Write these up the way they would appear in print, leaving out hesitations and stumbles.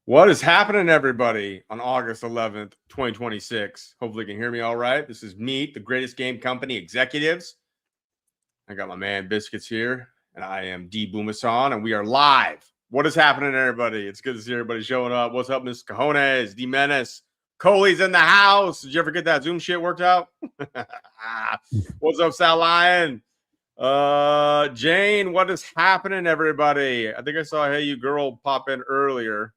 What is happening, everybody, on August 11th, 2026? Hopefully you can hear me all right. This is Meet the Greatest Game Company Executives. I got my man Biscuits here, and I am D. Booma, and we are live. What is happening, everybody? It's good to see everybody showing up. What's up, Miss Cajones, D. Menace? Coley's in the house. Did you ever get that Zoom shit worked out? What's up, Sal Lion? Jane, what is happening, everybody? I think I saw Hey You Girl pop in earlier.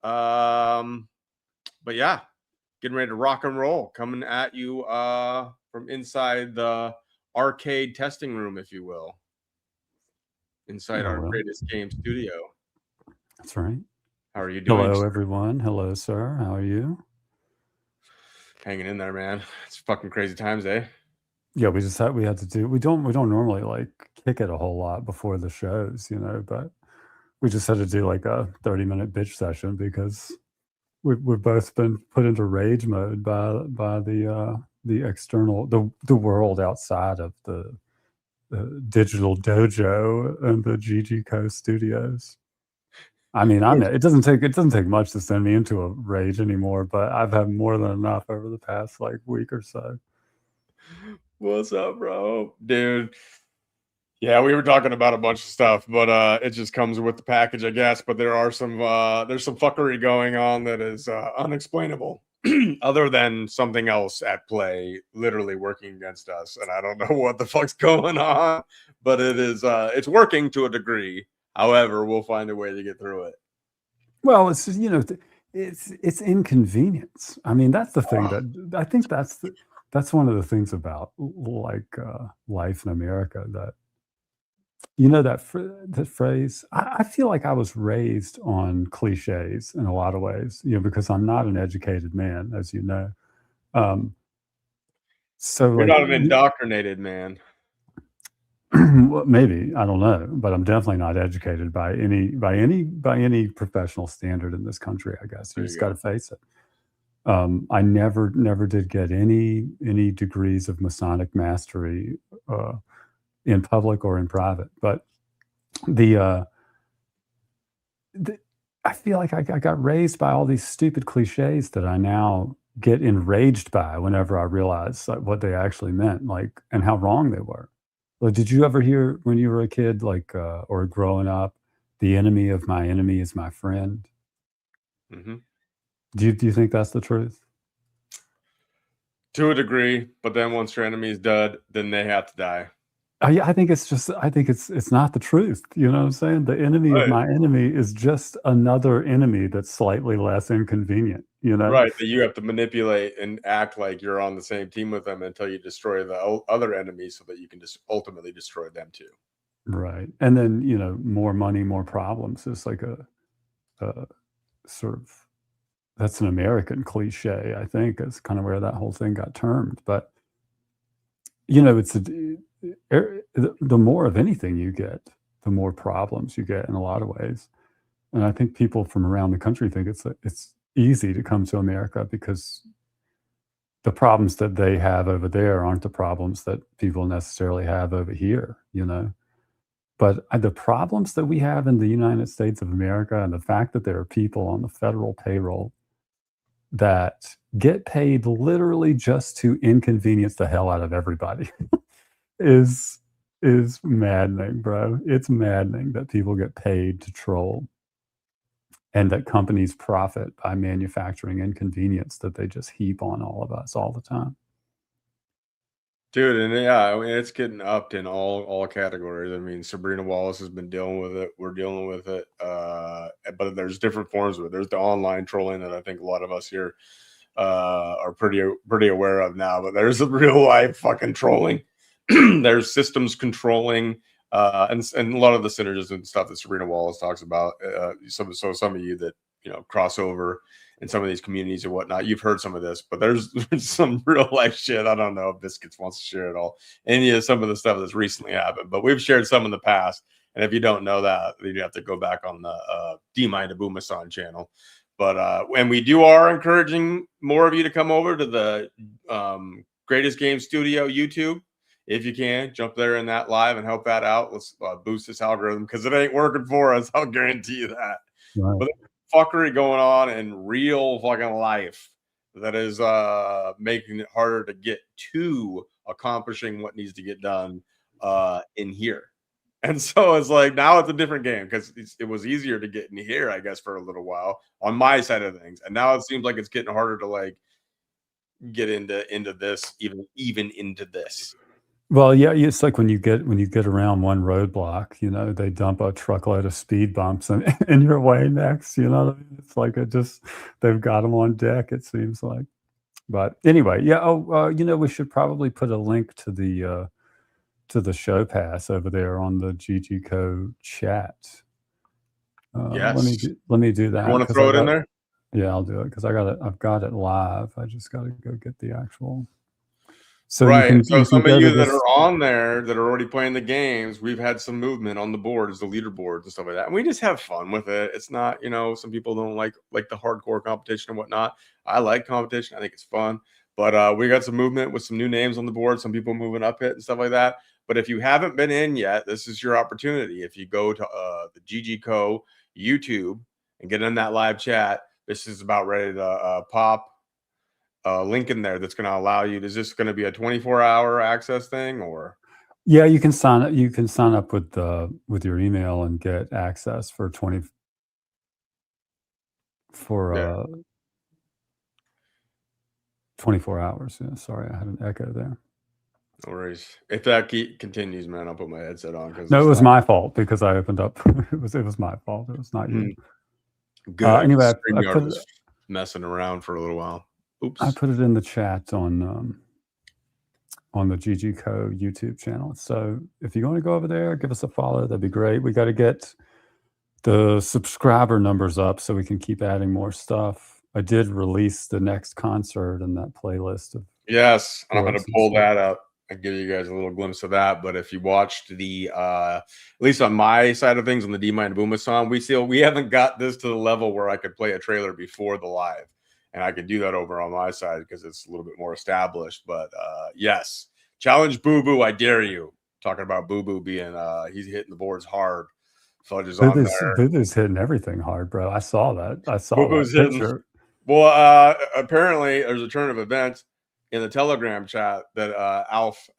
But yeah, getting ready to rock and roll, coming at you from inside the arcade testing room, if you will, inside our greatest game studio. That's right. How are you doing? Hello, everyone. Hello, sir. How are you? Hanging in there, man. It's fucking crazy times, eh? Yeah, we had to do. We don't normally like kick it a whole lot before the shows, you know, but we just had to do like a 30-minute bitch session because we've both been put into rage mode by the external the world outside of the digital dojo and the GG Co studios. I mean, it doesn't take much to send me into a rage anymore, but I've had more than enough over the past like week or so. What's up, bro, dude? Yeah, we were talking about a bunch of stuff, but it just comes with the package, I guess. But there are there's some fuckery going on that is unexplainable, other than something else at play, literally working against us. And I don't know what the fuck's going on, but it's working to a degree. However, we'll find a way to get through it. Well, it's just, you know, it's inconvenience. I mean, that's the thing that I think that's one of the things about like life in America that. You know that phrase? I feel like I was raised on cliches in a lot of ways, you know, because I'm not an educated man, as you know. So you're not an indoctrinated man. Well, maybe, I don't know, but I'm definitely not educated by any professional standard in this country. I guess you just got to face it. I never did get any degrees of Masonic mastery. In public or in private, but I feel like I got raised by all these stupid cliches that I now get enraged by whenever I realize like, what they actually meant, like, and how wrong they were. Like, did you ever hear when you were a kid, like, or growing up, the enemy of my enemy is my friend? Mm-hmm. Do you think that's the truth? To a degree, but then once your enemy is dead, then they have to die. I think it's not the truth. You know what I'm saying? The enemy of my enemy is just another enemy that's slightly less inconvenient, you know? Right. That you have to manipulate and act like you're on the same team with them until you destroy the other enemies so that you can just ultimately destroy them too. Right. And then, you know, more money, more problems is like a sort of, that's an American cliche, I think, is kind of where that whole thing got termed. But, you know, the more of anything you get, the more problems you get in a lot of ways. And I think people from around the country think it's easy to come to America because the problems that they have over there aren't the problems that people necessarily have over here, you know. But the problems that we have in the United States of America and the fact that there are people on the federal payroll that get paid literally just to inconvenience the hell out of everybody is maddening, bro. It's maddening that people get paid to troll and that companies profit by manufacturing inconvenience that they just heap on all of us all the time. Dude, and yeah, I mean, it's getting upped in all categories. I mean, Sabrina Wallace has been dealing with it. We're dealing with it. But there's different forms of it. There's the online trolling that I think a lot of us here are pretty aware of now. But there's the real life fucking trolling there's systems controlling and a lot of the synergism and stuff that Sabrina Wallace talks about. So some of you that cross over in some of these communities or whatnot, you've heard some of this, but there's some real life shit. I don't know if Biscuits wants to share it all, any of some of the stuff that's recently happened, but we've shared some in the past. And if you don't know that, then you have to go back on the D-Mind to Booma channel. But when we are encouraging more of you to come over to the Greatest Game Studio YouTube, if you can, jump there in that live and help that out. Let's boost this algorithm because it ain't working for us. I'll guarantee you that. Right. But fuckery going on in real fucking life that is making it harder to get to accomplishing what needs to get done in here. And so it's like now it's a different game because it was easier to get in here, I guess, for a little while on my side of things, and now it seems like it's getting harder to like get into this, even into this. Well, yeah, it's like when you get around one roadblock, they dump a truckload of speed bumps in your way next. You know what I mean? It's like they've got them on deck. It seems like. But anyway, yeah. Oh, we should probably put a link to the show pass over there on the GGCO chat. Yes. Let me do that. You want to throw it in there? Yeah, I'll do it because I've got it live. I just got to go get the actual. So right. So some of you that are on there that are already playing the games, we've had some movement on the boards, the leaderboards and stuff like that. And we just have fun with it. It's not, some people don't like the hardcore competition and whatnot. I like competition. I think it's fun. But we got some movement with some new names on the board, some people moving up it and stuff like that. But if you haven't been in yet, this is your opportunity. If you go to the GGCO YouTube and get in that live chat, this is about ready to pop a link in there that's going to allow you. Is this going to be a 24-hour access thing or? Yeah, you can sign up. You can sign up with your email and get access for 24 hours. Yeah, sorry, I had an echo there. No worries. If that continues, man, I'll put my headset on. No, it was my fault because I opened up. It was my fault. It was not you. Good. Anyway, I was messing around for a little while. Oops. I put it in the chat on the GGCO YouTube channel. So if you want to go over there, give us a follow. That'd be great. We got to get the subscriber numbers up so we can keep adding more stuff. I did release the next concert in that playlist of. Yes, I'm going to pull that up and give you guys a little glimpse of that. But if you watched the, at least on my side of things on the D-Mind Booma song, we haven't got this to the level where I could play a trailer before the live. And I could do that over on my side because it's a little bit more established. But yes, challenge Boo Boo. I dare you. Talking about Boo Boo being, he's hitting the boards hard. Fudge is on there. Boo Boo's hitting everything hard, bro. I saw that. I saw Boo Boo's that picture. Well, apparently there's a turn of events in the Telegram chat that Alf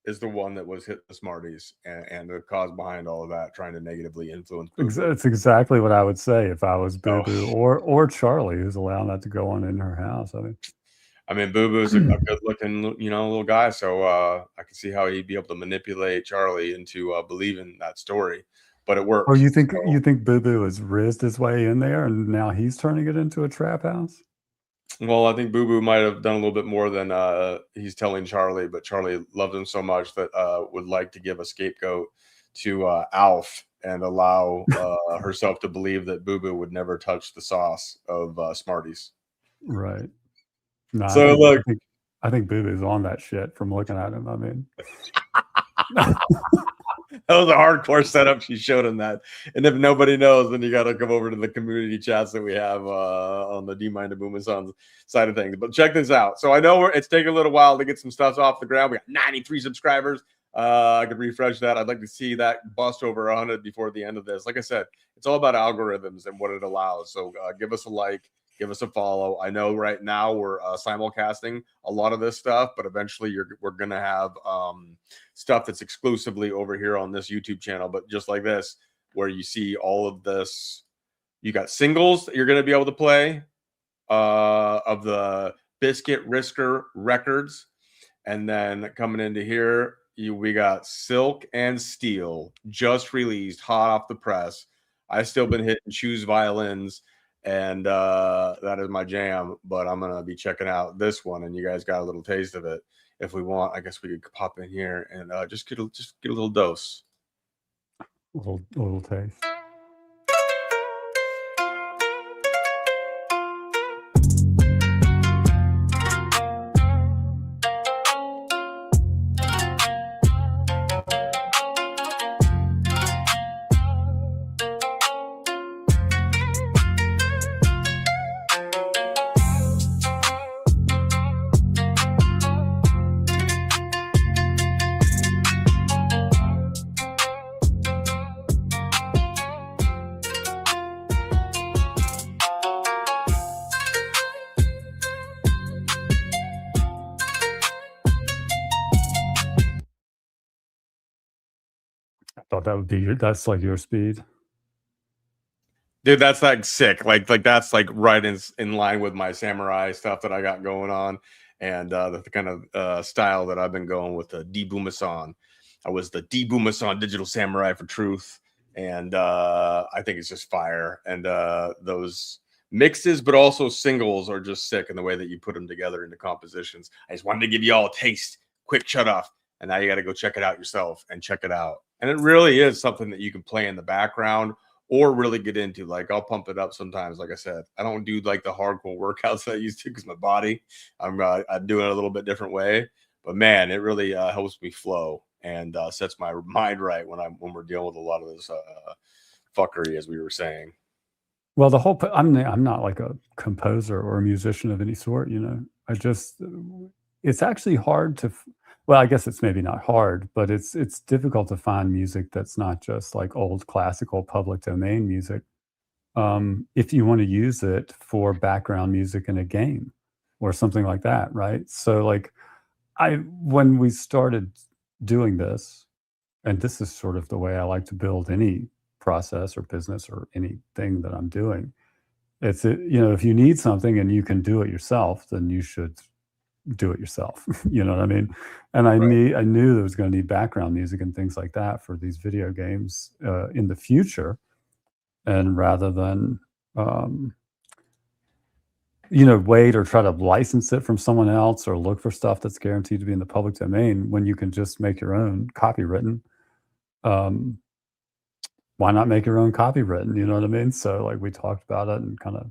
is the one that was hit the Smarties and the cause behind all of that, trying to negatively influence Boo Boo. That's exactly what I would say if I was Boo Boo or Charlie, who's allowing that to go on in her house. I mean, Boo Boo's a good-looking, little guy, so I can see how he'd be able to manipulate Charlie into believing that story. But it works. Oh, you think Boo Boo has rizzed his way in there, and now he's turning it into a trap house? Well, I think Boo Boo might have done a little bit more than he's telling Charlie, but Charlie loved him so much that would like to give a scapegoat to Alf and allow herself to believe that Boo Boo would never touch the sauce of Smarties. Right. No, so I think Boo Boo's on that shit from looking at him. I mean, that was a hardcore setup. She showed him that. And if nobody knows, then you got to come over to the community chats that we have on the D-Mind to Booma side of things. But check this out. So I know it's taking a little while to get some stuff off the ground. We got 93 subscribers. I could refresh that. I'd like to see that bust over 100 before the end of this. Like I said, it's all about algorithms and what it allows. So give us a like. Give us a follow. I know right now we're simulcasting a lot of this stuff, but eventually we're going to have stuff that's exclusively over here on this YouTube channel. But just like this, where you see all of this, you got singles that you're going to be able to play of the Biscuit Risker records. And then coming into here, we got Silk and Steel just released, hot off the press. I've still been hitting Choose Violins. And that is my jam, but I'm going to be checking out this one, and you guys got a little taste of it. if we want, I guess we could pop in here and just get a little dose. A little taste. I thought that would be that's like your speed. Dude, that's like sick. Like that's like right in line with my samurai stuff that I got going on, and the kind of style that I've been going with the Booma. I was the Booma digital samurai for truth, and I think it's just fire. And those mixes, but also singles, are just sick in the way that you put them together into compositions. I just wanted to give you all a taste, quick shut off, and now you got to go check it out yourself and check it out. And it really is something that you can play in the background or really get into. Like, I'll pump it up sometimes. Like I said, I don't do like the hardcore workouts that I used to because my body, I'm doing it a little bit different way. But man, it really helps me flow and sets my mind right when we're dealing with a lot of this fuckery, as we were saying. Well, I'm not like a composer or a musician of any sort. You know, it's actually hard to. Well, I guess it's maybe not hard, but it's difficult to find music that's not just like old classical public domain music. If you want to use it for background music in a game or something like that, right? So like when we started doing this, and this is sort of the way I like to build any process or business or anything that I'm doing. It's, if you need something and you can do it yourself, then you should do it yourself. You know what I mean? And I knew there was going to need background music and things like that for these video games in the future. And rather than, wait or try to license it from someone else or look for stuff that's guaranteed to be in the public domain when you can just make your own copywritten, why not make your own copywritten? You know what I mean? So like we talked about it and kind of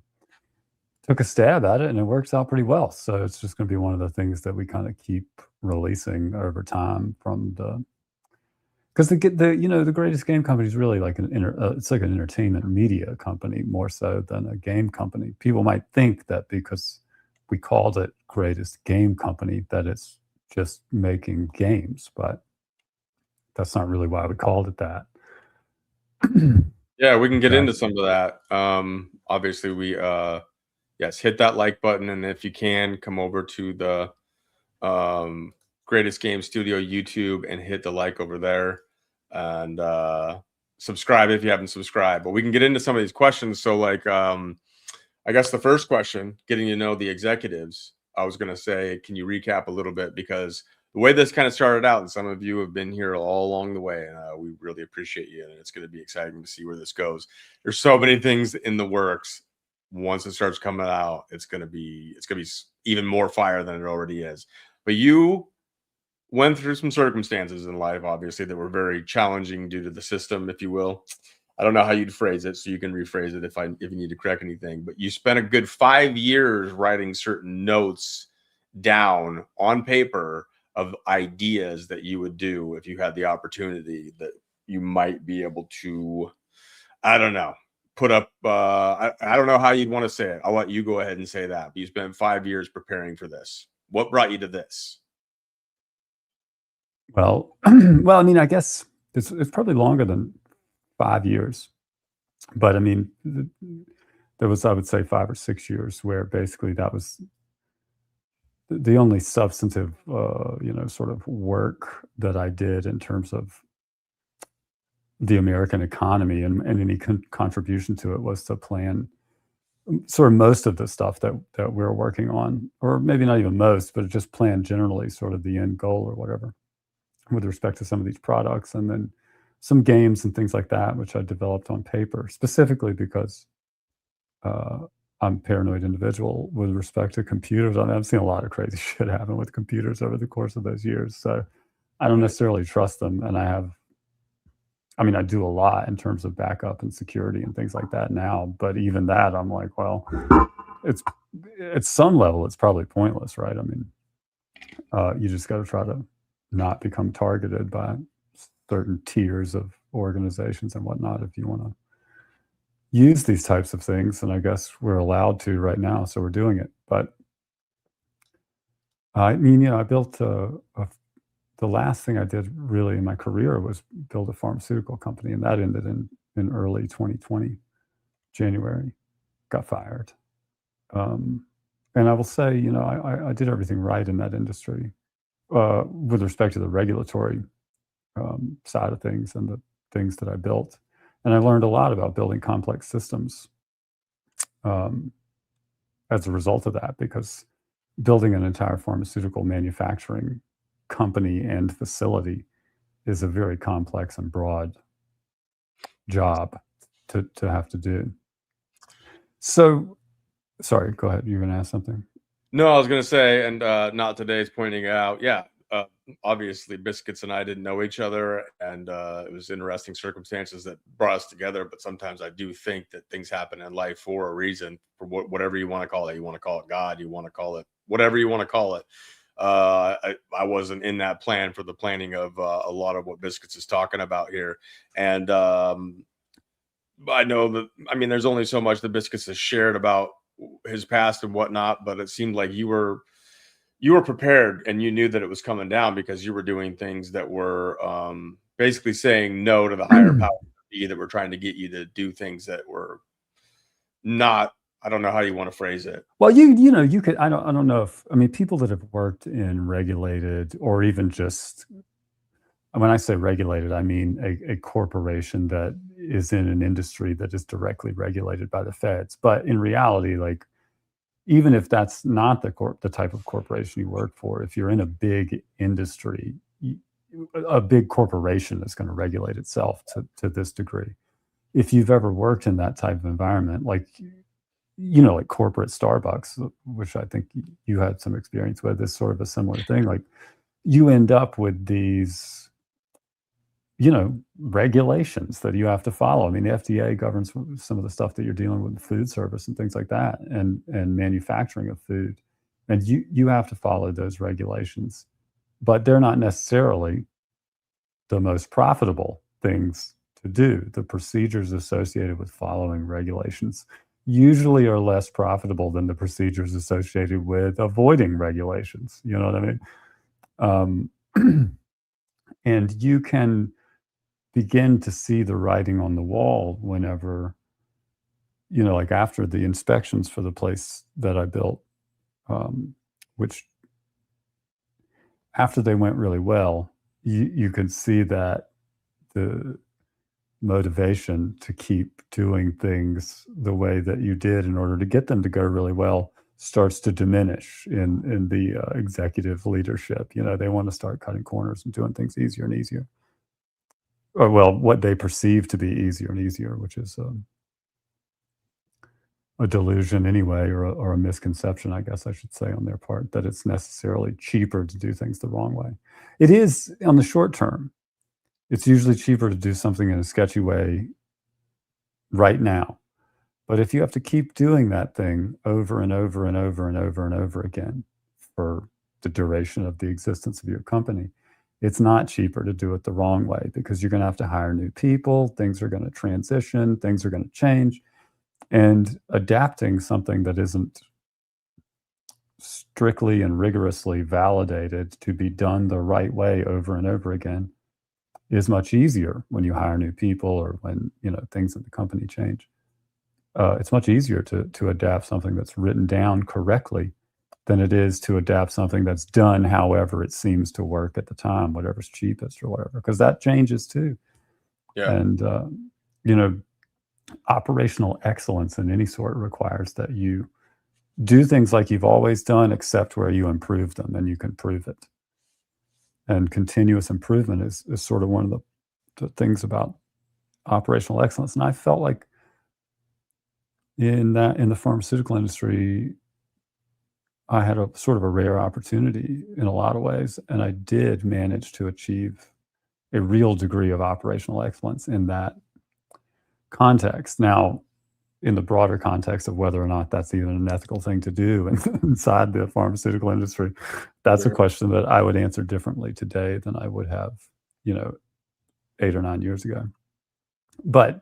took a stab at it, and it works out pretty well. So it's just going to be one of the things that we kind of keep releasing over time because the greatest game company is really like it's like an entertainment media company more so than a game company. People might think that because we called it greatest game company that it's just making games, but that's not really why we called it that. Yeah, we can get into some of that. Obviously, we yes, hit that like button, and if you can, come over to the Greatest Game Studio YouTube and hit the like over there, and subscribe if you haven't subscribed. But we can get into some of these questions. So, like, I guess the first question, getting to know the executives, I was going to say, can you recap a little bit? Because the way this kind of started out, and some of you have been here all along the way, and we really appreciate you, and it's going to be exciting to see where this goes. There's so many things in the works. Once it starts coming out, it's going to be even more fire than it already is. But you went through some circumstances in life, obviously, that were very challenging due to the system, if you will. I don't know how you'd phrase it, so you can rephrase it if you need to correct anything. But you spent a good 5 years writing certain notes down on paper of ideas that you would do if you had the opportunity, that you might be able to, I don't know, put up. I don't know how you'd want to say it. I'll let you go ahead and say that. But you spent 5 years preparing for this. What brought you to this? Well, I mean, I guess it's probably longer than 5 years, but I mean, there was, I would say, 5 or 6 years where basically that was the only substantive, sort of work that I did in terms of the American economy and any contribution to it was to plan sort of most of the stuff that we're working on, or maybe not even most, but just plan generally sort of the end goal or whatever with respect to some of these products, and then some games and things like that, which I developed on paper specifically because I'm a paranoid individual with respect to computers. I mean, I've seen a lot of crazy shit happen with computers over the course of those years. So I don't necessarily trust them. And I mean, I do a lot in terms of backup and security and things like that now. But even that, I'm like, well, it's at some level, it's probably pointless, right? I mean, you just got to try to not become targeted by certain tiers of organizations and whatnot if you want to use these types of things. And I guess we're allowed to right now, so we're doing it. But I mean, I built the last thing I did really in my career was build a pharmaceutical company, and that ended in early 2020, January. Got fired. And I will say, I did everything right in that industry with respect to the regulatory side of things and the things that I built. And I learned a lot about building complex systems as a result of that, because building an entire pharmaceutical manufacturing company and facility is a very complex and broad job to have to do. So, sorry, go ahead. You're going to ask something? No, I was going to say, and not today's pointing out, obviously Biscuits and I didn't know each other, and it was interesting circumstances that brought us together. But sometimes I do think that things happen in life for a reason, for whatever you want to call it. You want to call it God, you want to call it whatever you want to call it. I wasn't in that plan for the planning of a lot of what Biscuits is talking about here. And I know that, I mean, there's only so much that Biscuits has shared about his past and whatnot, but it seemed like you were prepared and you knew that it was coming down, because you were doing things that were basically saying no to the higher power that were trying to get you to do things that were not, I don't know how you want to phrase it. Well, you could, I don't know if, I mean, people that have worked in regulated, or even just, when I say regulated, I mean a corporation that is in an industry that is directly regulated by the feds. But in reality, like, even if that's not the type of corporation you work for, if you're in a big industry, a big corporation is going to regulate itself to this degree. If you've ever worked in that type of environment, like, like corporate Starbucks, which I think you had some experience with, is sort of a similar thing. Like, you end up with these, regulations that you have to follow. I mean, the FDA governs some of the stuff that you're dealing with, food service and things like that, and manufacturing of food. And you have to follow those regulations, but they're not necessarily the most profitable things to do. The procedures associated with following regulations usually are less profitable than the procedures associated with avoiding regulations. You know what I mean? And you can begin to see the writing on the wall whenever, like after the inspections for the place that I built, which after they went really well, you could see that the motivation to keep doing things the way that you did in order to get them to go really well starts to diminish in the executive leadership. They want to start cutting corners and doing things easier and easier. Or, well, what they perceive to be easier and easier, which is a delusion anyway, or a misconception, I guess I should say, on their part, that it's necessarily cheaper to do things the wrong way. It is on the short term. It's usually cheaper to do something in a sketchy way right now. But if you have to keep doing that thing over and over and over and over and over again for the duration of the existence of your company, it's not cheaper to do it the wrong way, because you're going to have to hire new people. Things are going to transition. Things are going to change. And adapting something that isn't strictly and rigorously validated to be done the right way over and over again is much easier when you hire new people, or when things in the company change. It's much easier to adapt something that's written down correctly than it is to adapt something that's done however it seems to work at the time, whatever's cheapest or whatever, because that changes too. Yeah. And operational excellence in any sort requires that you do things like you've always done, except where you improve them and you can prove it. And continuous improvement is sort of one of the things about operational excellence. And I felt like in the pharmaceutical industry, I had a sort of a rare opportunity in a lot of ways, and I did manage to achieve a real degree of operational excellence in that context. Now, in the broader context of whether or not that's even an ethical thing to do inside the pharmaceutical industry, that's a question that I would answer differently today than I would have, 8 or 9 years ago. But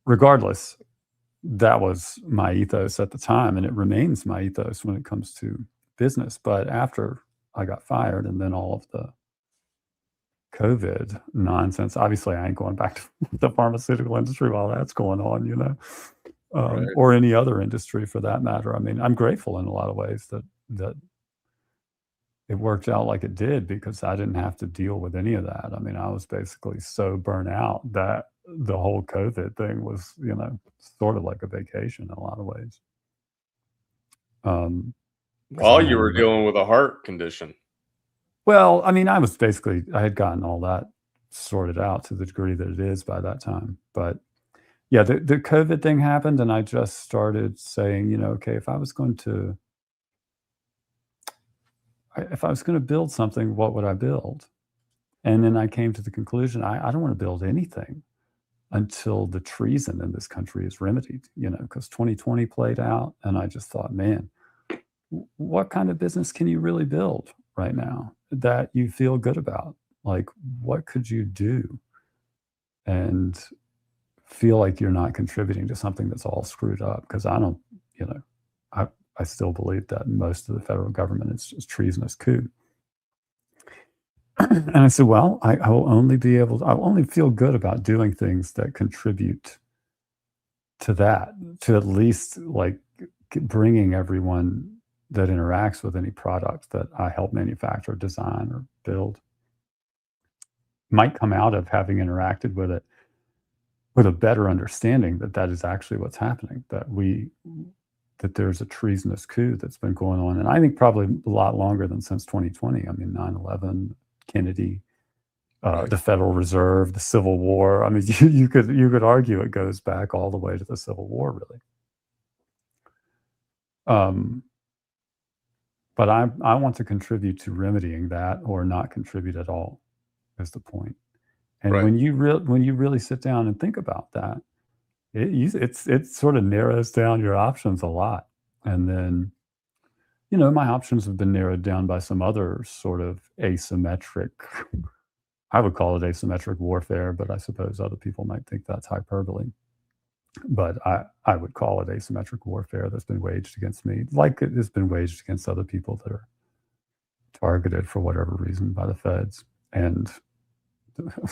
regardless, that was my ethos at the time, and it remains my ethos when it comes to business. But after I got fired and then all of the COVID nonsense, obviously I ain't going back to the pharmaceutical industry while that's going on, or any other industry for that matter. I mean, I'm grateful in a lot of ways that it worked out like it did, because I didn't have to deal with any of that. I mean, I was basically so burnt out that the whole COVID thing was, sort of like a vacation in a lot of ways. While you were dealing with a heart condition. Well, I mean, I had gotten all that sorted out to the degree that it is by that time. But yeah, the COVID thing happened, and I just started saying, okay, if I was going to build something, what would I build? And then I came to the conclusion, I don't want to build anything until the treason in this country is remedied, because 2020 played out, and I just thought, man, what kind of business can you really build right now that you feel good about? Like, what could you do and feel like you're not contributing to something that's all screwed up? Because I don't, I still believe that most of the federal government is treasonous coup. And I said, well, I will only feel good about doing things that contribute to that, to at least like bringing everyone that interacts with any product that I help manufacture, design, or build might come out of having interacted with it with a better understanding that is actually what's happening, that there's a treasonous coup that's been going on. And I think probably a lot longer than since 2020. I mean, 9/11, Kennedy, the Federal Reserve, the Civil War. I mean, you could argue it goes back all the way to the Civil War, really. But I want to contribute to remedying that, or not contribute at all, is the point. And when you really sit down and think about that, it sort of narrows down your options a lot. And then, my options have been narrowed down by some other sort of asymmetric, I would call it asymmetric warfare, but I suppose other people might think that's hyperbole. But I would call it asymmetric warfare that's been waged against me, like it has been waged against other people that are targeted for whatever reason by the feds and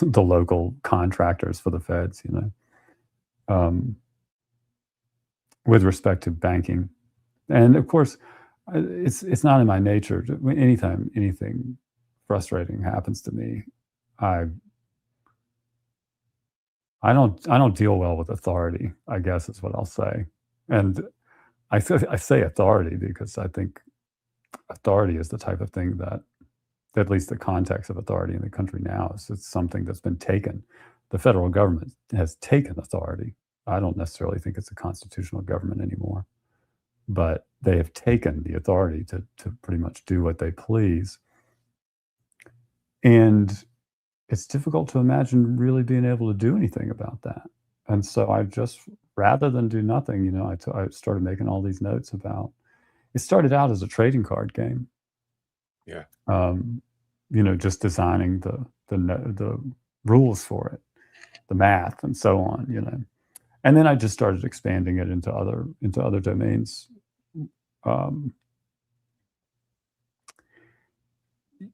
the local contractors for the feds, with respect to banking. And of course, it's not in my nature anytime anything frustrating happens to me, I don't deal well with authority, I guess is what I'll say. And I say authority because I think authority is the type of thing that, at least the context of authority in the country now, is it's something that's been taken. The federal government has taken authority. I don't necessarily think it's a constitutional government anymore, but they have taken the authority to pretty much do what they please. And it's difficult to imagine really being able to do anything about that. And so I just, rather than do nothing, I started making all these notes about, it started out as a trading card game. Yeah. Just designing the rules for it, the math and so on, and then I just started expanding it into other domains,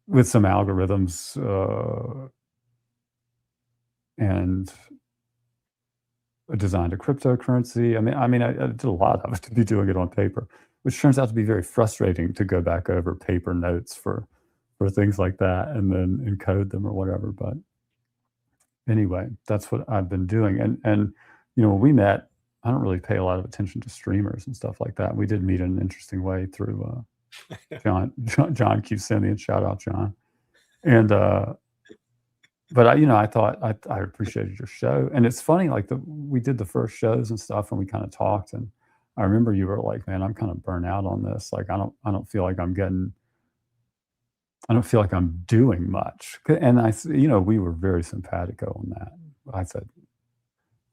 with some algorithms, and designed a cryptocurrency. I mean, I did a lot of it to be doing it on paper, which turns out to be very frustrating to go back over paper notes for things like that and then encode them or whatever. But anyway, that's what I've been doing. And when we met, I don't really pay a lot of attention to streamers and stuff like that. We did meet in an interesting way through John Q. Simeon. Shout out, John. And but I thought I appreciated your show. And it's funny, like we did the first shows and stuff, and we kind of talked, and I remember you were like, man, I'm kind of burnt out on this. Like, I don't feel like I'm doing much. And we were very simpatico on that. I said,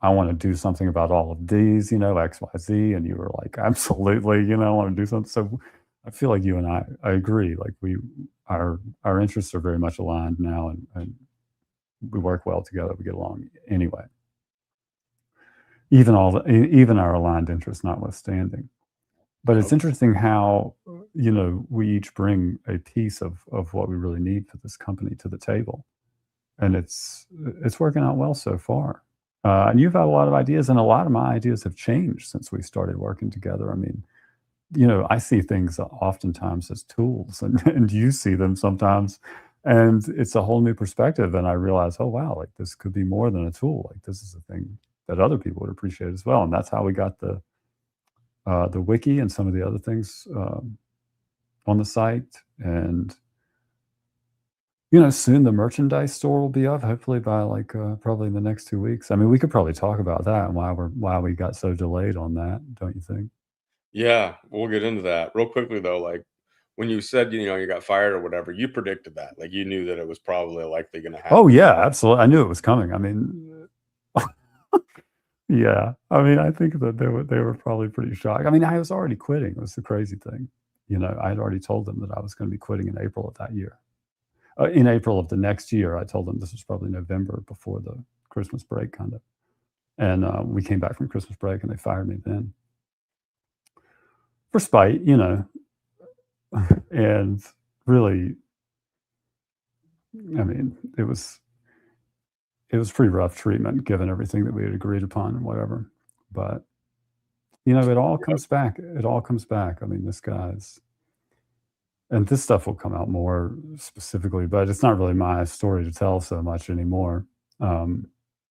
I want to do something about all of these, X, Y, Z. And you were like, absolutely, I want to do something. So I feel like you and I agree. Like our interests are very much aligned now, and we work well together. We get along anyway. Even our aligned interests notwithstanding. But it's interesting how, we each bring a piece of what we really need for this company to the table. And it's working out well so far. And you've had a lot of ideas, and a lot of my ideas have changed since we started working together. I mean, I see things oftentimes as tools, and you see them sometimes, and it's a whole new perspective. And I realize, oh, wow, like this could be more than a tool. Like this is a thing that other people would appreciate as well. And that's how we got the wiki and some of the other things on the site. And soon the merchandise store will be up, hopefully by probably in the next 2 weeks. I mean, we could probably talk about that and why we got so delayed on that, don't you think? Yeah, we'll get into that real quickly though. Like when you said you got fired or whatever, you predicted that. Like you knew that it was probably likely going to happen. Oh yeah, absolutely. I knew it was coming. I mean, yeah. I mean, I think that they were probably pretty shocked. I mean, I was already quitting. It was the crazy thing. I had already told them that I was going to be quitting in April of that year. In April of the next year, I told them this was probably November before the Christmas break, kind of. And we came back from Christmas break, and they fired me then for spite, and really, I mean, it was pretty rough treatment given everything that we had agreed upon and whatever. But it all comes back. It all comes back. I mean, and this stuff will come out more specifically, but it's not really my story to tell so much anymore,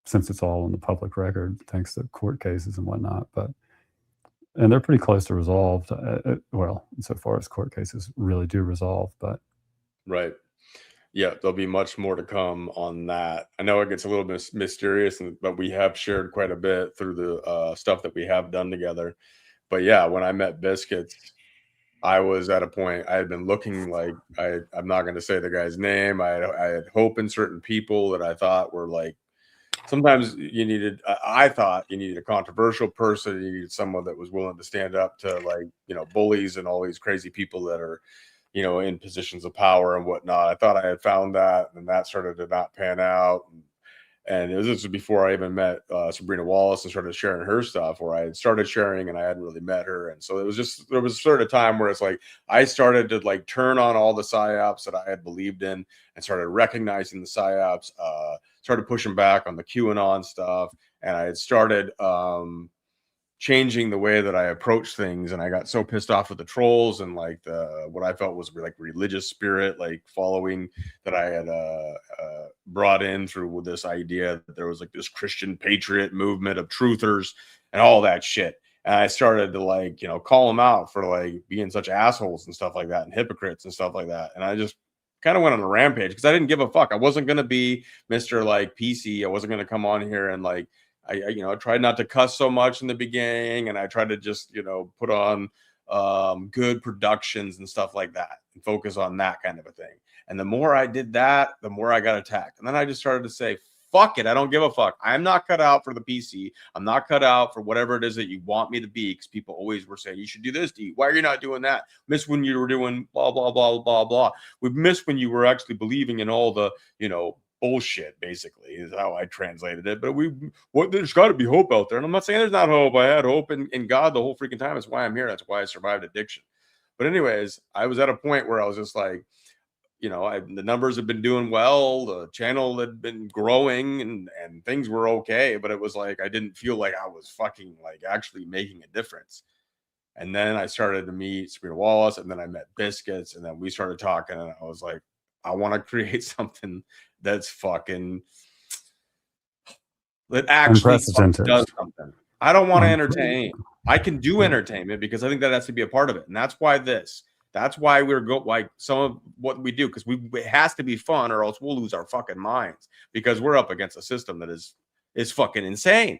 since it's all on the public record, thanks to court cases and whatnot. And they're pretty close to resolved. Well, insofar as court cases really do resolve, but right. Yeah, there'll be much more to come on that. I know it gets a little bit mysterious, but we have shared quite a bit through the stuff that we have done together. But yeah, when I met Biscuits, I was at a point I had been looking like I'm not going to say the guy's name. I had hope in certain people that I thought were like, sometimes I thought you needed a controversial person. You needed someone that was willing to stand up to bullies and all these crazy people that are, in positions of power and whatnot. I thought I had found that, and that started to not pan out. And this was before I even met Sabrina Wallace and started sharing her stuff, where I had started sharing and I hadn't really met her. And so there was sort of time where it's like I started to turn on all the psyops that I had believed in and started recognizing the psyops, started pushing back on the QAnon stuff. And I had started changing the way that I approach things, and I got so pissed off with the trolls and what I felt was religious spirit following that I had brought in through this idea that there was this Christian patriot movement of truthers and all that shit. And I started to call them out for being such assholes and stuff like that, and hypocrites and stuff like that. And I just kind of went on a rampage because I didn't give a fuck. I wasn't going to be Mr. PC. I wasn't going to come on here and I tried not to cuss so much in the beginning, and I tried to just, put on good productions and stuff like that and focus on that kind of a thing. And the more I did that, the more I got attacked. And then I just started to say, fuck it. I don't give a fuck. I'm not cut out for the PC. I'm not cut out for whatever it is that you want me to be, because people always were saying, you should do this, D. Why are you not doing that? Miss when you were doing blah, blah, blah, blah, blah. We missed when you were actually believing in all the, bullshit, basically, is how I translated it. But there's got to be hope out there. And I'm not saying there's not hope. I had hope in God the whole freaking time. That's why I'm here. That's why I survived addiction. But anyways, I was at a point where I was just like, the numbers have been doing well. The channel had been growing and things were okay. But it was I didn't feel like I was fucking actually making a difference. And then I started to meet Sabrina Wallace, and then I met Biscuits, and then we started talking, and I was like, I want to create something that's fucking that actually does something. I don't want to entertain. I can do entertainment because I think that has to be a part of it, and that's why we're some of what we do, because it has to be fun, or else we'll lose our fucking minds, because we're up against a system that is fucking insane.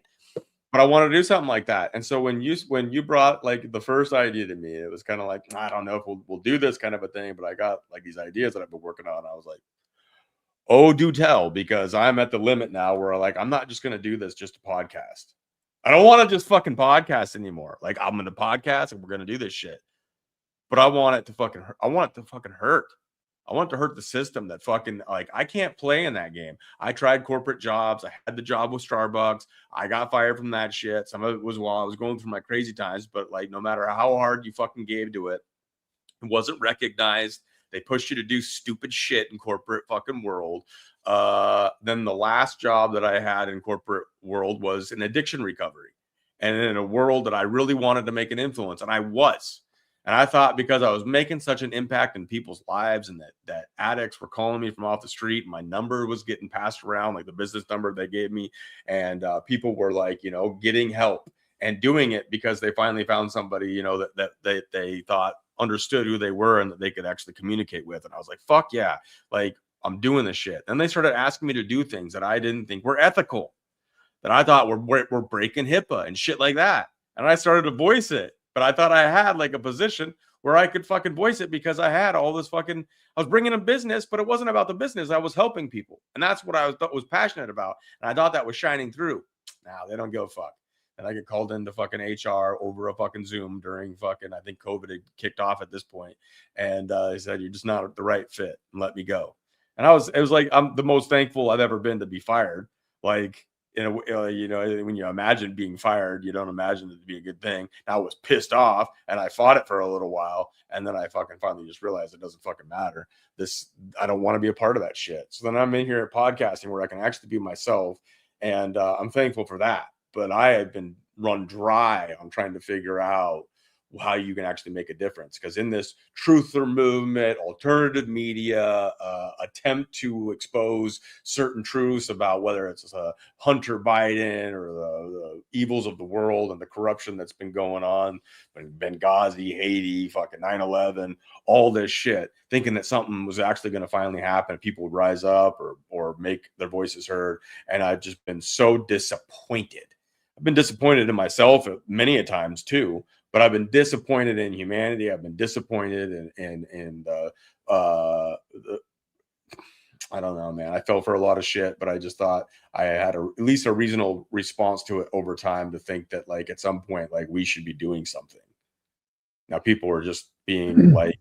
But I want to do something like that. And so when you brought like the first idea to me, it was kind of like, I don't know if we'll do this kind of a thing, but I got like these ideas that I've been working on. I was like, oh, do tell, because I'm at the limit now where like I'm not just gonna do this just to podcast. I don't want to just fucking podcast anymore. Like I'm gonna podcast and we're gonna do this shit. But I want it to fucking hurt. I want it to fucking hurt. I want it to hurt the system that fucking like I can't play in that game. I tried corporate jobs. I had the job with Starbucks. I got fired from that shit. Some of it was while I was going through my crazy times, but like no matter how hard you fucking gave to it, it wasn't recognized. They pushed you to do stupid shit in corporate fucking world. Then the last job that I had in corporate world was in addiction recovery, and in a world that I really wanted to make an influence, and I was. And I thought because I was making such an impact in people's lives, and that addicts were calling me from off the street, and my number was getting passed around, like the business number they gave me, and people were like, getting help and doing it because they finally found somebody, that they thought understood who they were and that they could actually communicate with. And I was like, fuck yeah, like I'm doing this shit. And they started asking me to do things that I didn't think were ethical, that I thought were breaking HIPAA and shit like that. And I started to voice it. But I thought I had like a position where I could fucking voice it because I had all this fucking, I was bringing in business, but it wasn't about the business. I was helping people. And that's what I was passionate about. And I thought that was shining through. Now they don't give a fuck. And I get called into fucking HR over a fucking Zoom during fucking, I think COVID had kicked off at this point. And they said, you're just not the right fit and let me go. And it was like, I'm the most thankful I've ever been to be fired. Like, when you imagine being fired, you don't imagine it to be a good thing. And I was pissed off and I fought it for a little while. And then I fucking finally just realized it doesn't fucking matter. I don't want to be a part of that shit. So then I'm in here at podcasting where I can actually be myself. And I'm thankful for that. But I had been run dry on trying to figure out how you can actually make a difference. Because in this truther movement, alternative media, attempt to expose certain truths about whether it's Hunter Biden or the evils of the world and the corruption that's been going on, Benghazi, Haiti, fucking 9/11, all this shit, thinking that something was actually going to finally happen, people would rise up or make their voices heard. And I've just been so disappointed. I've been disappointed in myself many a times too, but I've been disappointed in humanity. I've been disappointed in I don't know, man. I fell for a lot of shit, but I just thought I had at least a reasonable response to it over time to think that like at some point, like we should be doing something. Now people are just being like,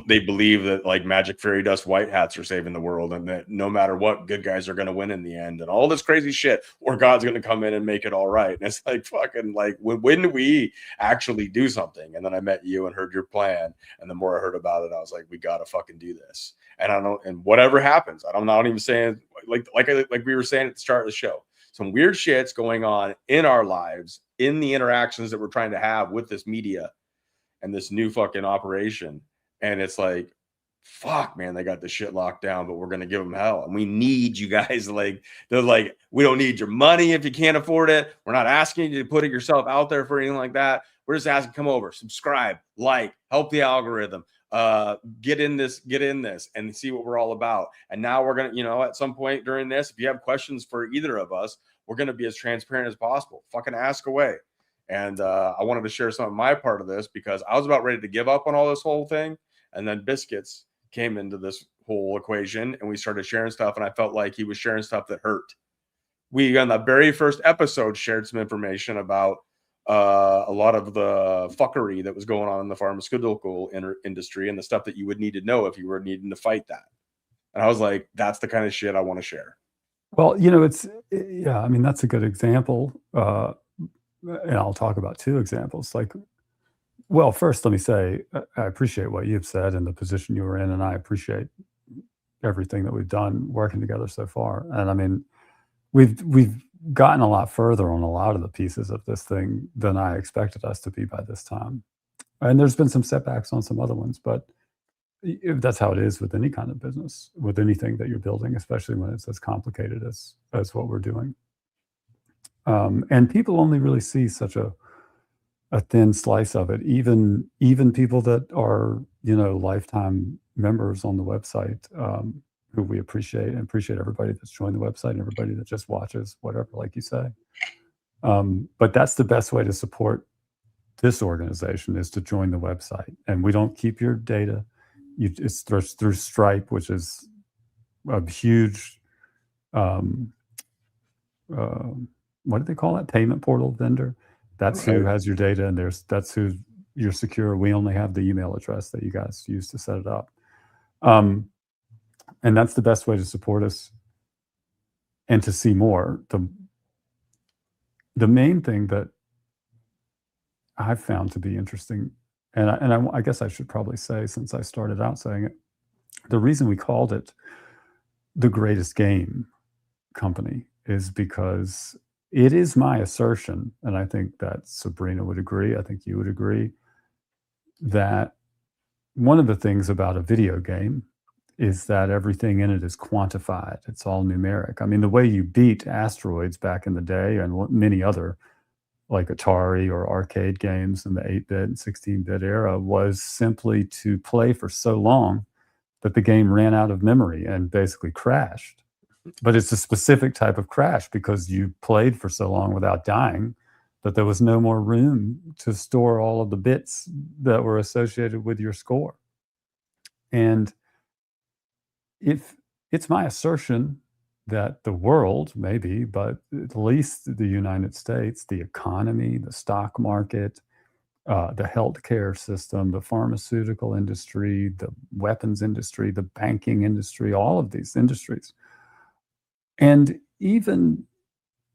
they believe that like magic fairy dust white hats are saving the world and that no matter what, good guys are going to win in the end and all this crazy shit, or God's going to come in and make it all right. And it's like, fucking like, when do we actually do something? And then I met you and heard your plan. And the more I heard about it, I was like, we got to fucking do this. And I don't, and whatever happens, I'm not even saying like we were saying at the start of the show, some weird shit's going on in our lives, in the interactions that we're trying to have with this media and this new fucking operation. And it's like, fuck, man, they got this shit locked down, but we're going to give them hell. And we need you guys. Like, they're like, we don't need your money if you can't afford it. We're not asking you to put it yourself out there for anything like that. We're just asking, come over, subscribe, like, help the algorithm, get in this and see what we're all about. And now we're going to, at some point during this, if you have questions for either of us, we're going to be as transparent as possible. Fucking ask away. And I wanted to share some of my part of this because I was about ready to give up on all this whole thing. And then Biscuits came into this whole equation and we started sharing stuff. And I felt like he was sharing stuff that hurt. We, on the very first episode, shared some information about a lot of the fuckery that was going on in the pharmaceutical industry and the stuff that you would need to know if you were needing to fight that. And I was like, that's the kind of shit I want to share. Well, I mean, that's a good example. And I'll talk about two examples. Like, well, first, let me say, I appreciate what you've said and the position you were in, and I appreciate everything that we've done working together so far. And I mean, we've gotten a lot further on a lot of the pieces of this thing than I expected us to be by this time. And there's been some setbacks on some other ones, but that's how it is with any kind of business, with anything that you're building, especially when it's as complicated as what we're doing. And people only really see such a thin slice of it. Even people that are, lifetime members on the website, who we appreciate, and appreciate everybody that's joined the website and everybody that just watches, whatever, like you say. But that's the best way to support this organization, is to join the website. And we don't keep your data. It's through Stripe, which is a huge, what do they call it? Payment portal vendor. That's who has your data, and that's who you're secure. We only have the email address that you guys use to set it up. And that's the best way to support us and to see more. The main thing that I've found to be interesting, and I guess I should probably say, since I started out saying it, the reason we called it the greatest game company is because it is my assertion, and I think that Sabrina would agree, I think you would agree, that one of the things about a video game is that everything in it is quantified. It's all numeric. I mean, the way you beat asteroids back in the day, and many other like Atari or arcade games in the 8-bit and 16-bit era, was simply to play for so long that the game ran out of memory and basically crashed. But it's a specific type of crash because you played for so long without dying that there was no more room to store all of the bits that were associated with your score. And if it's my assertion that the world, maybe, but at least the United States, the economy, the stock market, the healthcare system, the pharmaceutical industry, the weapons industry, the banking industry, all of these industries, and even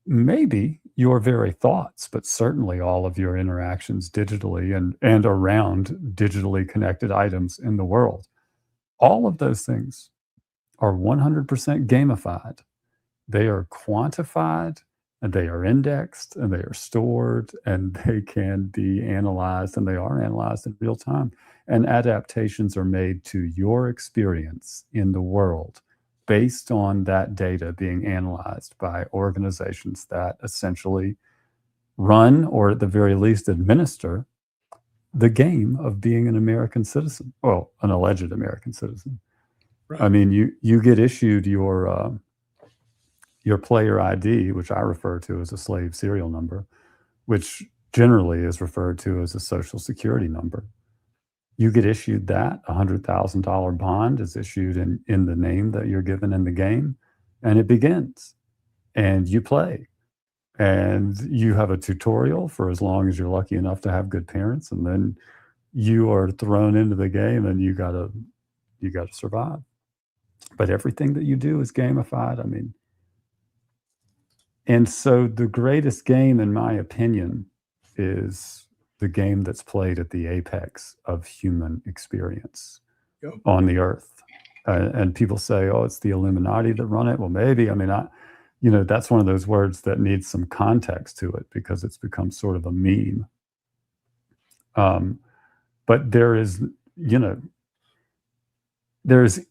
maybe your very thoughts, but certainly all of your interactions digitally and around digitally connected items in the world, all of those things are 100% gamified. They are quantified, and they are indexed, and they are stored, and they can be analyzed, and they are analyzed in real time. And adaptations are made to your experience in the world based on that data being analyzed by organizations that essentially run, or at the very least administer, the game of being an American citizen, well, an alleged American citizen. Right. I mean, you get issued your player ID, which I refer to as a slave serial number, which generally is referred to as a social security number. You get issued that. A $100,000 bond is issued in the name that you're given in the game, and it begins. And you play. And you have a tutorial for as long as you're lucky enough to have good parents, and then you are thrown into the game, and you gotta survive. But everything that you do is gamified. I mean, and so the greatest game, in my opinion, is the game that's played at the apex of human experience on the earth. And people say, oh, it's the Illuminati that run it. Well, maybe. I mean, that's one of those words that needs some context to it because it's become sort of a meme. But there's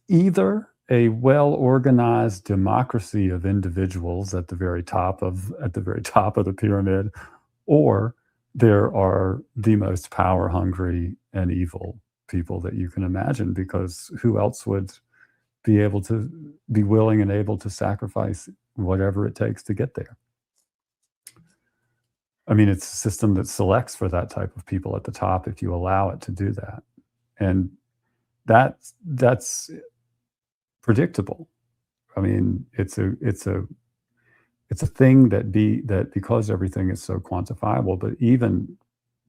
either a well-organized democracy of individuals at the very top of the pyramid, or there are the most power-hungry and evil people that you can imagine, because who else would be willing and able to sacrifice whatever it takes to get there? I mean, it's a system that selects for that type of people at the top if you allow it to do that. And that's predictable. I mean, it's a thing that because everything is so quantifiable, but even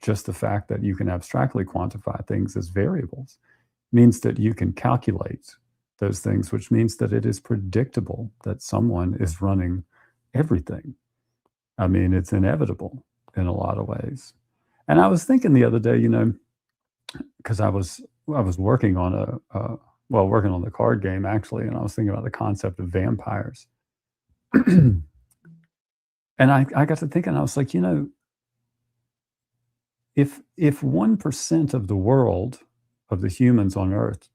just the fact that you can abstractly quantify things as variables means that you can calculate those things, which means that it is predictable that someone is running everything. I mean, it's inevitable in a lot of ways. And I was thinking the other day, because I was working on working on the card game, actually, and I was thinking about the concept of vampires. And I got to thinking, I was like, if 1% of the world, of the humans on Earth,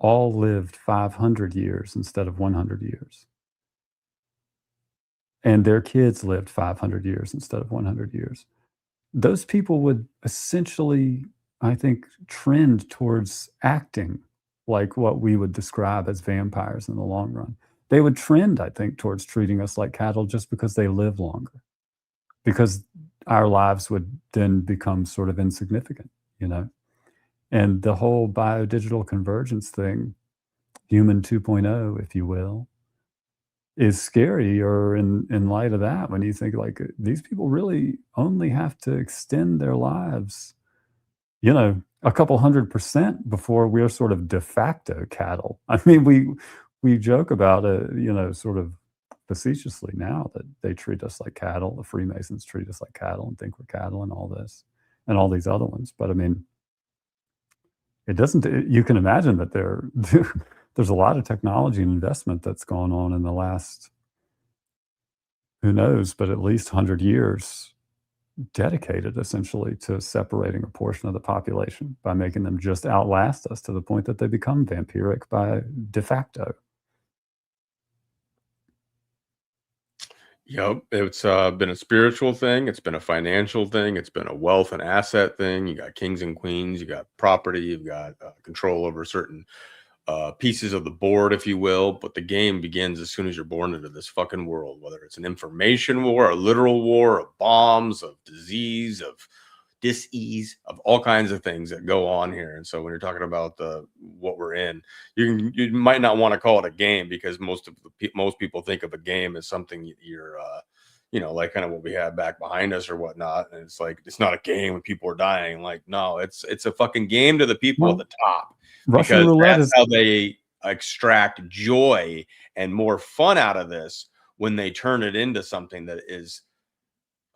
all lived 500 years instead of 100 years, and their kids lived 500 years instead of 100 years, those people would essentially, I think, trend towards acting like what we would describe as vampires in the long run. They would trend, I think, towards treating us like cattle just because they live longer. because our lives would then become sort of insignificant, you know? And the whole biodigital convergence thing, human 2.0, if you will, is scary, or in light of that, when you think like these people really only have to extend their lives, you know, a couple 100% before we're sort of de facto cattle. I mean, we joke about it, you know, sort of facetiously now, that they treat us like cattle. The Freemasons treat us like cattle and think we're cattle and all this and all these other ones. But I mean, it doesn't, you can imagine that there's a lot of technology and investment that's gone on in the last, who knows, but at least 100 years, dedicated essentially to separating a portion of the population by making them just outlast us to the point that they become vampiric by de facto. Yep, it's been a spiritual thing. It's been a financial thing. It's been a wealth and asset thing. You got kings and queens. You got property. You've got control over certain pieces of the board, if you will. But the game begins as soon as you're born into this fucking world, whether it's an information war, a literal war of bombs, of disease, of dis-ease, of all kinds of things that go on here. And so when you're talking about what we're in, you might not want to call it a game, because most people think of a game as something you're you know, like kind of what we have back behind us or whatnot. And it's like, it's not a game when people are dying. Like, no, it's a fucking game to the people at the top, Russian because roulette that's is how they extract joy and more fun out of this, when they turn it into something that is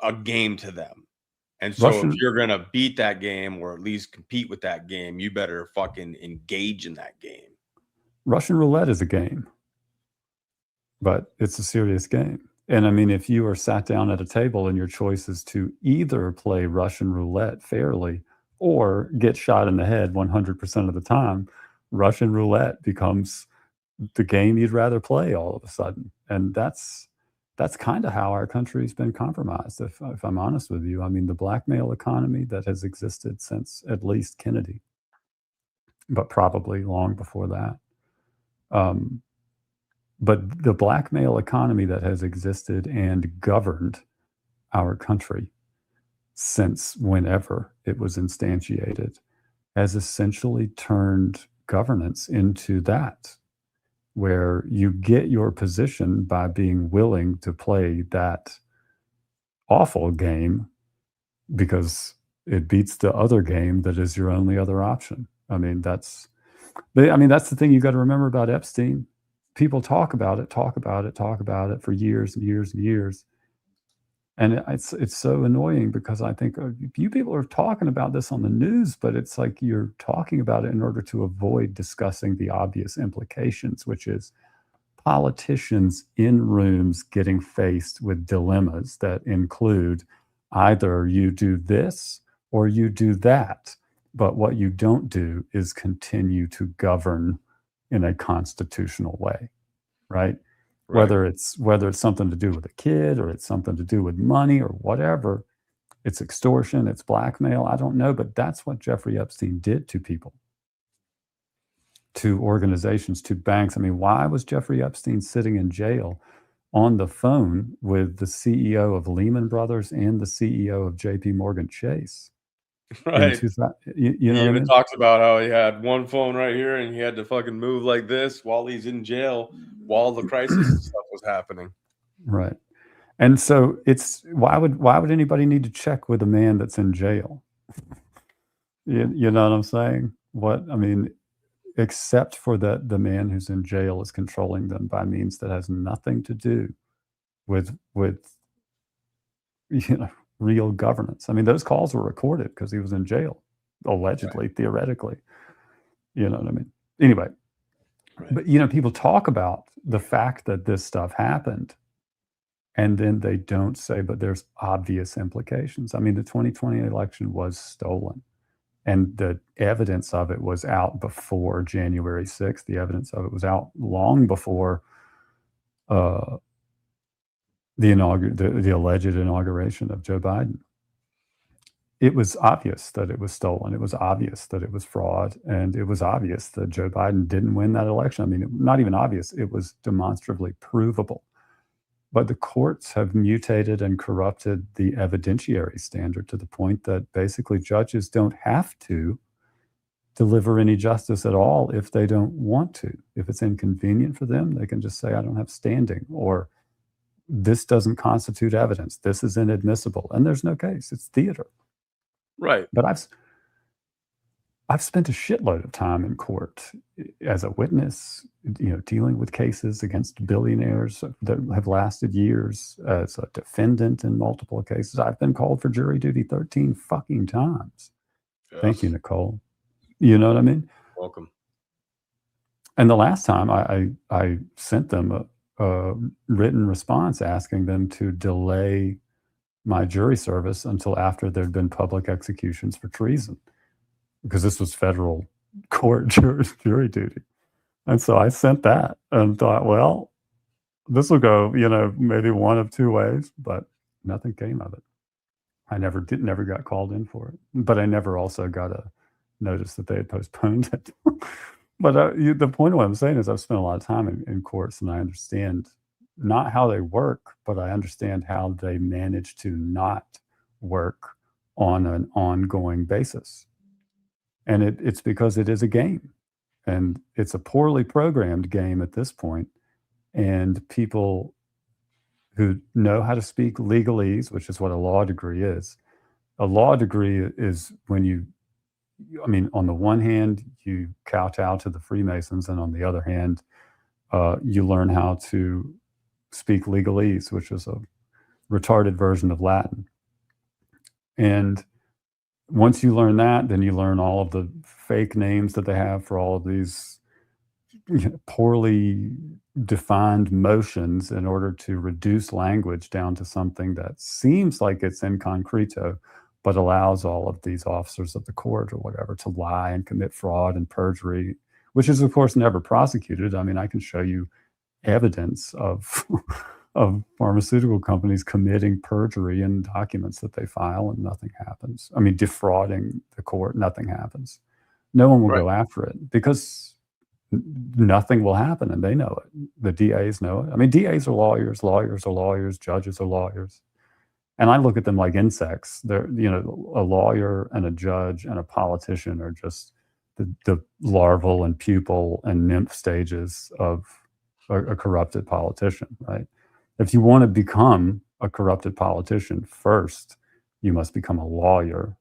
a game to them. And so if you're going to beat that game, or at least compete with that game, you better fucking engage in that game. Russian roulette is a game, but it's a serious game. And I mean, if you are sat down at a table and your choice is to either play Russian roulette fairly or get shot in the head 100% of the time, Russian roulette becomes the game you'd rather play all of a sudden. And that's kind of how our country's been compromised, if I'm honest with you. I mean, the blackmail economy that has existed since at least Kennedy, but probably long before that. But the blackmail economy that has existed and governed our country since whenever it was instantiated has essentially turned governance into that, where you get your position by being willing to play that awful game because it beats the other game that is your only other option. I mean, that's the thing you got to remember about Epstein. People talk about it for years and years and years. And it's so annoying, because I think you people are talking about this on the news, but it's like you're talking about it in order to avoid discussing the obvious implications, which is politicians in rooms getting faced with dilemmas that include either you do this or you do that. But what you don't do is continue to govern in a constitutional way, right? Whether it's something to do with a kid, or it's something to do with money, or whatever, it's extortion, it's blackmail, I don't know, but that's what Jeffrey Epstein did to people, to organizations, to banks. I mean, why was Jeffrey Epstein sitting in jail on the phone with the CEO of Lehman Brothers and the CEO of JP Morgan Chase? Right. You know he what I even mean? talks about how he had one phone right here and he had to fucking move like this while he's in jail, while the crisis stuff was happening. Right. And so it's why would anybody need to check with a man that's in jail? You know what I'm saying? Except for that the man who's in jail is controlling them by means that has nothing to do with real governance. I mean, those calls were recorded because he was in jail, allegedly, theoretically. You know what I mean? Anyway, but people talk about the fact that this stuff happened, and then they don't say, but there's obvious implications. I mean, the 2020 election was stolen, and the evidence of it was out before January 6th. The evidence of it was out long before the alleged inauguration of Joe Biden. It was obvious that it was stolen. It was obvious that it was fraud. And it was obvious that Joe Biden didn't win that election. I mean, not even obvious. It was demonstrably provable. But the courts have mutated and corrupted the evidentiary standard to the point that basically judges don't have to deliver any justice at all if they don't want to. If it's inconvenient for them, they can just say, I don't have standing, or this doesn't constitute evidence. This is inadmissible. And there's no case. It's theater. Right. But I've spent a shitload of time in court as a witness, dealing with cases against billionaires that have lasted years, as a defendant in multiple cases. I've been called for jury duty 13 fucking times. Yes. Thank you, Nicole. You know what I mean? Welcome. And the last time I sent them a written response asking them to delay my jury service until after there'd been public executions for treason, because this was federal court jury duty. And so I sent that and thought, well, this will go, maybe one of two ways, but nothing came of it. I never got called in for it, but I never also got a notice that they had postponed it. But the point of what I'm saying is I've spent a lot of time in courts, and I understand not how they work, but I understand how they manage to not work on an ongoing basis. And it's because it is a game, and it's a poorly programmed game at this point. And people who know how to speak legalese, which is what a law degree is. A law degree is when on the one hand, you kowtow to the Freemasons, and on the other hand, you learn how to speak legalese, which is a retarded version of Latin. And once you learn that, then you learn all of the fake names that they have for all of these poorly defined motions in order to reduce language down to something that seems like it's in concreto, but allows all of these officers of the court or whatever to lie and commit fraud and perjury, which is, of course, never prosecuted. I mean, I can show you evidence of pharmaceutical companies committing perjury in documents that they file, and nothing happens. I mean, defrauding the court, nothing happens. No one will go after it because nothing will happen, and they know it. The DAs know it. I mean, DAs are lawyers, lawyers are lawyers, judges are lawyers. And I look at them like insects. They're, a lawyer and a judge and a politician are just the larval and pupil and nymph stages of a corrupted politician, right? If you want to become a corrupted politician, first, you must become a lawyer.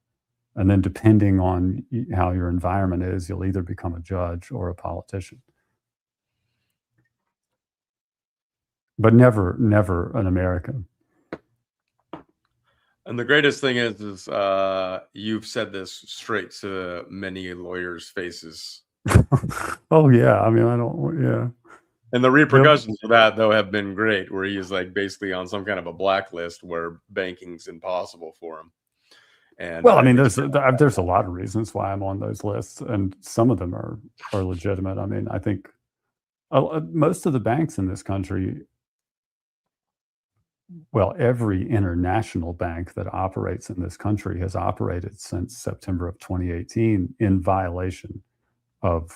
And then depending on how your environment is, you'll either become a judge or a politician. But never an American. And the greatest thing is you've said this straight to many lawyers' faces. Oh yeah, I mean, yeah. And the repercussions for that, though, have been great, where he is like basically on some kind of a blacklist where banking's impossible for him. And well, I mean, there's a lot of reasons why I'm on those lists, and some of them are legitimate. I mean, I think most of the banks in this country, well, every international bank that operates in this country has operated since September of 2018 in violation of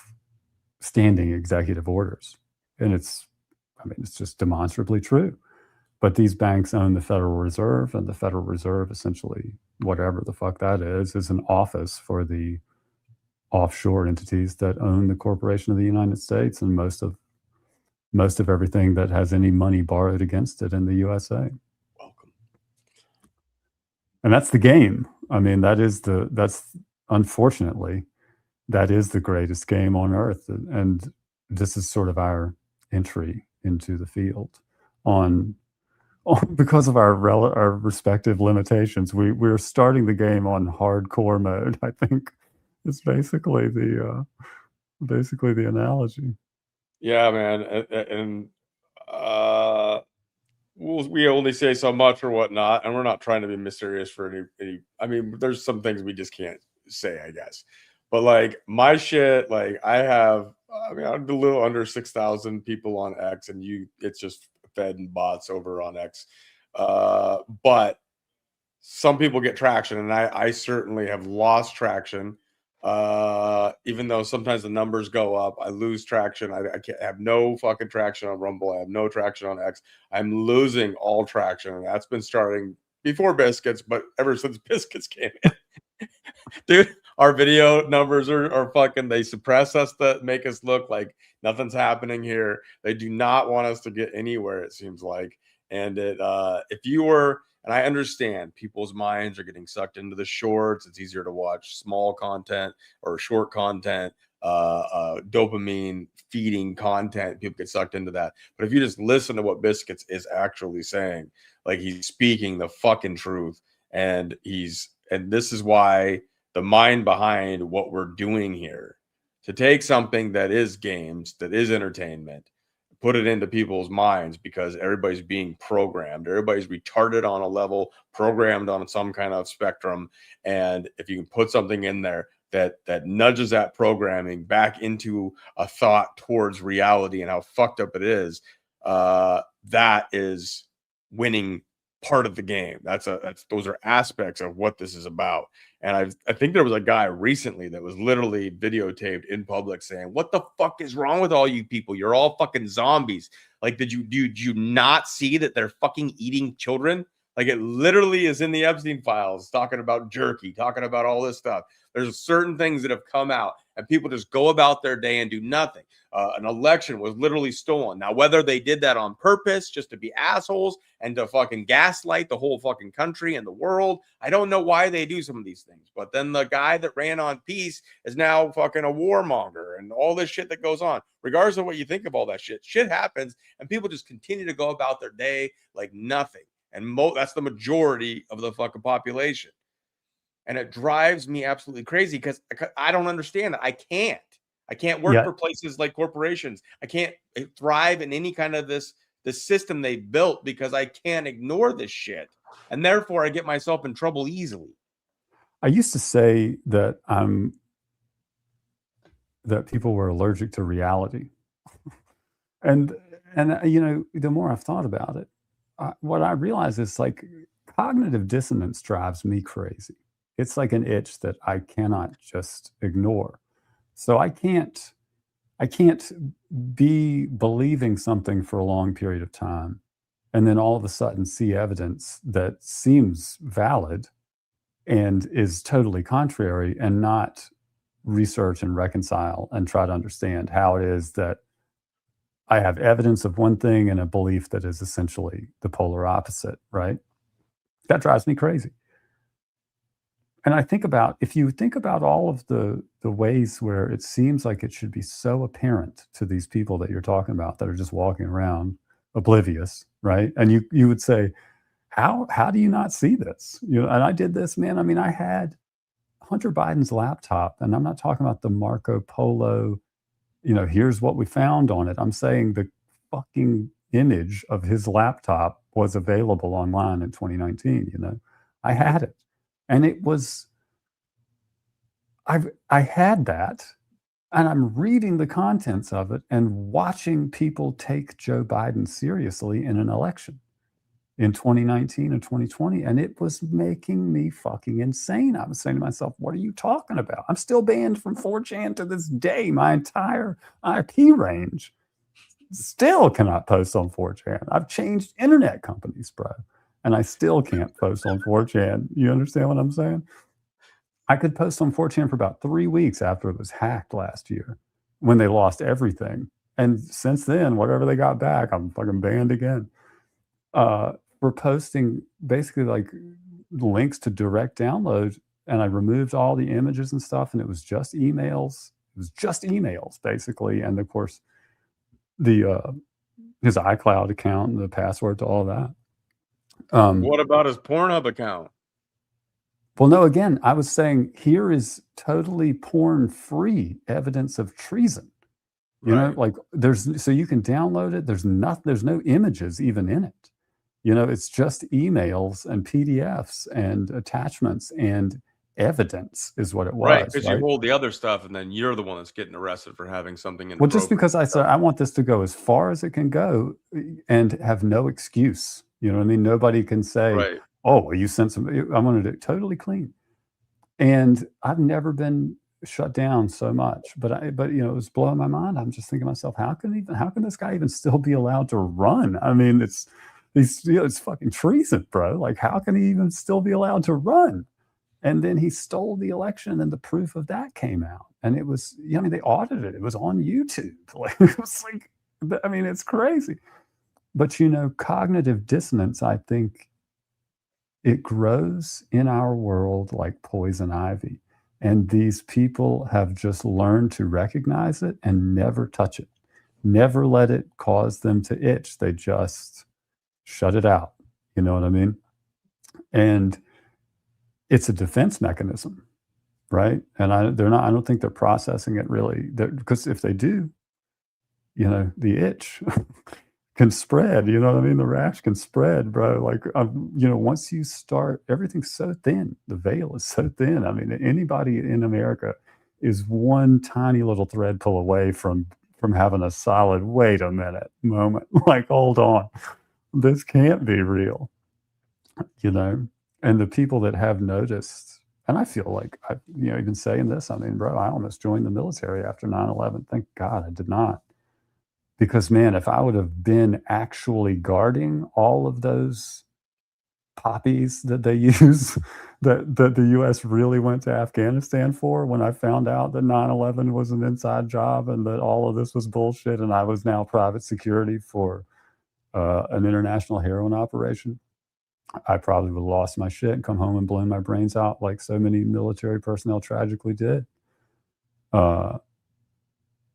standing executive orders. And it's just demonstrably true. But these banks own the Federal Reserve, and the Federal Reserve, essentially, whatever the fuck that is an office for the offshore entities that own the corporation of the United States and most of everything that has any money borrowed against it in the USA. Welcome. And that's the game. I mean, that's unfortunately, that is the greatest game on earth. And this is sort of our entry into the field because of our respective limitations. We're starting the game on hardcore mode. I think it's basically the analogy. Yeah, man, and we only say so much or whatnot, and we're not trying to be mysterious for any. I mean, there's some things we just can't say, I guess. But like my shit, like I'm a little under 6,000 people on X, and it's just fed and bots over on X. But some people get traction, and I certainly have lost traction Even though sometimes the numbers go up, I lose traction. I can't have no fucking traction on Rumble. I have no traction on X. I'm losing all traction, and that's been starting before Biscuits, but ever since Biscuits came in. Dude, our video numbers are fucking, they suppress us to make us look like nothing's happening here. They do not want us to get anywhere, it seems like. And if you were, and I understand people's minds are getting sucked into the shorts. It's easier to watch small content or short content, dopamine feeding content. People get sucked into that. But if you just listen to what Biscuits is actually saying, like he's speaking the fucking truth, and this is why the mind behind what we're doing here, to take something that is games, that is entertainment, put it into people's minds, because everybody's being programmed. Everybody's retarded on a level, programmed on some kind of spectrum. And if you can put something in there that nudges that programming back into a thought towards reality and how fucked up it is, that is winning part of the game. Those are aspects of what this is about. And I think there was a guy recently that was literally videotaped in public saying, "What the fuck is wrong with all you people? You're all fucking zombies. Like, did you not see that they're fucking eating children?" Like, it literally is in the Epstein files, talking about jerky, talking about all this stuff. There's certain things that have come out, and people just go about their day and do nothing. An election was literally stolen. Now, whether they did that on purpose just to be assholes and to fucking gaslight the whole fucking country and the world, I don't know why they do some of these things. But then the guy that ran on peace is now fucking a warmonger, and all this shit that goes on. Regardless of what you think of all that shit happens, and people just continue to go about their day like nothing. And that's the majority of the fucking population. And it drives me absolutely crazy, because I don't understand it. I can't work for places like corporations. I can't thrive in any kind of the system they built, because I can't ignore this shit. And therefore I get myself in trouble easily. I used to say that that people were allergic to reality. and you know, the more I've thought about it, what I realize is, like, cognitive dissonance drives me crazy. It's like an itch that I cannot just ignore. So I can't be believing something for a long period of time and then all of a sudden see evidence that seems valid and is totally contrary, and not research and reconcile and try to understand how it is that I have evidence of one thing and a belief that is essentially the polar opposite, right? That drives me crazy. And I think about, if you think about all of the ways where it seems like it should be so apparent to these people that you're talking about, that are just walking around oblivious, right? And you would say, how do you not see this? You know, and I did this, man. I mean, I had Hunter Biden's laptop, and I'm not talking about the Marco Polo, you know, here's what we found on it. I'm saying the fucking image of his laptop was available online in 2019. You know, I had it. And it was, I had that, and I'm reading the contents of it and watching people take Joe Biden seriously in an election in 2019 and 2020. And it was making me fucking insane. I was saying to myself, what are you talking about? I'm still banned from 4chan to this day. My entire IP range still cannot post on 4chan. I've changed internet companies, bro, and I still can't post on 4chan. You understand what I'm saying? I could post on 4chan for about 3 weeks after it was hacked last year, when they lost everything. And since then, whatever they got back, I'm fucking banned again. We're posting basically like links to direct download, and I removed all the images and stuff, and it was just emails. It was just emails, basically. And of course, his iCloud account and the password to all that. What about his Pornhub account? Well, no, again, I was saying, here is totally porn-free evidence of treason. You know, like, so you can download it. There's no images even in it. You know, it's just emails and PDFs and attachments and evidence is what it was. Right, because you hold the other stuff, and then you're the one that's getting arrested for having something in. Well, just because I said I want this to go as far as it can go and have no excuse. You know what I mean? Nobody can say, "Oh, well, you sent some." I wanted it totally clean, and I've never been shut down so much. But it was blowing my mind. I'm just thinking to myself, how can this guy even still be allowed to run? I mean, it's fucking treason, bro. Like, how can he even still be allowed to run? And then he stole the election, and the proof of that came out. And it was, they audited it. It was on YouTube. Like, it was like, I mean, it's crazy. But, cognitive dissonance, I think it grows in our world like poison ivy. And these people have just learned to recognize it and never touch it, never let it cause them to itch. They just shut it out. You know what I mean? And it's a defense mechanism, right? And I don't think they're processing it really, because if they do, the itch can spread, you know what I mean? The rash can spread, bro. Like, once you start, everything's so thin. The veil is so thin. I mean, anybody in America is one tiny little thread pull away from having a solid, wait a minute moment. Like, hold on, this can't be real, And the people that have noticed, and I feel like, even saying this, I mean, bro, I almost joined the military after 9/11. Thank God I did not. Because, man, if I would have been actually guarding all of those poppies that they use, that the U.S. really went to Afghanistan for, when I found out that 9/11 was an inside job and that all of this was bullshit, and I was now private security for an international heroin operation, I probably would have lost my shit and come home and blown my brains out like so many military personnel tragically did.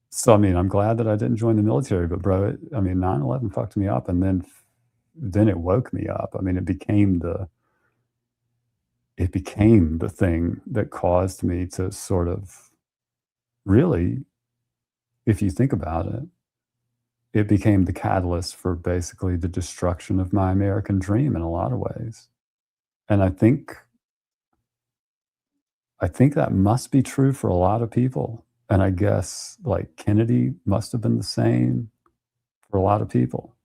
So, I mean, I'm glad that I didn't join the military, but bro, 9/11 fucked me up, and then it woke me up. I mean, it became the thing that caused me to sort of really, if you think about it, it became the catalyst for basically the destruction of my American dream in a lot of ways. And I think that must be true for a lot of people. And I guess, like, Kennedy must have been the same for a lot of people.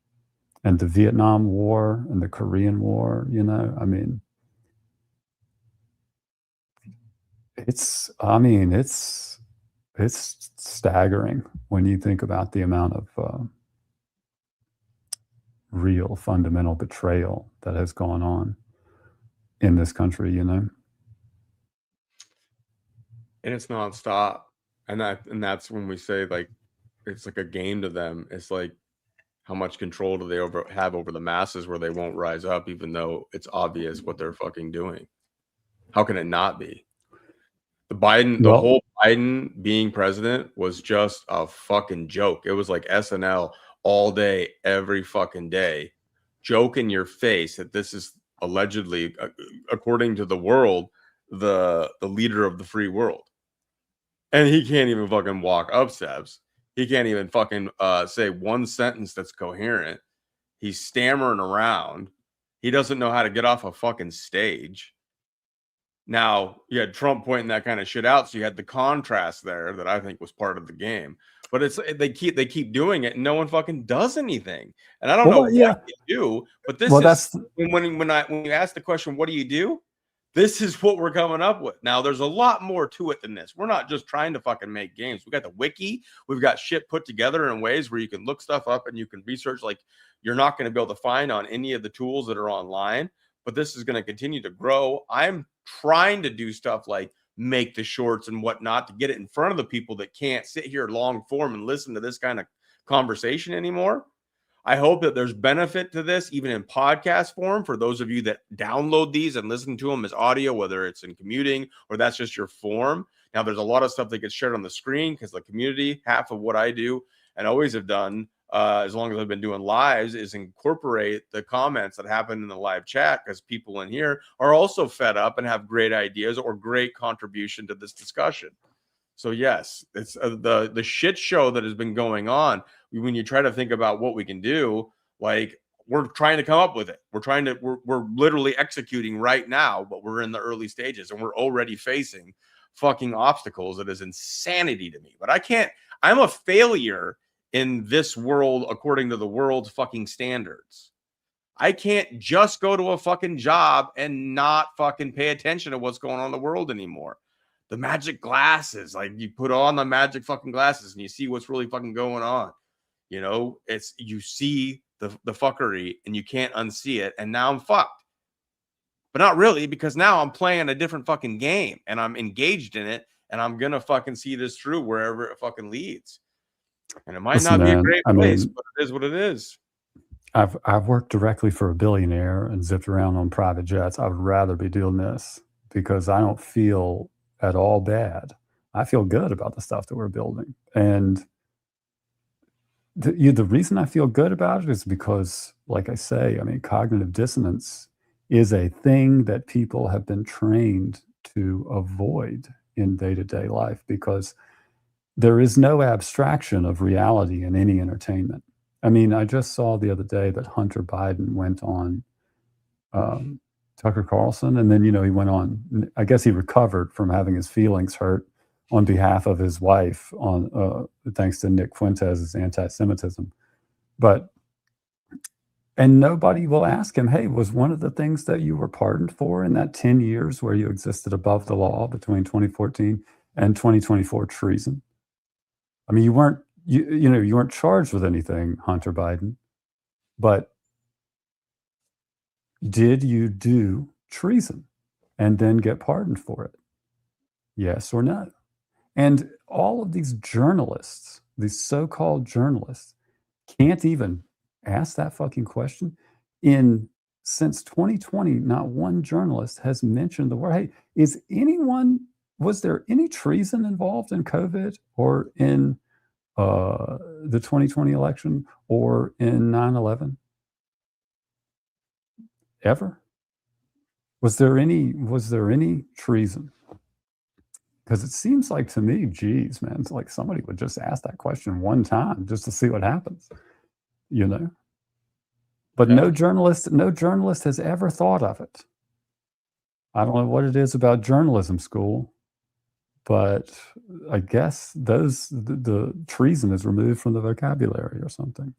And the Vietnam War and the Korean War, I mean, it's staggering when you think about the amount of real fundamental betrayal that has gone on in this country, And it's nonstop. And that's when we say, like, it's like a game to them. It's like, how much control do they have over the masses where they won't rise up, even though it's obvious what they're fucking doing? How can it not be? The whole Biden being president was just a fucking joke. It was like SNL all day, every fucking day. Joke in your face that this is allegedly, according to the world, the leader of the free world. And he can't even fucking walk up steps. He can't even fucking say one sentence that's coherent. He's stammering around. He doesn't know how to get off a fucking stage. Now, you had Trump pointing that kind of shit out, so you had the contrast there that I think was part of the game. But they keep doing it, and no one fucking does anything. And I don't know what you do, but this is when you ask the question, what do you do? This is what we're coming up with. Now, there's a lot more to it than this. We're not just trying to fucking make games. We got the wiki. We've got shit put together in ways where you can look stuff up and you can research like you're not going to be able to find on any of the tools that are online. But this is going to continue to grow. I'm trying to do stuff like make the shorts and whatnot to get it in front of the people that can't sit here long form and listen to this kind of conversation anymore. I hope that there's benefit to this, even in podcast form, for those of you that download these and listen to them as audio, whether it's in commuting or that's just your form. Now, there's a lot of stuff that gets shared on the screen because the community, half of what I do and always have done, as long as I've been doing lives, is incorporate the comments that happen in the live chat, because people in here are also fed up and have great ideas or great contribution to this discussion. So yes, it's the shit show that has been going on. When you try to think about what we can do, like, we're trying to come up with it. We're literally executing right now, but we're in the early stages and we're already facing fucking obstacles that is insanity to me. But I'm a failure in this world according to the world's fucking standards. I can't just go to a fucking job and not fucking pay attention to what's going on in the world anymore. the magic glasses. Like you put on the magic fucking glasses and you see what's really fucking going on. You know, it's you see the fuckery and you can't unsee it. And now I'm fucked. But not really, because now I'm playing a different fucking game and I'm engaged in it and I'm gonna fucking see this through wherever it fucking leads. And it might Listen, not be man, a great place, but it is what it is. I've worked directly for a billionaire and zipped around on private jets. I would rather be doing this because I don't feel at all bad. I feel good about the stuff that we're building. And the reason I feel good about it is because, like I say, I mean, cognitive dissonance is a thing that people have been trained to avoid in day-to-day life because there is no abstraction of reality in any entertainment. I mean, I just saw the other day that Hunter Biden went on Tucker Carlson, and then, he went on, I guess he recovered from having his feelings hurt on behalf of his wife on thanks to Nick Fuentes' anti-Semitism. And nobody will ask him, hey, was one of the things that you were pardoned for in that 10 years where you existed above the law between 2014 and 2024 treason? I mean, you weren't charged with anything, Hunter Biden, but did you do treason and then get pardoned for it? Yes or no? And all of these journalists, these so-called journalists, can't even ask that fucking question. Since 2020, not one journalist has mentioned the word. Hey, was there any treason involved in COVID or in the 2020 election or in 9/11? Ever? Was there any treason? Because it seems like to me, geez, man, it's like somebody would just ask that question one time just to see what happens, But Yeah. no journalist has ever thought of it. I don't know what it is about journalism school, but I guess the treason is removed from the vocabulary or something.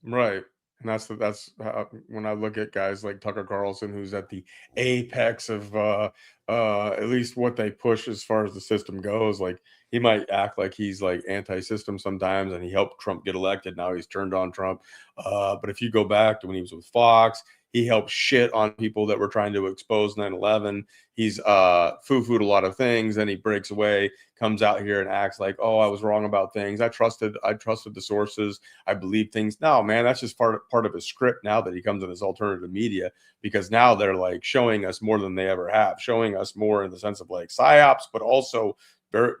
Right. And that's how, when I look at guys like Tucker Carlson, who's at the apex of at least what they push as far as the system goes. Like he might act like he's like anti-system sometimes, and he helped Trump get elected. Now he's turned on Trump. But if you go back to when he was with Fox, he helped shit on people that were trying to expose 9/11. He's foo-fooed a lot of things. Then he breaks away, comes out here and acts like, oh, I was wrong about things. I trusted the sources. I believe things. No, man, that's just part of his script now that he comes in this alternative media, because now they're like showing us more than they ever have, showing us more in the sense of like psyops, but also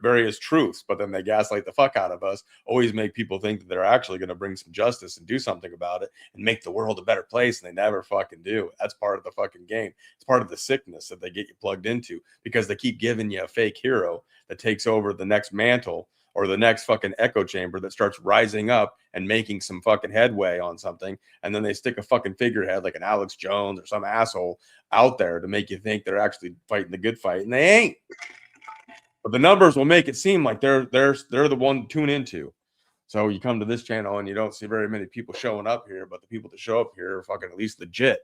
various truths. But then they gaslight the fuck out of us, always make people think that they're actually going to bring some justice and do something about it and make the world a better place, and they never fucking do. That's part of the fucking game. It's part of the sickness that they get you plugged into, because they keep giving you a fake hero that takes over the next mantle or the next fucking echo chamber that starts rising up and making some fucking headway on something. And then they stick a fucking figurehead like an Alex Jones or some asshole out there to make you think they're actually fighting the good fight, and they ain't. But the numbers will make it seem like they're the one to tune into. So you come to this channel and you don't see very many people showing up here, but the people that show up here are fucking at least legit.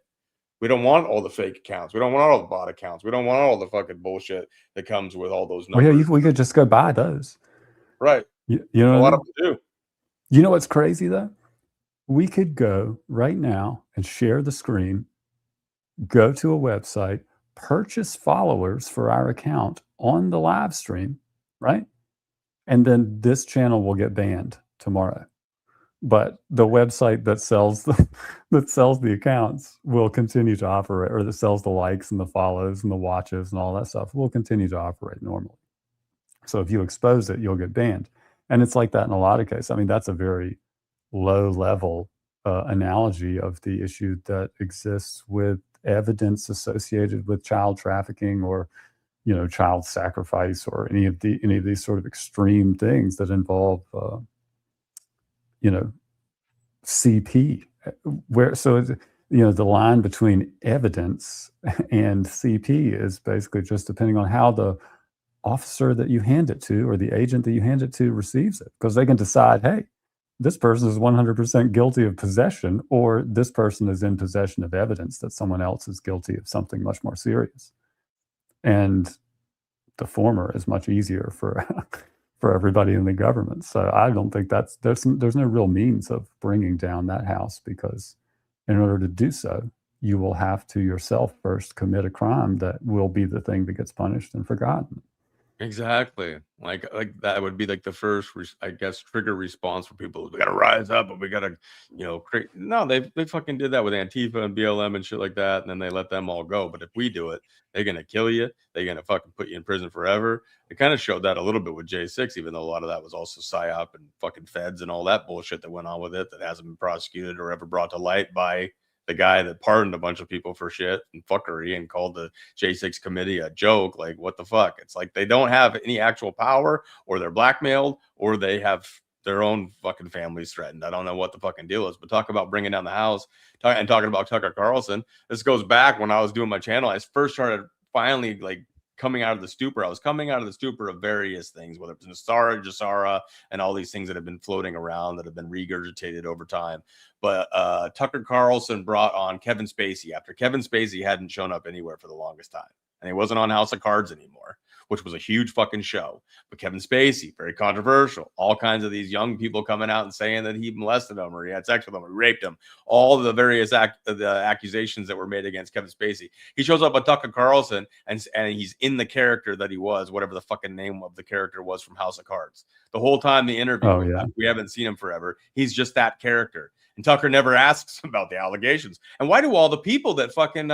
We don't want all the fake accounts. We don't want all the bot accounts. We don't want all the fucking bullshit that comes with all those numbers. Well, yeah, we could just go buy those. Right. You know, a lot of them do. You know what's crazy though? We could go right now and share the screen, go to a website, purchase followers for our account on the live stream, right? And then this channel will get banned tomorrow. But the website that sells the accounts will continue to operate, or that sells the likes and the follows and the watches and all that stuff will continue to operate normally. So if you expose it, you'll get banned. And it's like that in a lot of cases. I mean, that's a very low level analogy of the issue that exists with evidence associated with child trafficking or, child sacrifice or any of these sort of extreme things that involve, CP. The line between evidence and CP is basically just depending on how the officer that you hand it to or the agent that you hand it to receives it, because they can decide, hey, this person is 100% guilty of possession, or this person is in possession of evidence that someone else is guilty of something much more serious. And the former is much easier for for everybody in the government. So I don't think there's no real means of bringing down that house, because in order to do so, you will have to yourself first commit a crime that will be the thing that gets punished and forgotten. Exactly. Like that would be like the first, I guess, trigger response for people. We got to rise up, and we got to, create. No, they fucking did that with Antifa and BLM and shit like that, and then they let them all go. But if we do it, they're gonna kill you. They're gonna fucking put you in prison forever. It kind of showed that a little bit with J6, even though a lot of that was also psyop and fucking feds and all that bullshit that went on with it that hasn't been prosecuted or ever brought to light by the guy that pardoned a bunch of people for shit and fuckery and called the J6 committee a joke. Like, what the fuck? It's like they don't have any actual power, or they're blackmailed, or they have their own fucking families threatened. I don't know what the fucking deal is, but talk about bringing down the house and talking about Tucker Carlson. This goes back when I was doing my channel. I first started finally like coming out of the stupor. I was coming out of the stupor of various things, whether it's Jasara, and all these things that have been floating around that have been regurgitated over time. But Tucker Carlson brought on Kevin Spacey after Kevin Spacey hadn't shown up anywhere for the longest time. And he wasn't on House of Cards anymore, which was a huge fucking show. But Kevin Spacey, very controversial. All kinds of these young people coming out and saying that he molested them, or he had sex with them, or raped them. All of the various the accusations that were made against Kevin Spacey. He shows up on Tucker Carlson, and he's in the character that he was, whatever the fucking name of the character was from House of Cards. The whole time the interview, we haven't seen him forever. He's just that character. And Tucker never asks about the allegations. And why do all the people that fucking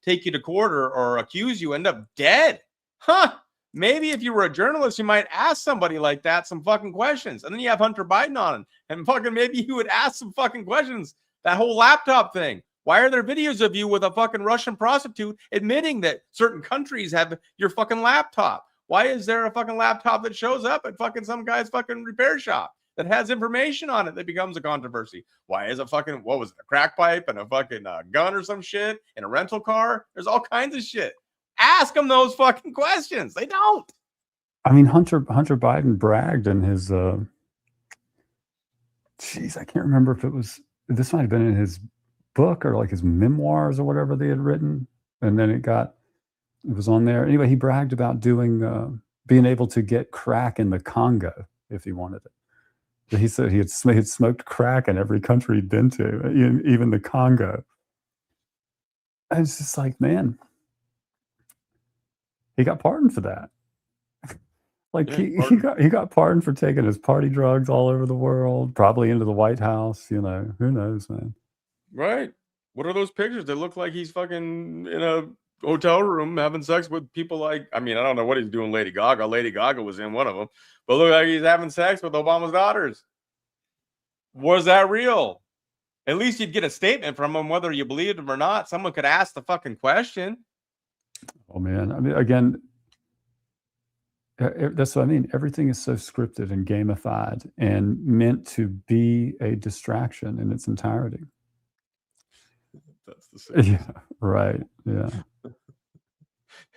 take you to court or accuse you end up dead? Huh? Maybe if you were a journalist, you might ask somebody like that some fucking questions. And then you have Hunter Biden on, and fucking maybe you would ask some fucking questions. That whole laptop thing. Why are there videos of you with a fucking Russian prostitute admitting that certain countries have your fucking laptop? Why is there a fucking laptop that shows up at fucking some guy's fucking repair shop that has information on it that becomes a controversy? Why is a fucking, what was it, a crack pipe and a fucking gun or some shit in a rental car? There's all kinds of shit. Ask them those fucking questions. They don't. I mean, Hunter Biden bragged in his, I can't remember if this might have been in his book or like his memoirs or whatever they had written. And then it was on there. Anyway, he bragged about being able to get crack in the Congo if he wanted it. He said he had smoked crack in every country he'd been to, even the Congo. And it's just like, man, he got pardoned for that. Like he got pardoned for taking his party drugs all over the world, probably into the White House. Who knows, man? Right. What are those pictures? They look like he's fucking in a hotel room having sex with people like, I don't know what he's doing. Lady Gaga was in one of them, but look like he's having sex with Obama's daughters. Was that real? At least you'd get a statement from him, whether you believed him or not. Someone could ask the fucking question. Oh man, again, that's what I mean. Everything is so scripted and gamified and meant to be a distraction in its entirety. That's the same. Yeah, right. Yeah.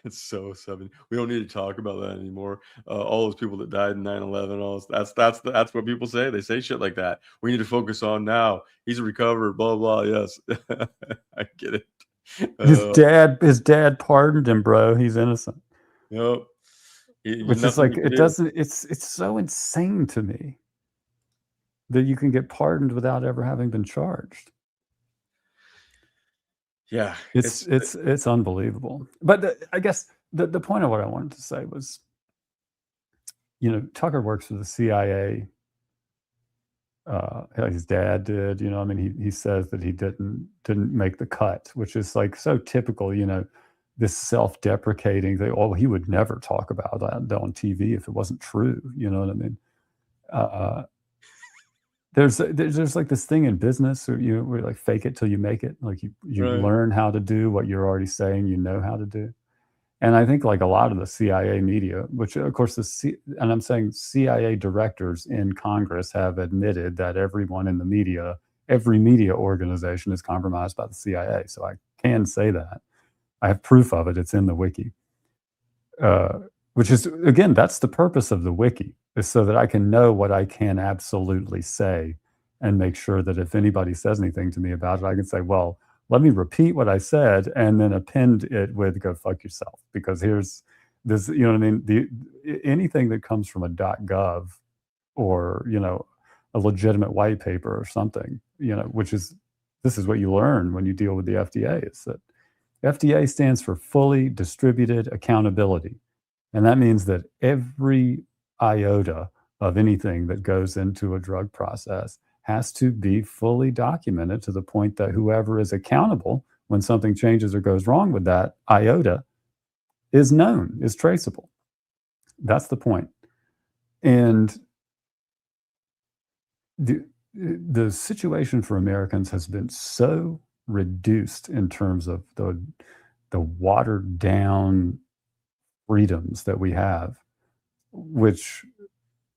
It's so seven. We don't need to talk about that anymore. All those people that died in 9/11, all that's what people say. They say shit like that. We need to focus on now. He's recovered. Blah blah. Yes, I get it. His dad pardoned him, bro. He's innocent. Yep. Which is like it doesn't. It's so insane to me that you can get pardoned without ever having been charged. Yeah, it's unbelievable. But I guess the point of what I wanted to say was, Tucker works for the CIA. His dad did. He says that he didn't make the cut, which is like so typical. This self-deprecating thing. Oh, he would never talk about that on TV if it wasn't true. You know what I mean? There's like this thing in business where like fake it till you make it. Like you right. Learn how to do what you're already saying you know how to do. And I think like a lot of the CIA media, which of course and I'm saying CIA directors in Congress have admitted that everyone in the media, every media organization is compromised by the CIA. So I can say that. I have proof of it. It's in the wiki. Which is, again, that's the purpose of the wiki, is so that I can know what I can absolutely say and make sure that if anybody says anything to me about it, I can say, well, let me repeat what I said and then append it with go fuck yourself, because This, you know what I mean? Anything that comes from a .gov or, you know, a legitimate white paper or something, you know, this is what you learn when you deal with the FDA, is that FDA stands for fully distributed accountability. And that means that every iota of anything that goes into a drug process has to be fully documented to the point that whoever is accountable when something changes or goes wrong with that iota is known, is traceable. That's the point. And the situation for Americans has been so reduced in terms of the watered down freedoms that we have, which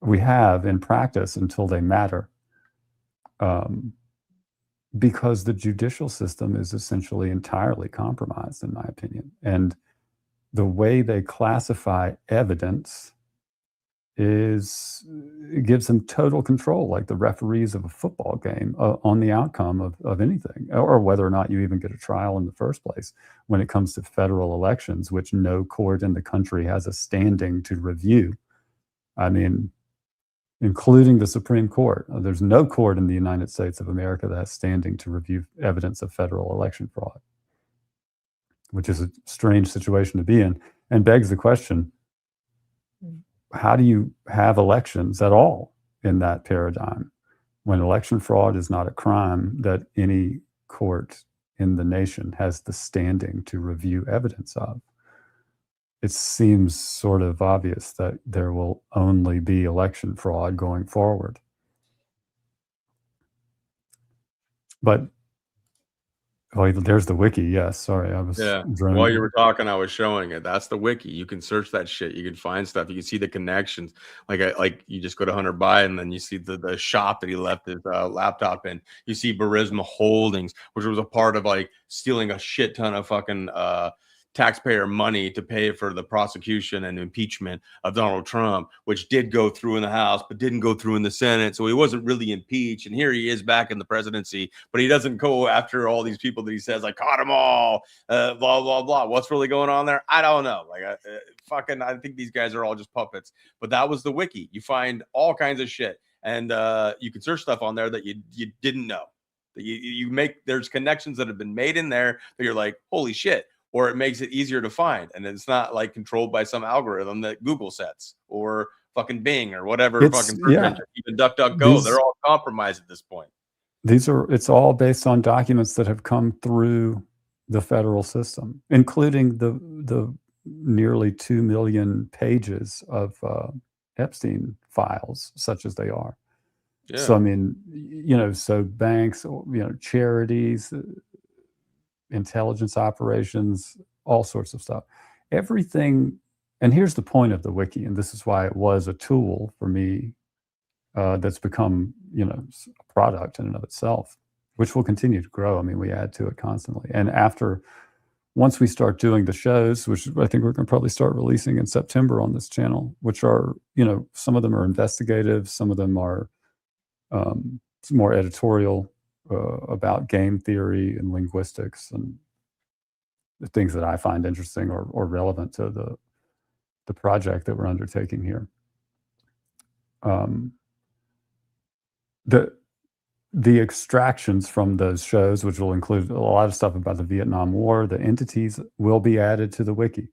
we have in practice until they matter, because the judicial system is essentially entirely compromised, in my opinion. And the way they classify evidence it gives them total control, like the referees of a football game, on the outcome of anything, or whether or not you even get a trial in the first place. When it comes to federal elections, which no court in the country has a standing to review, I mean, including the Supreme Court, there's no court in the United States of America that has standing to review evidence of federal election fraud, which is a strange situation to be in, and begs the question, how do you have elections at all in that paradigm when election fraud is not a crime that any court in the nation has the standing to review evidence of? It seems sort of obvious that there will only be election fraud going forward. But there's the wiki. Yes, sorry, I was droning. While you were talking, I was showing it. That's the wiki. You can search that shit. You can find stuff. You can see the connections. Like you just go to Hunter Biden, and then you see the shop that he left his laptop in. You see Burisma Holdings, which was a part of like stealing a shit ton of fucking taxpayer money to pay for the prosecution and impeachment of Donald Trump, which did go through in the House, but didn't go through in the Senate. So he wasn't really impeached. And here he is back in the presidency, but he doesn't go after all these people that he says, like, caught them all, blah, blah, blah. What's really going on there? I don't know. Like, I think these guys are all just puppets. But that was the wiki. You find all kinds of shit. And you can search stuff on there that you didn't know. That there's connections that have been made in there that you're like, holy shit. Or it makes it easier to find, and it's not like controlled by some algorithm that Google sets or fucking Bing or whatever. Even DuckDuckGo, they're all compromised at this point. It's all based on documents that have come through the federal system, including the nearly 2 million pages of Epstein files, such as they are. Yeah. So I mean, so banks, charities, intelligence operations, all sorts of stuff, everything. And here's the point of the wiki, and this is why it was a tool for me that's become a product in and of itself, which will continue to grow. I mean, we add to it constantly. And once we start doing the shows, which I think we're going to probably start releasing in September on this channel, which are, some of them are investigative, some of them are more editorial, about game theory and linguistics and the things that I find interesting or relevant to the project that we're undertaking here. The extractions from those shows, which will include a lot of stuff about the Vietnam War, the entities will be added to the wiki.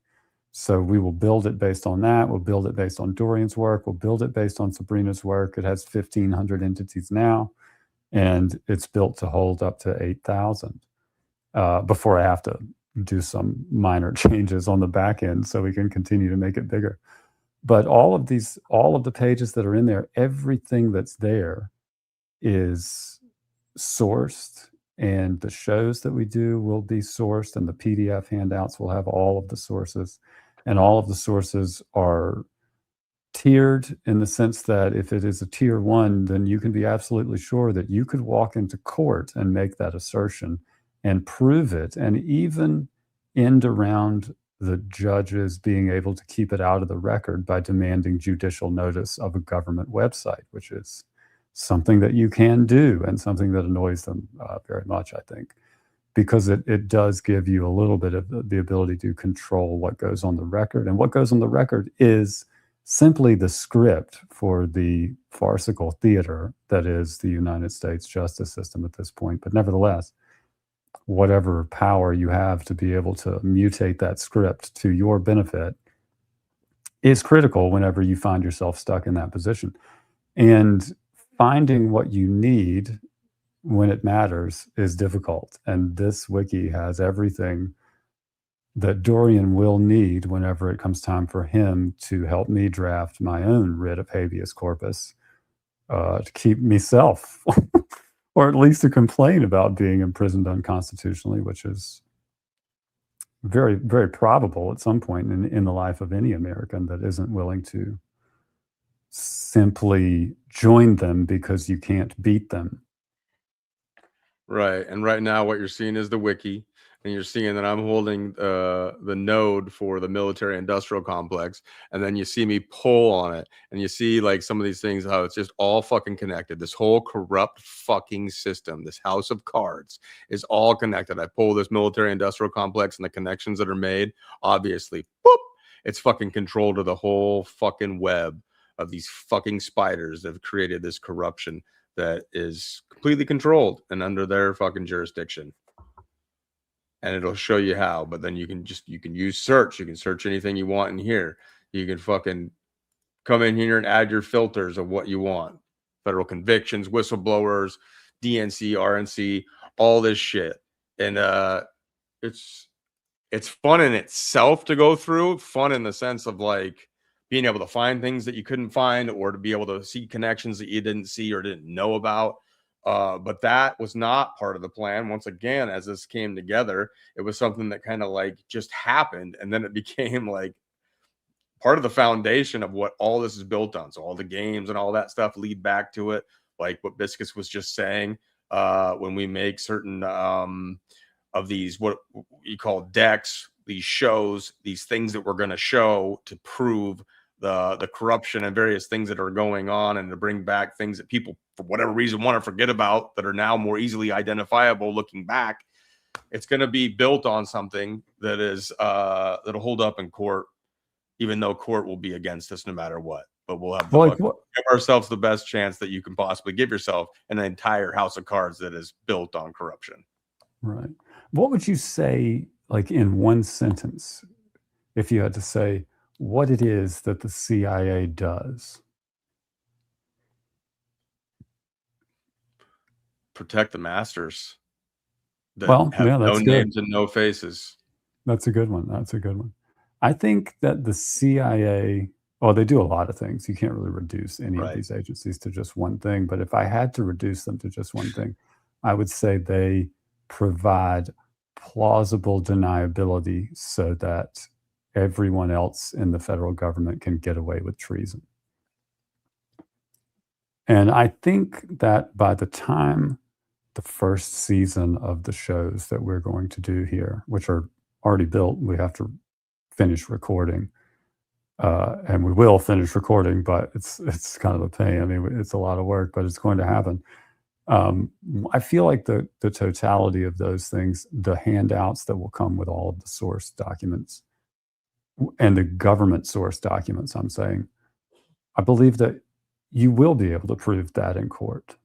So we will build it based on that. We'll build it based on Dorian's work. We'll build it based on Sabrina's work. It has 1,500 entities now, and it's built to hold up to 8,000 before I have to do some minor changes on the back end so we can continue to make it bigger. But all of the pages that are in there, everything that's there is sourced, and the shows that we do will be sourced, and the PDF handouts will have all of the sources, and all of the sources are tiered in the sense that if it is a tier 1, then you can be absolutely sure that you could walk into court and make that assertion and prove it, and even end around the judges being able to keep it out of the record by demanding judicial notice of a government website, which is something that you can do and something that annoys them very much, I think. because it does give you a little bit of the ability to control what goes on the record. And what goes on the record is simply the script for the farcical theater that is the United States justice system at this point. But nevertheless, whatever power you have to be able to mutate that script to your benefit is critical whenever you find yourself stuck in that position. And finding what you need when it matters is difficult. And this wiki has everything that Dorian will need whenever it comes time for him to help me draft my own writ of habeas corpus to keep myself, or at least to complain about being imprisoned unconstitutionally, which is very, very probable at some point in the life of any American that isn't willing to simply join them because you can't beat them. Right. And right now what you're seeing is the wiki, and you're seeing that I'm holding the node for the military industrial complex, and then you see me pull on it, and you see like some of these things, how it's just all fucking connected. This whole corrupt fucking system, this house of cards, is all connected. I pull this military industrial complex and the connections that are made, obviously, boop, it's fucking control to the whole fucking web of these fucking spiders that have created this corruption that is completely controlled and under their fucking jurisdiction. And it'll show you how. But then you can use search. You can search anything you want in here. You can fucking come in here and add your filters of what you want. Federal convictions, whistleblowers, DNC, RNC, all this shit. And it's fun in itself to go through. Fun in the sense of like being able to find things that you couldn't find, or to be able to see connections that you didn't see or didn't know about. But that was not part of the plan. Once again, as this came together, it was something that kind of like just happened. And then it became like part of the foundation of what all this is built on. So all the games and all that stuff lead back to it. Like what Biscuits was just saying, when we make certain of these, what you call decks, these shows, these things that we're going to show to prove the corruption and various things that are going on, and to bring back things that people for whatever reason want to forget about that are now more easily identifiable looking back. It's going to be built on something that is that'll hold up in court, even though court will be against us no matter what. But we'll have to give ourselves the best chance that you can possibly give yourself in an entire house of cards that is built on corruption. Right. What would you say, like in one sentence, if you had to say what it is that the CIA does? Protect the masters. Well, yeah, that's no names and no faces. That's a good one. That's a good one. I think that the CIA, well, they do a lot of things. You can't really reduce any of these agencies to just one thing. But if I had to reduce them to just one thing, I would say they provide plausible deniability so that everyone else in the federal government can get away with treason. And I think that by the time the first season of the shows that we're going to do here, which are already built, we have to finish recording. And we will finish recording, but it's kind of a pain. I mean, it's a lot of work, but it's going to happen. I feel like the totality of those things, the handouts that will come with all of the source documents and the government source documents, I'm saying, I believe that you will be able to prove that in court.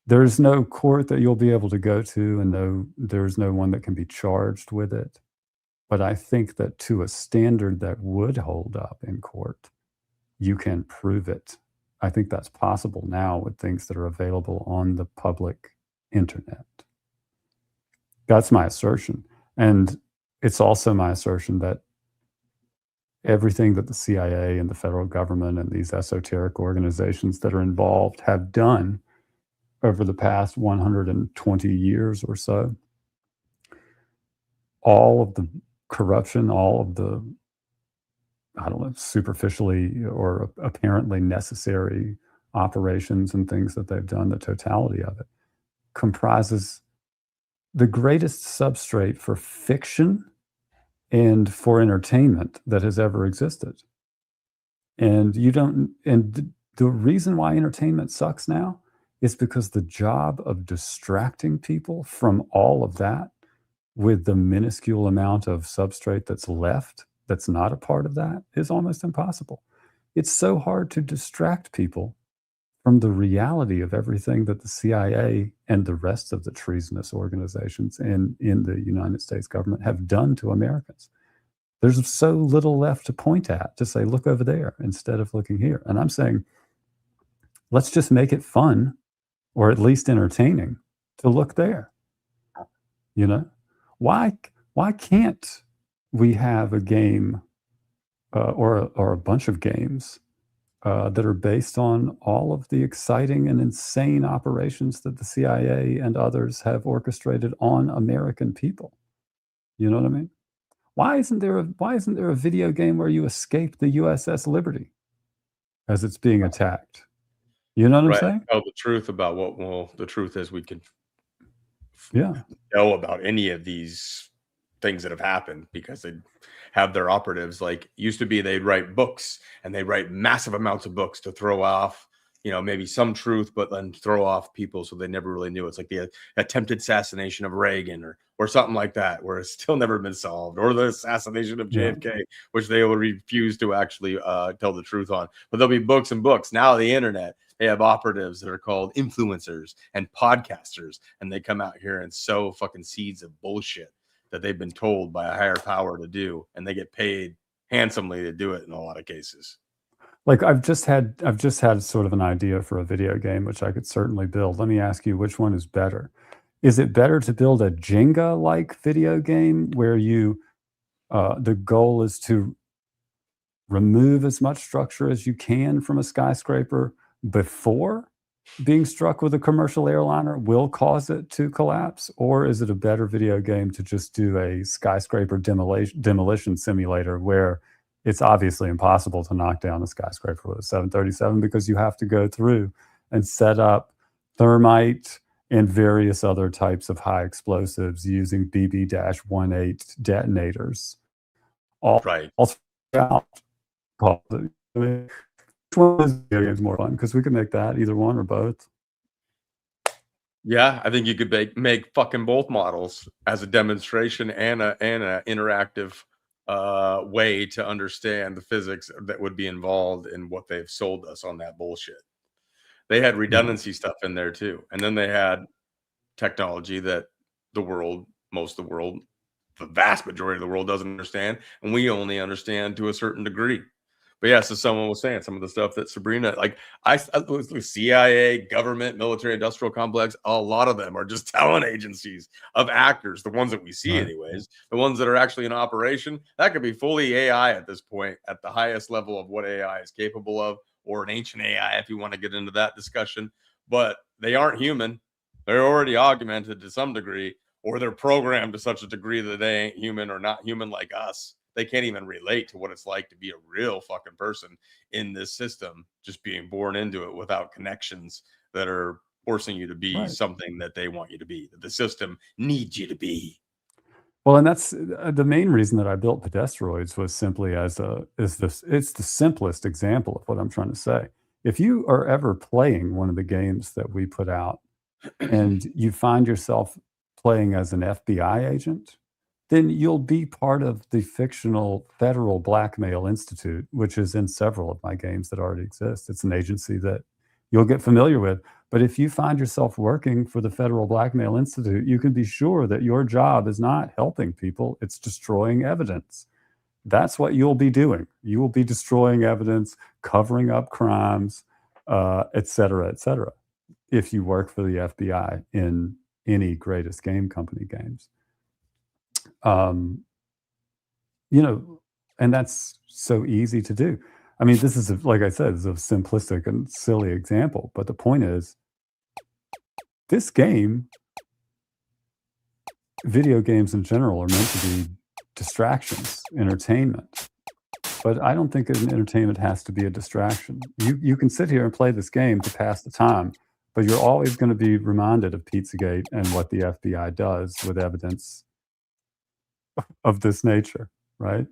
There's no court that you'll be able to go to, and there's no one that can be charged with it. But I think that to a standard that would hold up in court, you can prove it. I think that's possible now with things that are available on the public internet. That's my assertion. And it's also my assertion that everything that the CIA and the federal government and these esoteric organizations that are involved have done over the past 120 years or so, all of the corruption, all of the, I don't know, superficially or apparently necessary operations and things that they've done, the totality of it comprises the greatest substrate for fiction and for entertainment that has ever existed. And the reason why entertainment sucks now is because the job of distracting people from all of that with the minuscule amount of substrate that's left, that's not a part of that, is almost impossible. It's so hard to distract people from the reality of everything that the CIA and the rest of the treasonous organizations in the United States government have done to Americans. There's so little left to point at to say, look over there instead of looking here. And I'm saying, let's just make it fun, or at least entertaining, to look there. You know, why can't we have a game or a bunch of games that are based on all of the exciting and insane operations that the CIA and others have orchestrated on American people? You know what I mean? Why isn't there a video game where you escape the USS Liberty as it's being attacked? You know what I'm saying? Tell the truth about the truth is we can Yeah. know about any of these things that have happened because they have their operatives. Like, used to be they'd write books, and they write massive amounts of books to throw off, maybe some truth, but then throw off people so they never really knew. It's like the attempted assassination of Reagan or something like that, where it's still never been solved, or the assassination of JFK, which they will refuse to actually tell the truth on. But there'll be books and books. Now the internet, they have operatives that are called influencers and podcasters, and they come out here and sow fucking seeds of bullshit that they've been told by a higher power to do, and they get paid handsomely to do it in a lot of cases. Like, I've just had sort of an idea for a video game, which I could certainly build. Let me ask you, which one is better? Is it better to build a Jenga-like video game where the goal is to remove as much structure as you can from a skyscraper before being struck with a commercial airliner will cause it to collapse? Or is it a better video game to just do a skyscraper demolition simulator where it's obviously impossible to knock down a skyscraper with a 737 because you have to go through and set up thermite and various other types of high explosives using BB-18 detonators all throughout. Which one is video games more fun? Because we could make that either one or both. Yeah, I think you could make fucking both models as a demonstration and a interactive way to understand the physics that would be involved in what they've sold us on that bullshit. They had redundancy stuff in there too, and then they had technology that the vast majority of the world doesn't understand, and we only understand to a certain degree. But yeah, so someone was saying some of the stuff that Sabrina, like CIA, government, military, industrial complex, a lot of them are just talent agencies of actors, the ones that we see anyways, the ones that are actually in operation. That could be fully AI at this point, at the highest level of what AI is capable of, or an ancient AI if you want to get into that discussion. But they aren't human. They're already augmented to some degree, or they're programmed to such a degree that they ain't human or not human like us. They can't even relate to what it's like to be a real fucking person in this system, just being born into it without connections that are forcing you to be something that they want you to be, that the system needs you to be. Well, and that's the main reason that I built Podesteroids was simply it's the simplest example of what I'm trying to say. If you are ever playing one of the games that we put out and you find yourself playing as an FBI agent, then you'll be part of the fictional Federal Blackmail Institute, which is in several of my games that already exist. It's an agency that you'll get familiar with. But if you find yourself working for the Federal Blackmail Institute, you can be sure that your job is not helping people, it's destroying evidence. That's what you'll be doing. You will be destroying evidence, covering up crimes, et cetera, if you work for the FBI in any Greatest Game Company games. And that's so easy to do. I mean, this is, like I said, is a simplistic and silly example, but the point is, this game, video games in general, are meant to be distractions, entertainment. But I don't think an entertainment has to be a distraction. You can sit here and play this game to pass the time, but you're always going to be reminded of Pizzagate and what the FBI does with evidence of this nature, right?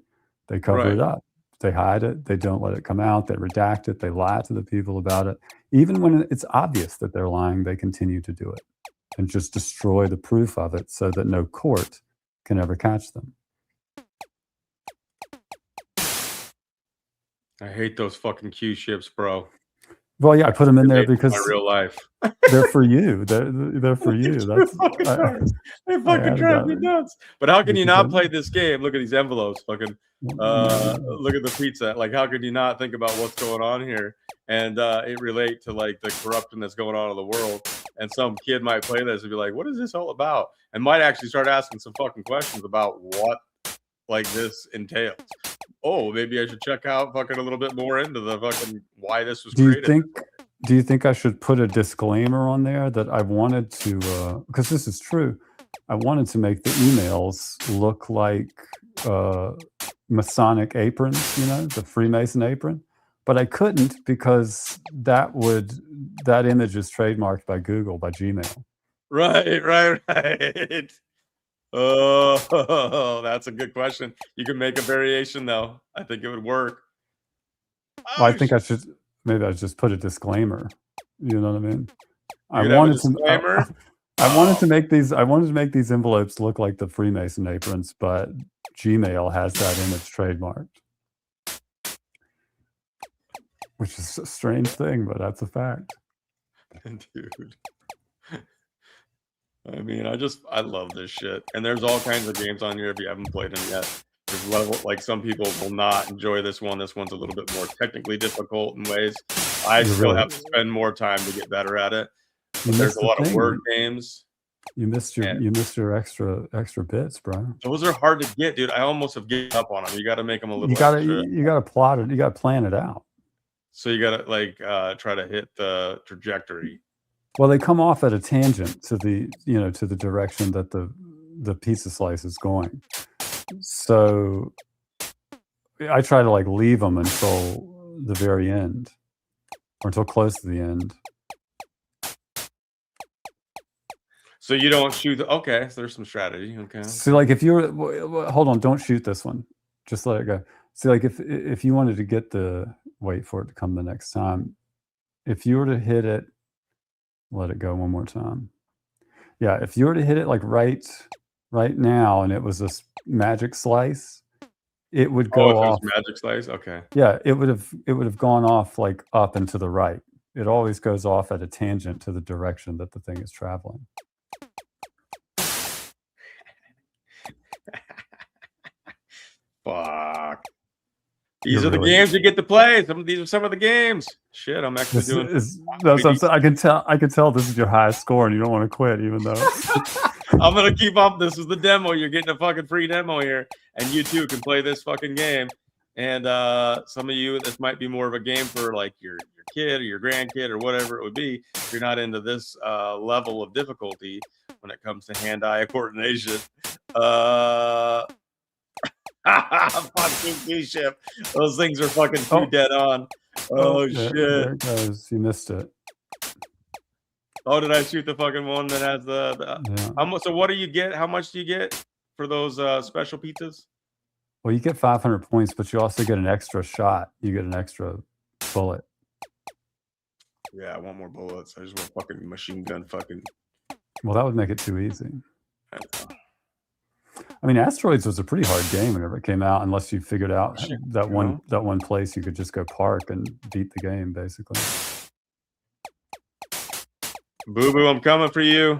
They cover it up. They hide it. They don't let it come out. They redact it. They lie to the people about it. Even when it's obvious that they're lying, they continue to do it and just destroy the proof of it so that no court can ever catch them. I hate those fucking Q ships, bro. Well, yeah, I put them in there Relate to because my real life. they're for you. They're for you. That's they fucking drive me nuts. But how can you not play this game? Look at these envelopes. Fucking look at the pizza. Like, how could you not think about what's going on here? And it relate to like the corruption that's going on in the world. And some kid might play this and be like, what is this all about? And might actually start asking some fucking questions about what like this entails. Oh, maybe I should check out fucking a little bit more into the fucking why this was created. Do you think I should put a disclaimer on there that I wanted to, because this is true, I wanted to make the emails look like Masonic aprons, you know, the Freemason apron, but I couldn't because that image is trademarked by Google, by Gmail. Right. Oh, that's a good question. You can make a variation though. I think it would work. Well, I think I should. Maybe I just put a disclaimer. You know what I mean? I wanted to make these. I wanted to make these envelopes look like the Freemason aprons, but Gmail has that image trademarked, which is a strange thing, but that's a fact. Dude. I mean, I love this shit. And there's all kinds of games on here if you haven't played them yet. There's level, like some people will not enjoy this one. This one's a little bit more technically difficult in ways. I still have to spend more time to get better at it. There's a lot of word games. You missed your extra bits, bro. Those are hard to get, dude. I almost have given up on them. You got to make them a little. You got to plot it. You got to plan it out. So you got to like try to hit the trajectory. Well, they come off at a tangent to the direction that the pizza slice is going. So I try to like leave them until the very end, or until close to the end. So you don't shoot. Okay, so there's some strategy. Okay. So like if you're, hold on, don't shoot this one. Just let it go. See, like if you wanted to get wait for it to come the next time. If you were to hit it. Let it go one more time. Yeah, if you were to hit it like right now, and it was a magic slice, it would go off. Magic slice, okay. Yeah, it would have gone off like up and to the right. It always goes off at a tangent to the direction that the thing is traveling. Fuck. These are the games you get to play. These are some of the games. Shit, I'm actually doing. I can tell this is your highest score, and you don't want to quit, even though. I'm gonna keep up. This is the demo. You're getting a fucking free demo here, and you too can play this fucking game. And some of you, this might be more of a game for like your kid or your grandkid or whatever it would be. If you're not into this level of difficulty when it comes to hand-eye coordination. Fucking ship. Those things are fucking too dead on. Oh shit! There it goes. You missed it. Oh, did I shoot the fucking one that has the how much? So what do you get? How much do you get for those special pizzas? Well, you get 500 points, but you also get an extra shot. You get an extra bullet. Yeah, I want more bullets. I just want fucking machine gun fucking. Well, that would make it too easy. I mean, Asteroids was a pretty hard game whenever it came out, unless you figured out that one place you could just go park and beat the game, basically. Boo Boo, I'm coming for you.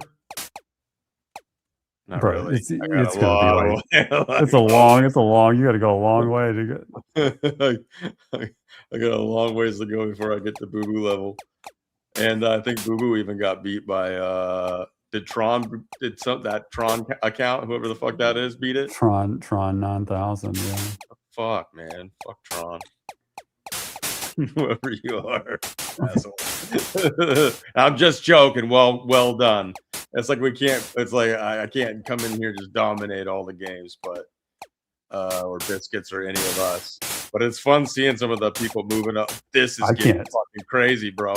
Not Bro, really. it's gonna be like it's a long. You got to go a long way to get. I got a long ways to go before I get to Boo Boo level, and I think Boo Boo even got beat by. Did that Tron account, whoever the fuck that is, beat it? Tron 9000, yeah. Fuck, man. Fuck Tron. Whoever you are, asshole. I'm just joking. Well done. It's like it's like I can't come in here just dominate all the games, but or Biscuits or any of us. But it's fun seeing some of the people moving up. This is getting fucking crazy, bro.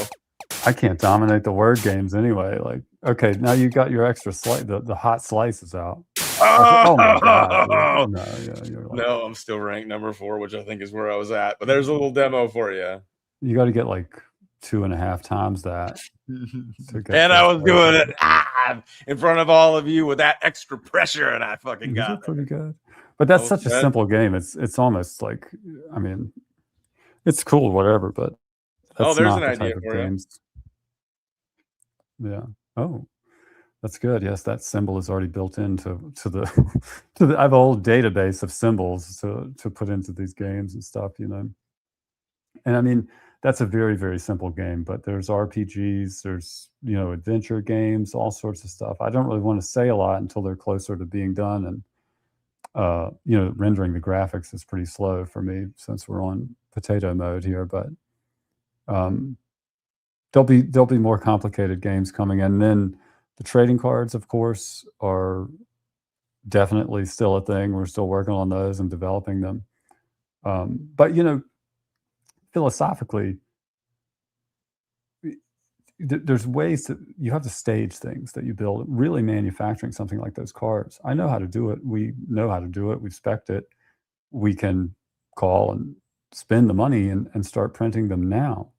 I can't dominate the word games anyway. Like, okay, now you got your extra slice. The hot slice is out. Oh my god! No, I'm still ranked number 4, which I think is where I was at. But there's a little demo for you. You got to get like 2.5 times that. And I was doing it. live in front of all of you with that extra pressure, and I fucking These got are it. pretty good. But that's Oh, such a that- simple game. It's almost like, I mean, it's cool, whatever, but Oh, that's there's an not the idea type of for you. games. Yeah. Oh, that's good. Yes, that symbol is already built into the to the. I have a whole database of symbols to put into these games and stuff. You know, and I mean that's a very very simple game. But there's RPGs, there's adventure games, all sorts of stuff. I don't really want to say a lot until they're closer to being done, and rendering the graphics is pretty slow for me since we're on potato mode here. But um, there'll be more complicated games coming, and then the trading cards, of course, are definitely still a thing. We're still working on those and developing them. But philosophically, there's ways that you have to stage things that you build. Really manufacturing something like those cards, I know how to do it. We know how to do it. We've spec'd it. We can call and spend the money and start printing them now.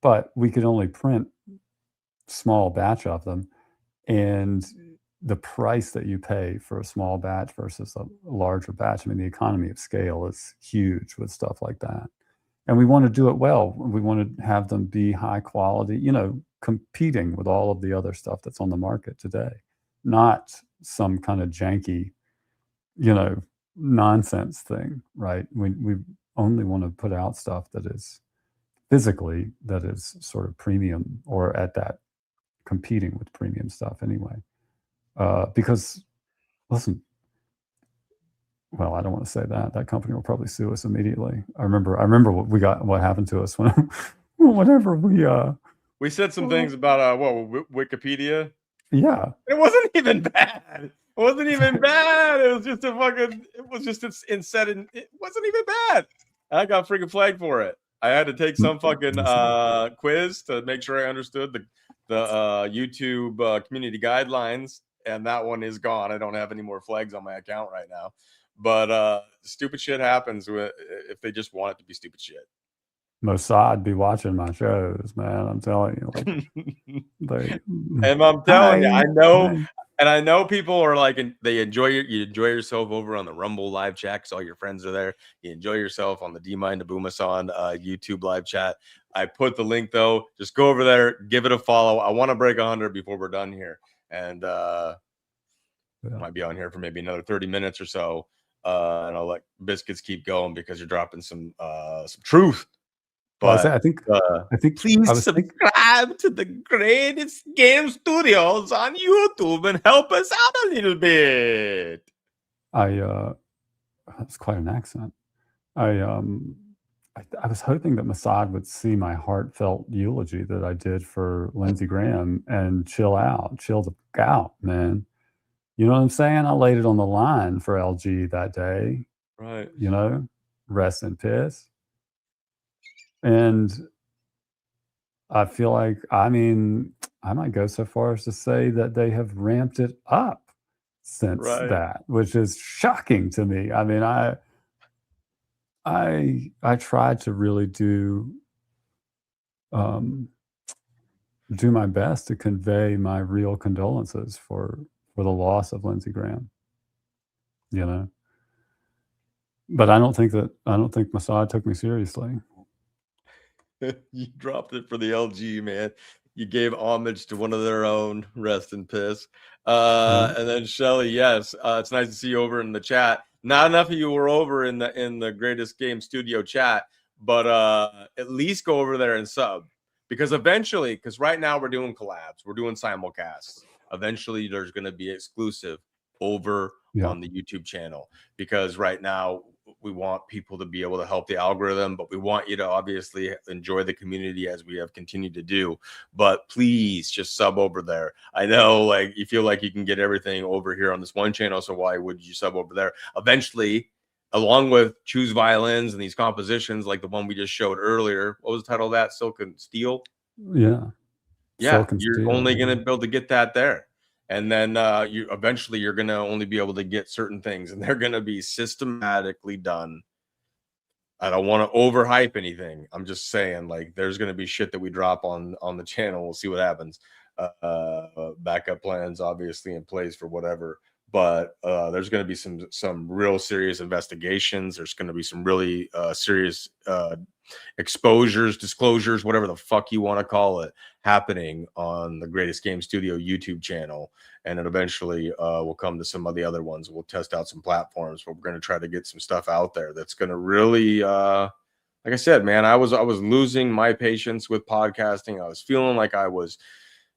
But we could only print small batch of them, and the price that you pay for a small batch versus a larger batch, I mean, the economy of scale is huge with stuff like that. And we want to do it well. We want to have them be high quality, competing with all of the other stuff that's on the market today, not some kind of janky, nonsense thing, right? We only want to put out stuff that is physically, that is sort of premium, or at that competing with premium stuff anyway. Because listen, well, I don't want to say that. That company will probably sue us immediately. I remember what happened to us when whenever we said some things about Wikipedia. Yeah. It wasn't even bad. It wasn't even bad. It was just it wasn't even bad. I got freaking flagged for it. I had to take some fucking quiz to make sure I understood the YouTube community guidelines, and that one is gone. I don't have any more flags on my account right now. But stupid shit happens if they just want it to be stupid shit. Mossad be watching my shows, man. I'm telling you. And I'm telling you, I know. And I know people are like, you enjoy yourself over on the Rumble live chat because all your friends are there. You enjoy yourself on the D-Mind to Boomasan YouTube live chat. I put the link though. Just go over there, give it a follow. I want to break 100 before we're done here, and might be on here for maybe another 30 minutes or so. And I'll let Biscuits keep going because you're dropping some truth. But I think please subscribe to the Greatest Game Studios on YouTube and help us out a little bit. That's quite an accent. I was hoping that Mossad would see my heartfelt eulogy that I did for Lindsey Graham and chill the fuck out, man. You know what I'm saying? I laid it on the line for LG that day. Right. Rest in piss. And I feel like, I might go so far as to say that they have ramped it up since that, which is shocking to me. I mean, I tried to really do my best to convey my real condolences for the loss of Lindsey Graham. But I don't think Mossad took me seriously. You dropped it for the LG, man. You gave homage to one of their own. Rest in piss. And then Shelly, yes, it's nice to see you over in the chat. Not enough of you were over in the Greatest Game Studio chat, but at least go over there and sub, because eventually, because right now we're doing collabs, we're doing simulcasts. Eventually, there's going to be exclusive over on the YouTube channel, because right now we want people to be able to help the algorithm, but we want you to obviously enjoy the community as we have continued to do. But please just sub over there. I know, like, you feel like you can get everything over here on this one channel, so why would you sub over there? Eventually, along with Choose Violins and these compositions like the one we just showed earlier, what was the title of that? Silk and Steel? Yeah, you're only going to be able to get that there. And then you're going to only be able to get certain things, and they're going to be systematically done. I don't want to overhype anything. I'm just saying, like, there's going to be shit that we drop on the channel. We'll see what happens. backup plans obviously in place for whatever. But there's going to be some real serious investigations. There's going to be some really serious exposures, disclosures, whatever the fuck you want to call it, happening on the Greatest Game Studio YouTube channel. And it eventually will come to some of the other ones. We'll test out some platforms, but we're going to try to get some stuff out there that's going to really, like I said, man, I was losing my patience with podcasting. I was feeling like I was,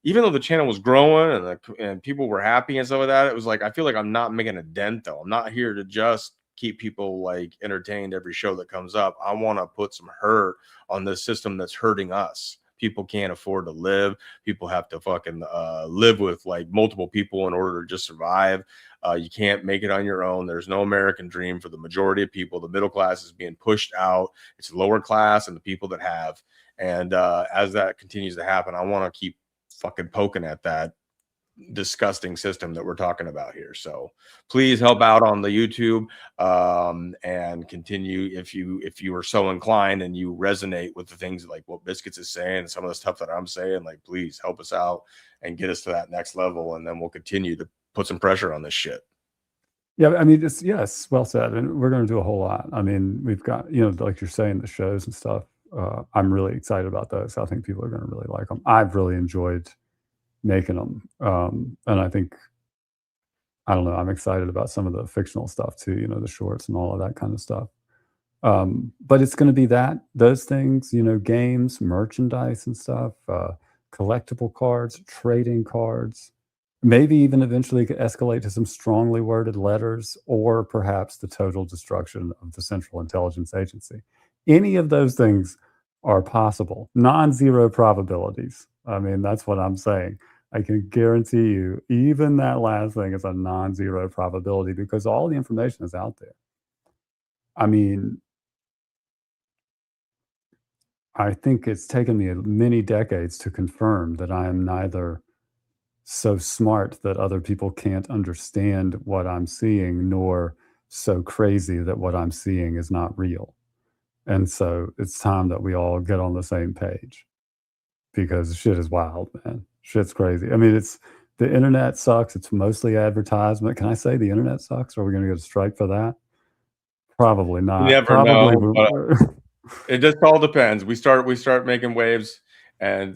even though the channel was growing and people were happy and stuff like that, it was like, I feel like I'm not making a dent though. I'm not here to just keep people like entertained every show that comes up. I want to put some hurt on this system that's hurting us. People can't afford to live. People have to fucking live with like multiple people in order to just survive. You can't make it on your own. There's no American dream for the majority of people. The middle class is being pushed out. It's lower class and the people that have. And as that continues to happen, I want to keep fucking poking at that disgusting system that we're talking about here. So please help out on the YouTube and continue if you are so inclined and you resonate with the things like what Biscuits is saying, some of the stuff that I'm saying, like please help us out and get us to that next level, and then we'll continue to put some pressure on this shit. Yeah, I mean, it's, yes, well said. And we're going to do a whole lot. I mean, we've got, like you're saying, the shows and stuff. I'm really excited about those. I think people are going to really like them. I've really enjoyed making them. And I think, I don't know, I'm excited about some of the fictional stuff too, the shorts and all of that kind of stuff. But it's going to be those things, games, merchandise and stuff, collectible cards, trading cards, maybe even eventually could escalate to some strongly worded letters, or perhaps the total destruction of the Central Intelligence Agency. Any of those things are possible. Non-zero probabilities. I mean, that's what I'm saying. I can guarantee you, even that last thing is a non-zero probability because all the information is out there. I mean, I think it's taken me many decades to confirm that I am neither so smart that other people can't understand what I'm seeing, nor so crazy that what I'm seeing is not real. And so it's time that we all get on the same page, because shit is wild, man. Shit's crazy. I mean, the internet sucks. It's mostly advertisement. Can I say the internet sucks? Are we going to get a strike for that? Probably not. You never Probably know. It just all depends. We start making waves, and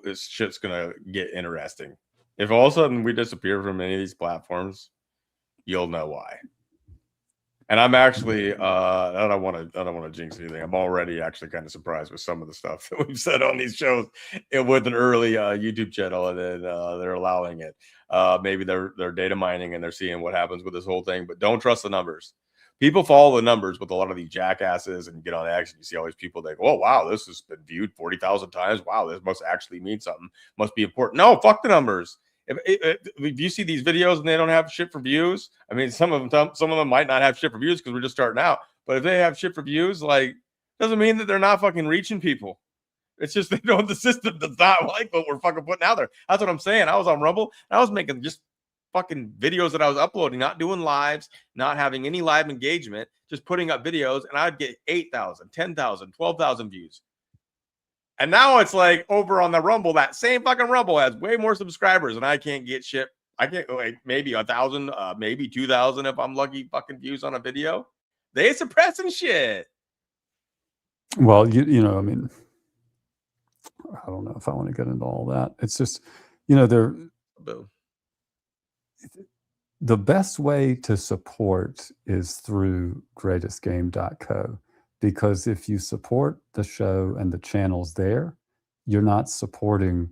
this shit's gonna get interesting. If all of a sudden we disappear from any of these platforms, you'll know why. And I'm actually I don't want to jinx anything. I'm already actually kind of surprised with some of the stuff that we've said on these shows with an early YouTube channel, and then they're allowing it. Maybe they're data mining and they're seeing what happens with this whole thing, but don't trust the numbers. People follow the numbers with a lot of these jackasses, and you get on X and you see all these people like, oh, wow, this has been viewed 40,000 times. Wow, this must actually mean something. Must be important. No, fuck the numbers. If you see these videos and they don't have shit for views, I mean, some of them might not have shit for views because we're just starting out. But if they have shit for views, like, doesn't mean that they're not fucking reaching people. It's just the system does not like what we're fucking putting out there. That's what I'm saying. I was on Rumble and I was making just fucking videos that I was uploading, not doing lives, not having any live engagement, just putting up videos, and I'd get 8,000, 10,000, 12,000 views. And now it's like over on the Rumble, that same fucking Rumble has way more subscribers, and I can't get shit. I get like maybe 1,000, maybe 2,000 if I'm lucky fucking views on a video. They suppressing shit. Well, I mean, I don't know if I want to get into all that. It's just, the best way to support is through greatestgame.co, because if you support the show and the channels there, you're not supporting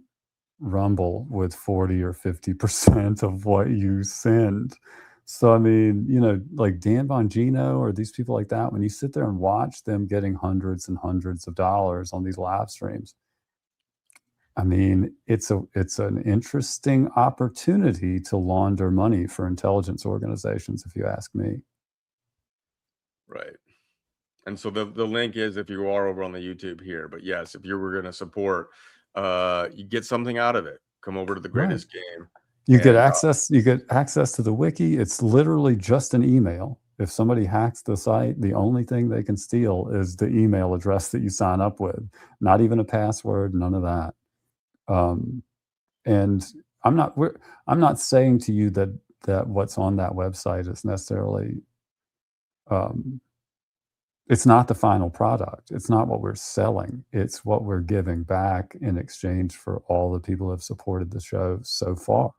Rumble with 40 or 50% of what you send. So, I mean, like Dan Bongino or these people like that, when you sit there and watch them getting hundreds and hundreds of dollars on these live streams, I mean, it's an interesting opportunity to launder money for intelligence organizations, if you ask me. Right. And so the link is, if you are over on the YouTube here, but yes, if you were going to support, you get something out of it. Come over to the Greatest Game. You get access to the wiki. It's literally just an email. If somebody hacks the site, the only thing they can steal is the email address that you sign up with. Not even a password, none of that. And I'm not saying to you that what's on that website is necessarily, it's not the final product. It's not what we're selling. It's what we're giving back in exchange for all the people who have supported the show so far,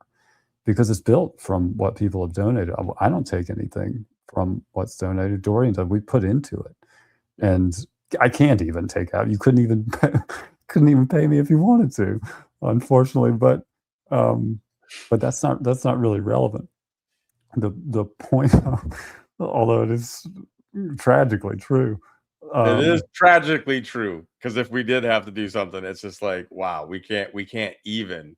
because it's built from what people have donated. I don't take anything from what's donated. Dorian does. We put into it, and I can't even take out. You couldn't even pay me if you wanted to, unfortunately. But that's not really relevant. The point, although it is tragically true. It is tragically true, because if we did have to do something, it's just like, wow, we can't even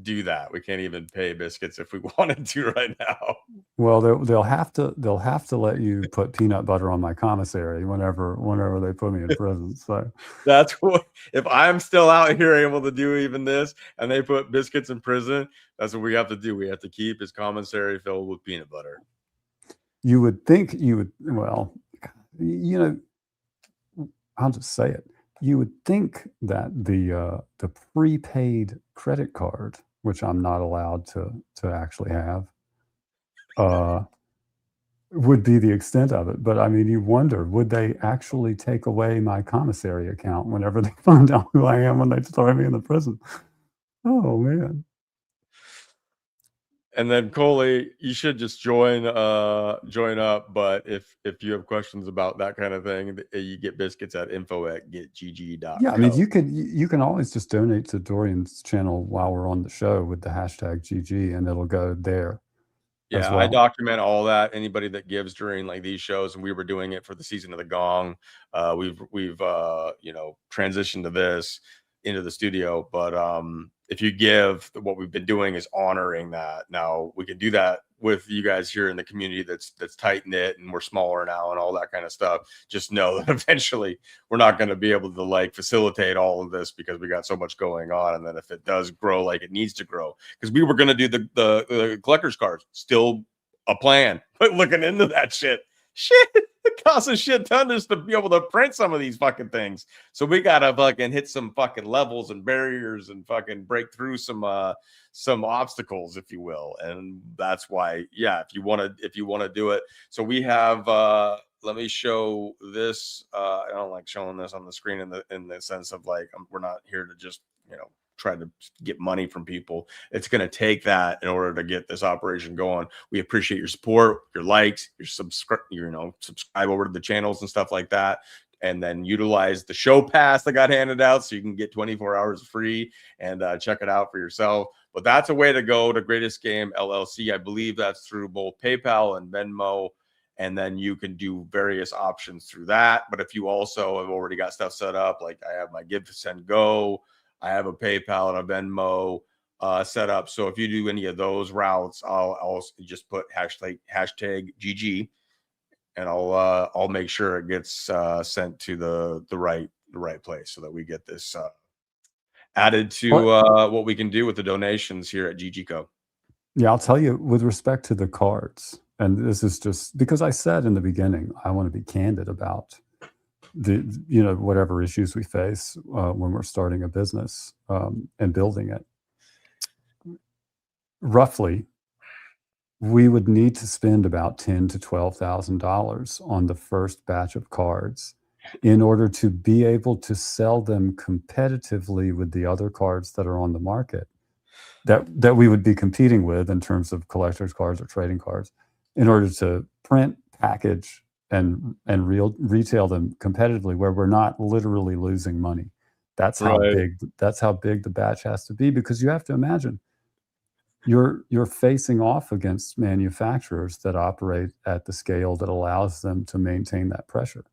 do that. We can't even pay Biscuits if we wanted to right now. Well, they'll have to let you put peanut butter on my commissary whenever they put me in prison. So that's what, if I'm still out here able to do even this, and they put Biscuits in prison, that's what we have to do. We have to keep his commissary filled with peanut butter. You would think well, I'll just say it. You would think that the prepaid credit card, which I'm not allowed to actually have, would be the extent of it. But I mean, you wonder, would they actually take away my commissary account whenever they find out who I am when they throw me in the prison? Oh man. And then Coley, you should just join up. But if you have questions about that kind of thing, you get Biscuits at info@getgg.com. Yeah, I mean, you can always just donate to Dorian's channel while we're on the show with the hashtag GG, and it'll go there. Yeah, well. I document all that. Anybody that gives during like these shows, and we were doing it for the season of the Gong. We've transitioned to this into the studio, but if you give, what we've been doing is honoring that. Now we can do that with you guys here in the community that's tight knit, and we're smaller now and all that kind of stuff. Just know that eventually we're not going to be able to like facilitate all of this, because we got so much going on. And then if it does grow like it needs to grow, because we were going to do the collector's cards, still a plan, but looking into that shit, it costs a shit ton just to be able to print some of these fucking things. So we gotta fucking hit some fucking levels and barriers and fucking break through some obstacles, if you will. And that's why, yeah, if you want to do it. So we have let me show this. I don't like showing this on the screen in the sense of like, we're not here to just try to get money from people. It's going to take that in order to get this operation going. We appreciate your support, your likes, your subscribe over to the channels and stuff like that. And then utilize the show pass that got handed out, so you can get 24 hours free and check it out for yourself. But that's a way to go to Greatest Game LLC. I believe that's through both PayPal and Venmo. And then you can do various options through that. But if you also have already got stuff set up, like I have my Give, Send, Go, I have a PayPal and a Venmo set up. So if you do any of those routes, I'll just put hashtag GG, and I'll make sure it gets sent to the right place, so that we get this added to what we can do with the donations here at GGCo. Yeah, I'll tell you, with respect to the cards, and this is just because I said in the beginning, I want to be candid about whatever issues we face when we're starting a business and building it. Roughly, we would need to spend about $10,000 to $12,000 on the first batch of cards in order to be able to sell them competitively with the other cards that are on the market that we would be competing with in terms of collector's cards or trading cards, in order to print, package, and retail them competitively, where we're not literally losing money. That's how big the batch has to be, because you have to imagine you're facing off against manufacturers that operate at the scale that allows them to maintain that pressure.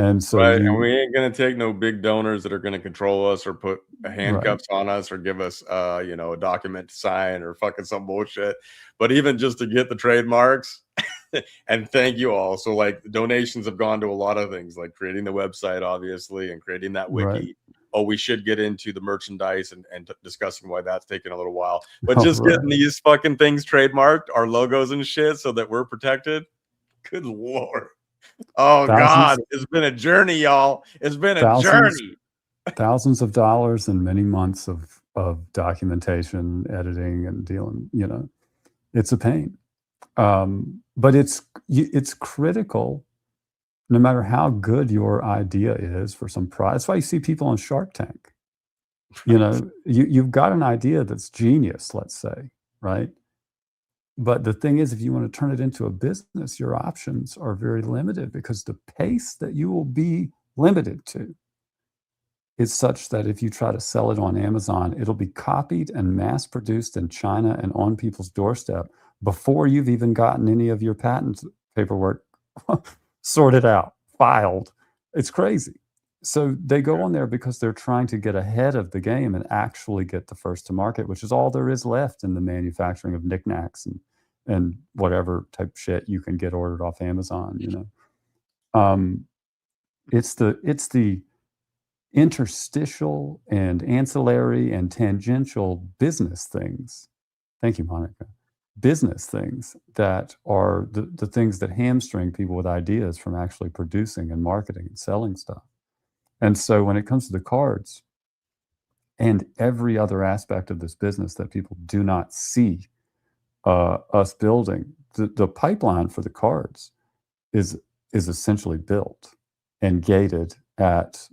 And so and we ain't gonna take no big donors that are gonna control us or put handcuffs on us or give us a document to sign or fucking some bullshit. But even just to get the trademarks, and thank you all. So like, donations have gone to a lot of things, like creating the website, obviously, and creating that wiki. Right. Oh, we should get into the merchandise and discussing why that's taken a little while. But just getting these fucking things trademarked, our logos and shit, so that we're protected. Good Lord. Oh, God, it's been a journey, y'all. It's been a journey. Thousands of dollars and many months of documentation, editing, and dealing. It's a pain. But it's critical, no matter how good your idea is for some product. That's why you see people on Shark Tank. You've got an idea that's genius, let's say, right? But the thing is, if you want to turn it into a business, your options are very limited, because the pace that you will be limited to is such that if you try to sell it on Amazon, it'll be copied and mass produced in China and on people's doorstep before you've even gotten any of your patent paperwork sorted out, filed. It's crazy. So they go on there because they're trying to get ahead of the game and actually get the first to market, which is all there is left in the manufacturing of knickknacks and whatever type shit you can get ordered off Amazon. It's the interstitial and ancillary and tangential business things. Thank you, Monica. Business things that are the things that hamstring people with ideas from actually producing and marketing and selling stuff. And so when it comes to the cards and every other aspect of this business that people do not see us building, the pipeline for the cards is essentially built and gated at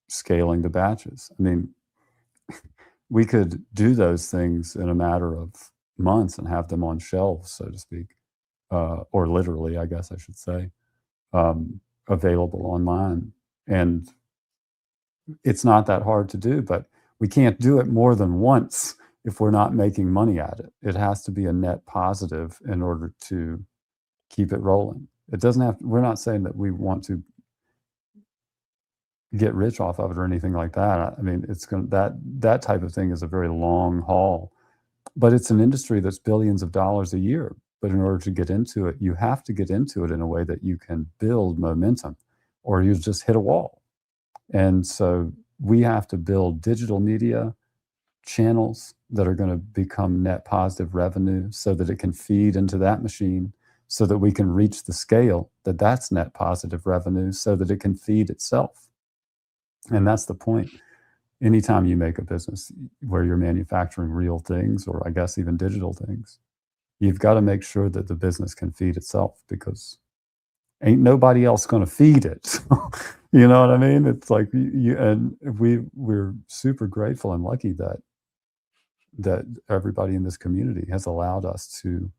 scaling the batches. I mean, we could do those things in a matter of months and have them on shelves, so to speak, or literally, I guess I should say, available online. And it's not that hard to do, but we can't do it more than once if we're not making money at it. It has to be a net positive in order to keep it rolling. It doesn't have, we're not saying that we want to get rich off of it or anything like that. I mean, it's going that type of thing is a very long haul, but it's an industry that's billions of dollars a year. But in order to get into it, you have to get into it in a way that you can build momentum, or you just hit a wall. And so we have to build digital media channels that are going to become net positive revenue so that it can feed into that machine, so that we can reach the scale that's net positive revenue, so that it can feed itself. And that's the point. Anytime you make a business where you're manufacturing real things, or I guess even digital things, you've got to make sure that the business can feed itself, because ain't nobody else going to feed it. You know what I mean? It's like we're super grateful and lucky that everybody in this community has allowed us to,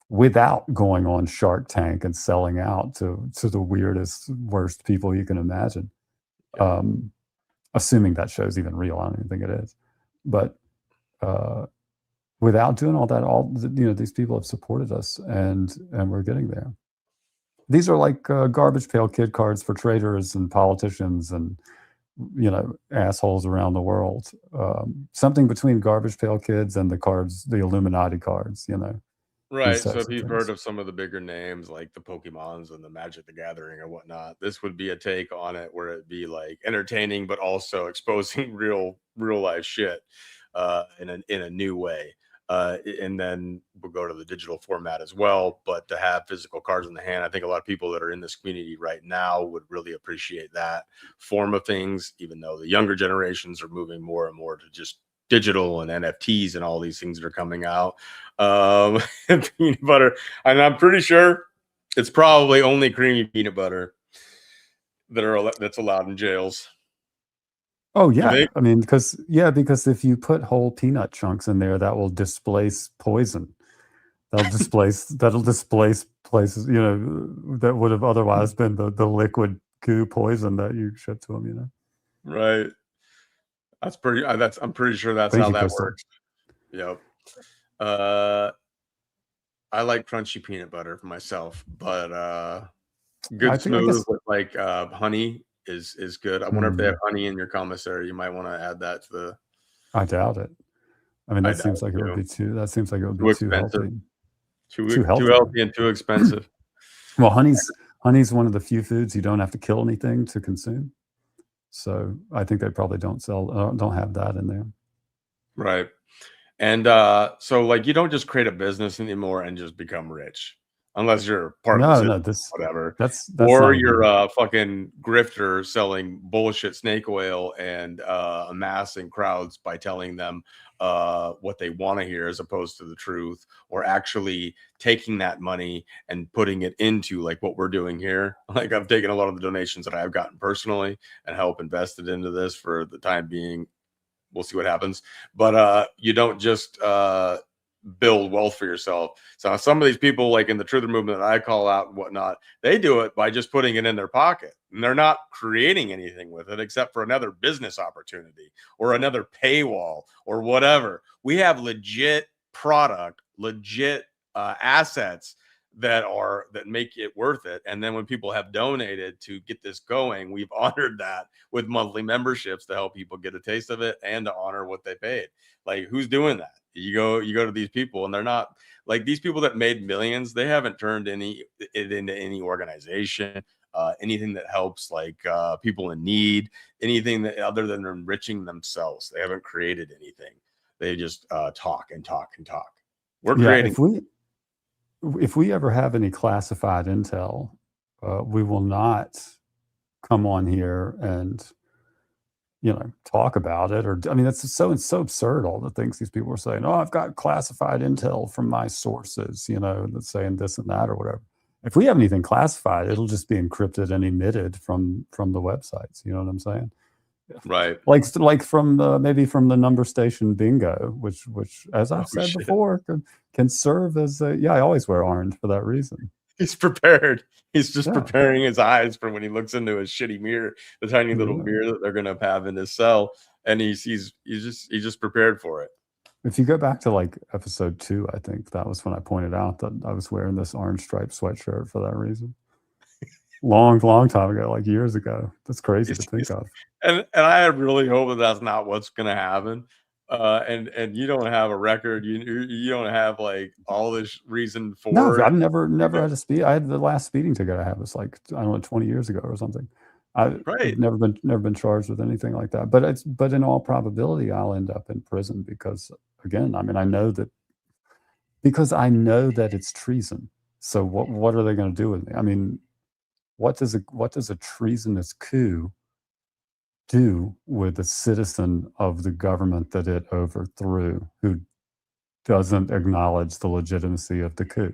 without going on Shark Tank and selling out to the weirdest, worst people you can imagine. Assuming that show's even real, I don't even think it is. But without doing all that, these people have supported us, and we're getting there. These are like garbage pail kid cards for traders and politicians and assholes around the world. Something between garbage pail kids and the cards, the Illuminati cards. Right. So if you've heard of some of the bigger names like the Pokemons and the Magic the Gathering or whatnot, this would be a take on it where it'd be like entertaining, but also exposing real life shit in a new way. And then we'll go to the digital format as well. But to have physical cards in the hand, I think a lot of people that are in this community right now would really appreciate that form of things, even though the younger generations are moving more and more to just digital and NFTs and all these things that are coming out. And peanut butter, and I'm pretty sure it's probably only creamy peanut butter that's allowed in jails. Oh yeah, I mean, because if you put whole peanut chunks in there, that will displace poison. That'll displace places, that would have otherwise been the liquid goo poison that you ship to them. Right. I'm pretty sure that's how that works. Yep. I like crunchy peanut butter for myself, but good smooth with like honey is good. I wonder if they have honey in your commissary. You might want to add that to the. I doubt it. I mean, that seems like it would be too. That seems like it would be too healthy. Too healthy and too expensive. Well, honey's one of the few foods you don't have to kill anything to consume. So I think they probably don't have that in there. Right. And so like you don't just create a business anymore and just become rich. unless you're part of the No, system, no, this whatever. that's Or not you're agreement. a fucking grifter selling bullshit snake oil and amassing crowds by telling them what they want to hear as opposed to the truth, or actually taking that money and putting it into like what we're doing here. Like I've taken a lot of the donations that I've gotten personally and help invested into this for the time being. We'll see what happens. But you don't just build wealth for yourself. So some of these people, like in the truther movement that I call out and whatnot, they do it by just putting it in their pocket. And they're not creating anything with it except for another business opportunity or another paywall or whatever. We have legit product, legit assets that make it worth it. And then when people have donated to get this going, we've honored that with monthly memberships to help people get a taste of it and to honor what they paid. Like, who's doing that? You go to these people, and they're not like these people that made millions. They haven't turned it into any organization, anything that helps like people in need, anything that other than enriching themselves. They haven't created anything. They just talk and talk and talk. We're Yeah, creating. if we ever have any classified intel, we will not come on here and talk about it. Or I mean, it's so absurd, all the things these people are saying. Oh, I've got classified intel from my sources, that's saying this and that or whatever. If we have anything classified, it'll just be encrypted and emitted from the websites. You know what I'm saying? Right. Like from maybe from the number station bingo, which as I've said before, can serve as I always wear orange for that reason. He's prepared. He's just preparing his eyes for when he looks into his shitty mirror, the tiny little mirror that they're gonna have in his cell, and he's just prepared for it. If you go back to like episode 2, I think that was when I pointed out that I was wearing this orange striped sweatshirt for that reason. Long time ago, like years ago. That's crazy to think of. And I really hope that that's not what's gonna happen. And you don't have a record. You don't have like all this reason for. No, I've never had a speed. I had the last speeding ticket I had was like, I don't know, 20 years ago or something. I've never been charged with anything like that. But in all probability, I'll end up in prison because, again, I mean, I know that it's treason. So what are they going to do with me? I mean, what does a treasonous coup do with a citizen of the government that it overthrew who doesn't acknowledge the legitimacy of the coup?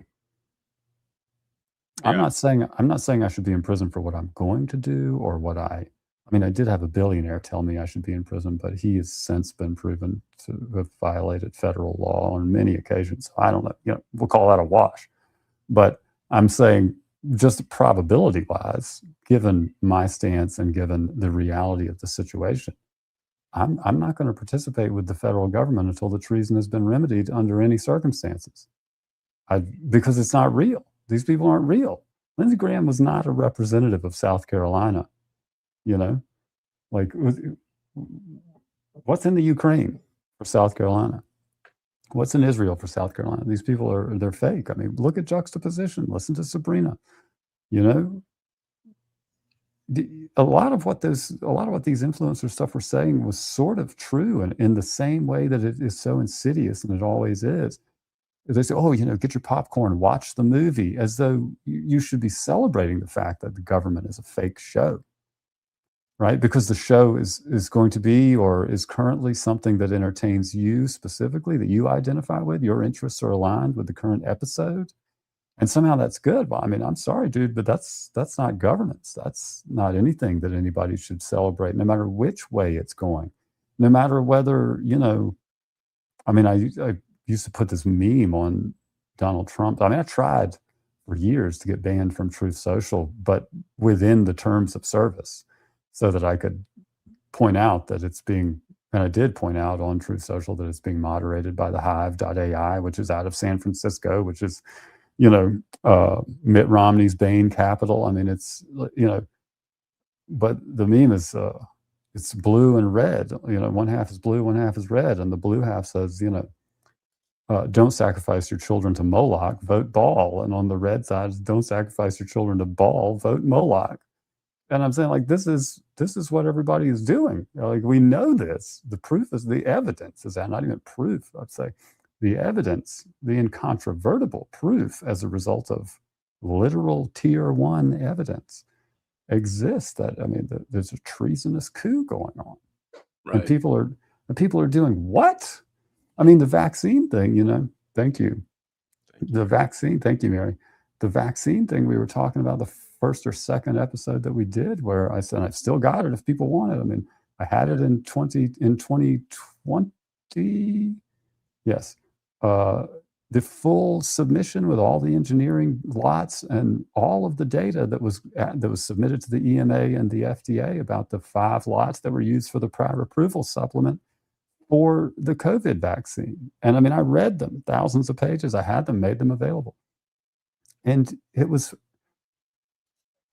Yeah. I'm not saying I should be in prison for what I'm going to do or what I mean, I did have a billionaire tell me I should be in prison, but he has since been proven to have violated federal law on many occasions. So I don't know, we'll call that a wash. But I'm saying, just probability wise, given my stance and given the reality of the situation, I'm not going to participate with the federal government until the treason has been remedied under any circumstances. Because it's not real. These people aren't real. Lindsey Graham was not a representative of South Carolina. Like, what's in the Ukraine for South Carolina? What's in Israel for South Carolina? These people they're fake. I mean, look at juxtaposition. Listen to Sabrina. A lot of what these influencer stuff were saying was sort of true, and in the same way that it is so insidious, and it always is. They say, oh, get your popcorn, watch the movie, as though you should be celebrating the fact that the government is a fake show, right? Because the show is going to be, or is currently, something that entertains you specifically, that you identify with. Your interests are aligned with the current episode. And somehow that's good. Well, I mean, I'm sorry, dude, but that's not governance. That's not anything that anybody should celebrate, no matter which way it's going. No matter whether, I mean, I used to put this meme on Donald Trump. I mean, I tried for years to get banned from Truth Social, but within the terms of service, so that I could point out that it's being, and I did point out on Truth Social that it's being moderated by the Hive.ai, which is out of San Francisco, which is, Mitt Romney's Bain capital. I mean, it's, but the meme is, it's blue and red. One half is blue, one half is red, and the blue half says, don't sacrifice your children to Moloch, vote Baal. And on the red side, don't sacrifice your children to Baal, vote Moloch. And I'm saying, like, this is what everybody is doing. Like, we know this. The proof is, the evidence is that, not even proof, I'd say. The evidence, the incontrovertible proof as a result of literal tier 1 evidence exists that, I mean, there's a treasonous coup going on. Right. And people are doing what? I mean, the vaccine thing, you know, thank you. The vaccine, thank you, Mary. The vaccine thing we were talking about the first or second episode that we did, where I said, I've still got it if people want it. I mean, I had it in 2020. Yes. The full submission with all the engineering lots and all of the data that was submitted to the EMA and the FDA about the 5 lots that were used for the prior approval supplement for the COVID vaccine. And I mean, I read them, thousands of pages. I had them, made them available. And it was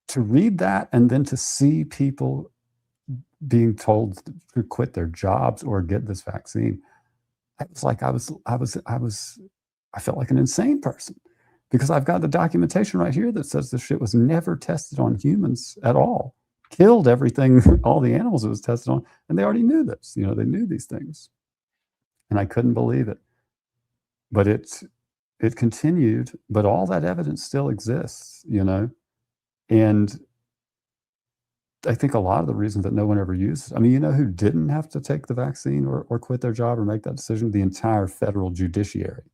to read that and then to see people being told to quit their jobs or get this vaccine. It's like I felt like an insane person, because I've got the documentation right here that says this shit was never tested on humans at all. Killed everything, all the animals it was tested on, and they already knew this. You know, they knew these things, and I couldn't believe it. But it continued. But all that evidence still exists, you know, and I think a lot of the reasons that no one ever uses. I mean, you know who didn't have to take the vaccine or quit their job or make that decision? The entire federal judiciary.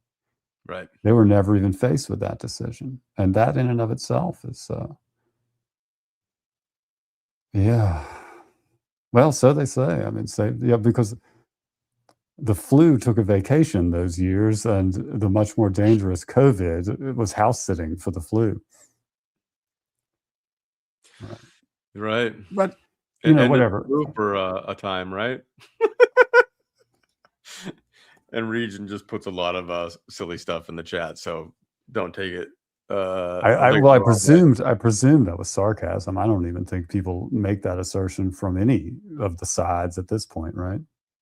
Right. They were never even faced with that decision, and that in and of itself is, yeah. Well, so they say. I mean, because the flu took a vacation those years, and the much more dangerous COVID was house sitting for the flu. Right. But you know, and whatever. For a time, right? And Region just puts a lot of silly stuff in the chat, so don't take it. I presumed that was sarcasm. I don't even think people make that assertion from any of the sides at this point, right?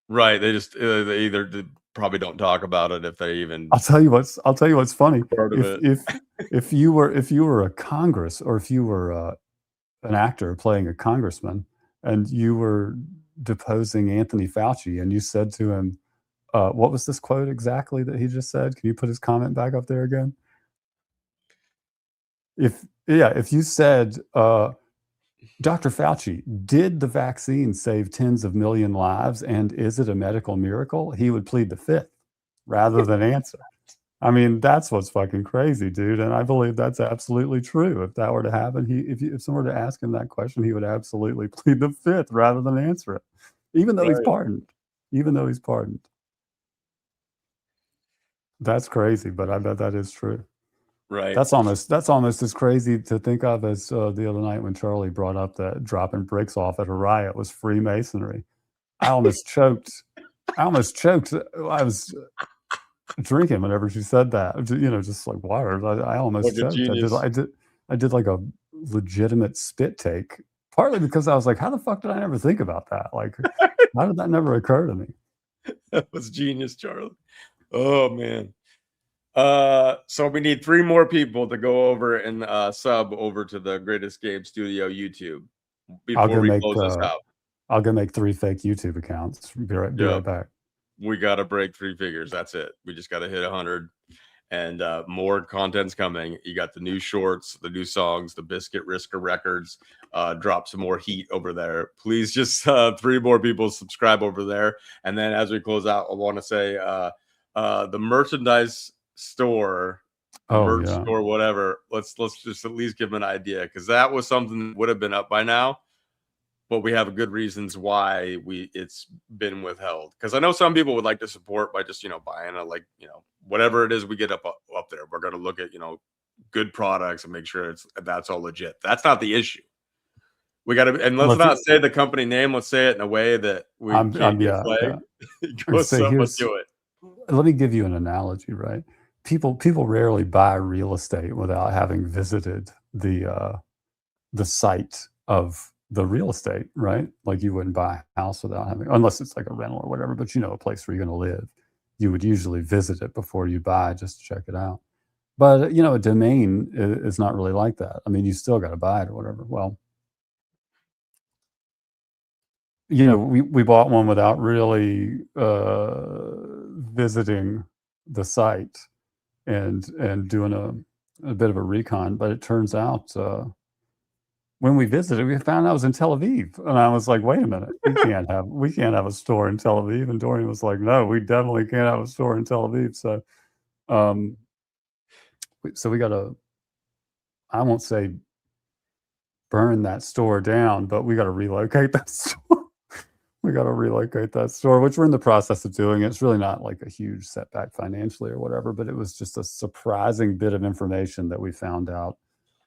Right. They just they either probably don't talk about it if they even. I'll tell you what's funny. Part of it. If you were a Congress, or if you were an actor playing a congressman, and you were deposing Anthony Fauci, and you said to him, what was this quote exactly that he just said? Can you put his comment back up there again? If you said, Dr. Fauci, did the vaccine save tens of million lives, and is it a medical miracle? He would plead the fifth rather than answer. I mean, that's what's fucking crazy, dude. And I believe that's absolutely true. If that were to happen, if someone were to ask him that question, he would absolutely plead the fifth rather than answer it, even though he's pardoned. Even though he's pardoned. That's crazy, but I bet that is true. Right. That's almost as crazy to think of as the other night when Charlie brought up that dropping bricks off at a riot was Freemasonry. I almost choked. I was drinking whenever she said that. You know, just like water. I almost choked. I did like a legitimate spit take. Partly because I was like, how the fuck did I never think about that? Like, how did that never occur to me? That was genius, Charlie. Oh man. So we need 3 more people to go over and sub over to the Greatest Game Studio YouTube before we close this out. I'll go make 3 fake YouTube accounts. Be right back. We got to break 3 figures. That's it. We just got to hit 100, and more content's coming. You got the new shorts, the new songs, the Biscuit Risker records. Drop some more heat over there. Please, just 3 more people subscribe over there. And then as we close out, I want to say the merchandise store, store, whatever. Let's just at least give them an idea, because that was something that would have been up by now, but we have good reasons why it's been withheld. Because I know some people would like to support by just buying whatever it is we get up there. We're going to look at good products and make sure that's all legit. That's not the issue. We got to, and let's not say the company name. Let's say it in a way that we can't get flagged. Let's do it. Let me give you an analogy, right? People rarely buy real estate without having visited the site of the real estate, right? Like, you wouldn't buy a house without having, unless it's like a rental or whatever, but a place where you're going to live. You would usually visit it before you buy, just to check it out. But a domain is not really like that. I mean, you still got to buy it or whatever. Well, we bought one without really visiting the site and doing a bit of a recon, but it turns out when we visited, we found out it was in Tel Aviv, and I was like, "Wait a minute, we can't have a store in Tel Aviv." And Dorian was like, "No, we definitely can't have a store in Tel Aviv." So, we got to, I won't say burn that store down, but we got to relocate that store. We got to relocate that store, which we're in the process of doing. It's really not like a huge setback financially or whatever, but it was just a surprising bit of information that we found out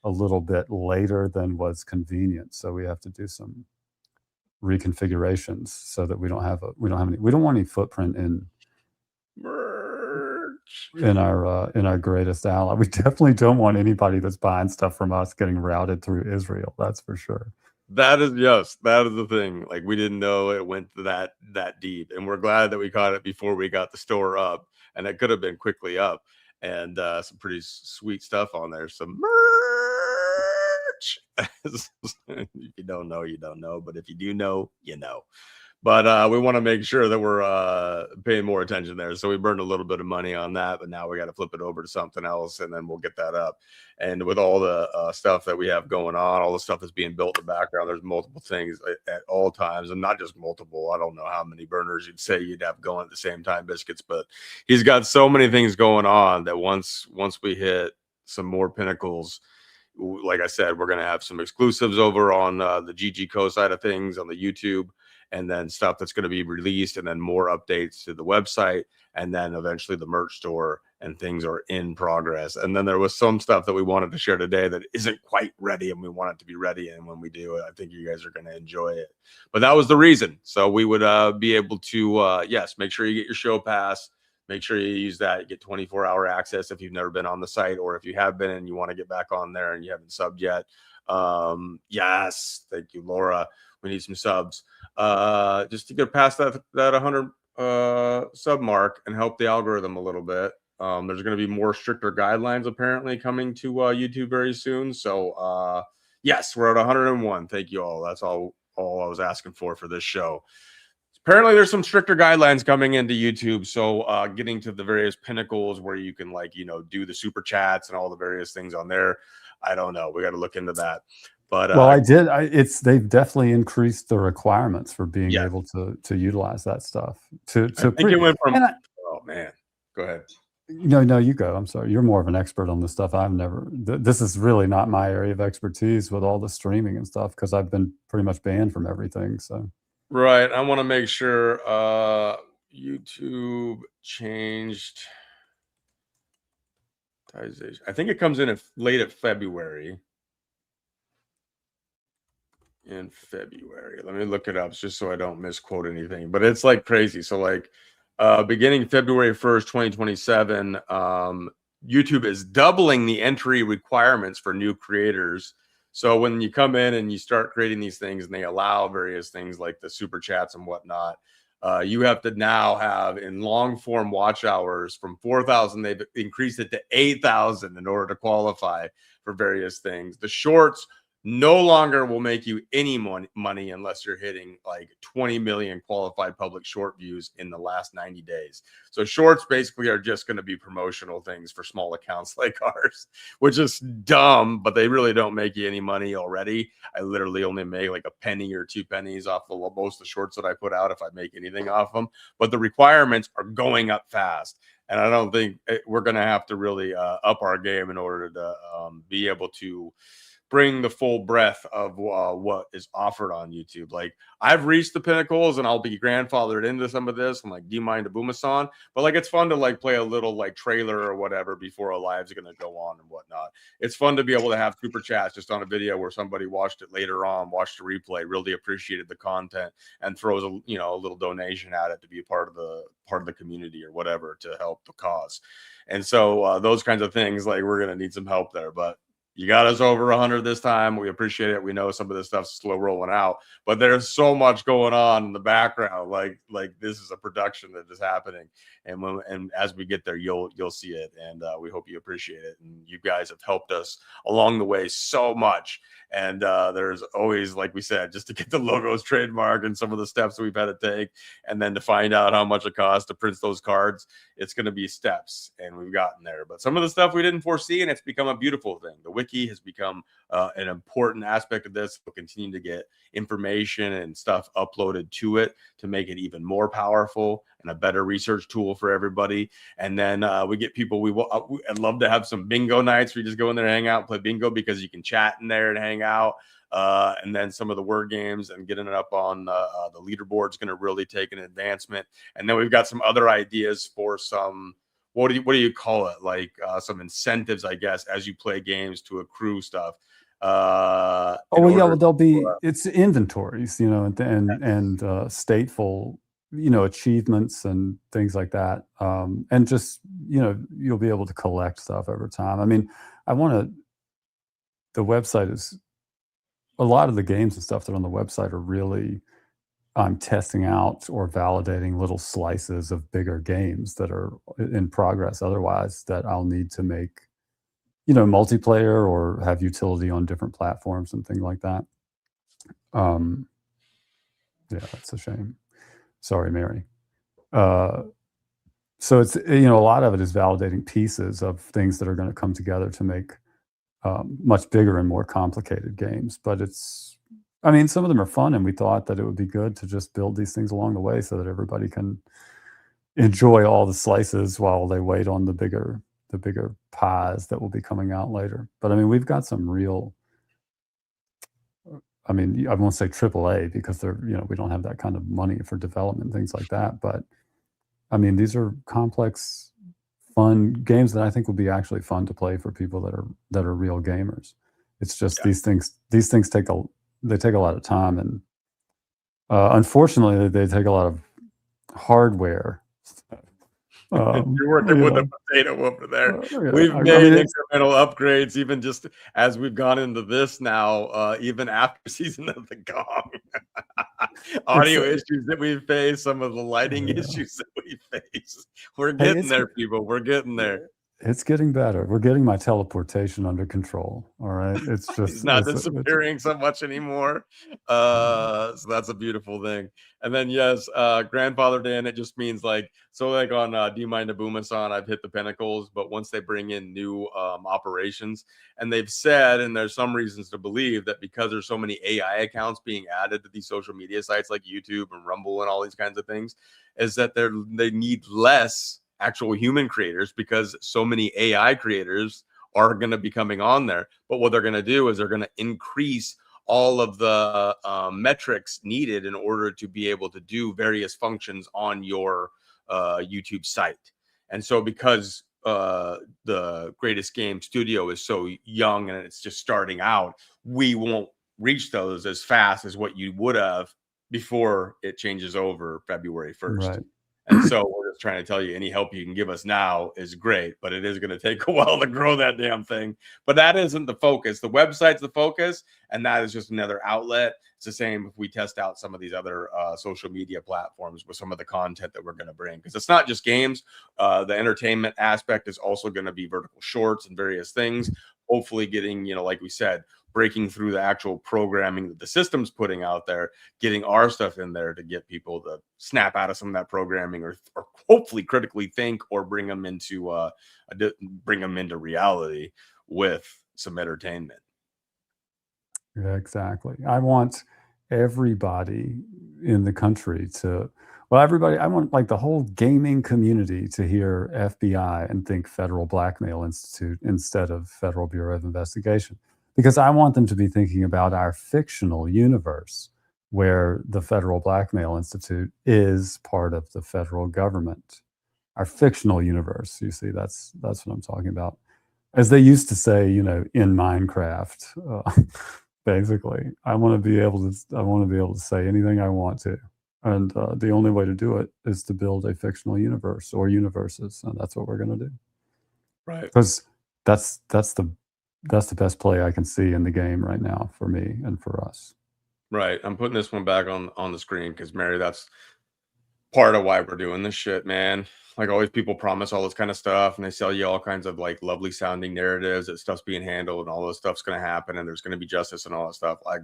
a little bit later than was convenient. So we have to do some reconfigurations so that we don't want any footprint in our greatest ally. We definitely don't want anybody that's buying stuff from us getting routed through Israel. That's for sure. That is the thing. Like, we didn't know it went that deep, and we're glad that we caught it before we got the store up, and it could have been quickly up, and some pretty sweet stuff on there. Some merch. If you don't know, you don't know, but if you do know, you know. But we want to make sure that we're paying more attention there. So we burned a little bit of money on that, but now we got to flip it over to something else, and then we'll get that up. And with all the stuff that we have going on, all the stuff that's being built in the background, there's multiple things at all times, and not just multiple. I don't know how many burners you'd say you'd have going at the same time, Biscuits, but he's got so many things going on that once we hit some more pinnacles, like I said, we're going to have some exclusives over on the GG Co side of things on the YouTube, and then stuff that's going to be released, and then more updates to the website, and then eventually the merch store, and things are in progress. And then there was some stuff that we wanted to share today that isn't quite ready, and we want it to be ready. And when we do it, I think you guys are going to enjoy it. But that was the reason. So we would be able to, yes, make sure you get your show pass. Make sure you use that. You get 24-hour access if you've never been on the site, or if you have been and you want to get back on there and you haven't subbed yet. Yes, thank you, Laura. We need some subs just to get past that 100 sub mark and help the algorithm a little bit. There's going to be more stricter guidelines apparently coming to YouTube very soon. So yes, we're at 101. Thank you all. That's all I was asking for this show. Apparently there's some stricter guidelines coming into YouTube. So getting to the various pinnacles where you can, like, do the super chats and all the various things on there. I don't know. We got to look into that. But well, they've definitely increased the requirements for being able to utilize that stuff. I think it went from, oh man, go ahead. No, you go. I'm sorry. You're more of an expert on this stuff. This is really not my area of expertise with all the streaming and stuff, because I've been pretty much banned from everything. So right, I want to make sure YouTube changed. I think it comes in late at February. In February, let me look it up just so I don't misquote anything, but it's like crazy. So like beginning February 1st, 2027, YouTube is doubling the entry requirements for new creators. So when you come in and you start creating these things, and they allow various things like the super chats and whatnot, you have to now have, in long form watch hours, from 4,000, they've increased it to 8,000 in order to qualify for various things. The shorts no longer will make you any money unless you're hitting like 20 million qualified public short views in the last 90 days. So shorts basically are just going to be promotional things for small accounts like ours, which is dumb, but they really don't make you any money already. I literally only make like a penny or 2 pennies off of most of the shorts that I put out, if I make anything off them. But the requirements are going up fast. And I don't think we're going to have to really up our game in order to be able to bring the full breadth of what is offered on YouTube. Like, I've reached the pinnacles and I'll be grandfathered into some of this. I'm like, do you mind a Booma-san? But like, it's fun to like play a little like trailer or whatever before a live's going to go on and whatnot. It's fun to be able to have super chats just on a video where somebody watched it later on, watched the replay, really appreciated the content, and throws a little donation at it to be a part of the community or whatever to help the cause. And so those kinds of things, like, we're going to need some help there. But you got us over 100 this time. We appreciate it. We know some of this stuff's slow rolling out, but there's so much going on in the background. Like this is a production that is happening, and as we get there, you'll see it, and we hope you appreciate it. And you guys have helped us along the way so much. And there's always, like we said, just to get the logos trademark and some of the steps that we've had to take, and then to find out how much it costs to print those cards, it's going to be steps, and we've gotten there. But some of the stuff we didn't foresee, and it's become a beautiful thing. The wiki has become an important aspect of this. We'll continue to get information and stuff uploaded to it to make it even more powerful and a better research tool for everybody. And then we get people, I'd love to have some bingo nights where you just go in there and hang out and play bingo, because you can chat in there and hang out. And then some of the word games and getting it up on the leaderboard is going to really take an advancement. And then we've got some other ideas for some, what do you call it? Like some incentives, I guess, as you play games to accrue stuff. Well, there'll be, it's inventories, you know, and stateful, you know, achievements and things like that. And just, you know, you'll be able to collect stuff over time. I mean, the website is, a lot of the games and stuff that are on the website are really, I'm testing out or validating little slices of bigger games that are in progress otherwise, that I'll need to make, you know, multiplayer or have utility on different platforms and things like that. Yeah, that's a shame. Sorry, Mary. So it's, you know, a lot of it is validating pieces of things that are going to come together to make much bigger and more complicated games. But it's, I mean, some of them are fun, and we thought that it would be good to just build these things along the way so that everybody can enjoy all the slices while they wait on the bigger pies that will be coming out later. But I mean, we've got some real, I mean, I won't say AAA because they're, you know, we don't have that kind of money for development, things like that. But I mean, these are complex, fun games that I think will be actually fun to play for people that are real gamers. It's just these things take a lot of time, and unfortunately they take a lot of hardware. You're working with a potato over there. We've made incremental upgrades, even just as we've gone into this now, even after Season of the Gong. Audio issues that we face, some of the lighting issues that we face. We're getting there, people. We're getting there. It's getting better. We're getting my teleportation under control. All right. It's just it's not disappearing so much anymore. So that's a beautiful thing. And then yes, grandfathered in, it just means like, so like on Do You Mind a Booma-san, I've hit the pinnacles, but once they bring in new operations, and they've said, and there's some reasons to believe that because there's so many AI accounts being added to these social media sites like YouTube and Rumble and all these kinds of things, is that they need less actual human creators, because so many AI creators are going to be coming on there. But what they're going to do is they're going to increase all of the metrics needed in order to be able to do various functions on your YouTube site. And so because the Greatest Game Studio is so young and it's just starting out, we won't reach those as fast as what you would have before it changes over February 1st. Right. And so we're just trying to tell you, any help you can give us now is great, but it is going to take a while to grow that damn thing. But that isn't the focus. The website's the focus, and that is just another outlet. It's the same if we test out some of these other social media platforms with some of the content that we're going to bring, because it's not just games. The entertainment aspect is also going to be vertical shorts and various things. Hopefully getting, you know, like we said, breaking through the actual programming that the system's putting out there, getting our stuff in there to get people to snap out of some of that programming, or hopefully critically think, or bring them into reality with some entertainment. Yeah, exactly. I want everybody in the country to, I want like the whole gaming community to hear FBI and think Federal Blackmail Institute instead of Federal Bureau of Investigation. Because I want them to be thinking about our fictional universe, where the Federal Blackmail Institute is part of the federal government. Our fictional universe, you see, that's what I'm talking about. As they used to say, you know, in Minecraft, basically, I want to be able to say anything I want to, and the only way to do it is to build a fictional universe or universes, and that's what we're going to do. Right? Because that's the best play I can see in the game right now for me and for us. Right. I'm putting this one back on the screen because, Mary, that's part of why we're doing this shit, man. like always, people promise all this kind of stuff, and they sell you all kinds of like lovely sounding narratives that stuff's being handled and all this stuff's going to happen and there's going to be justice and all that stuff. Like,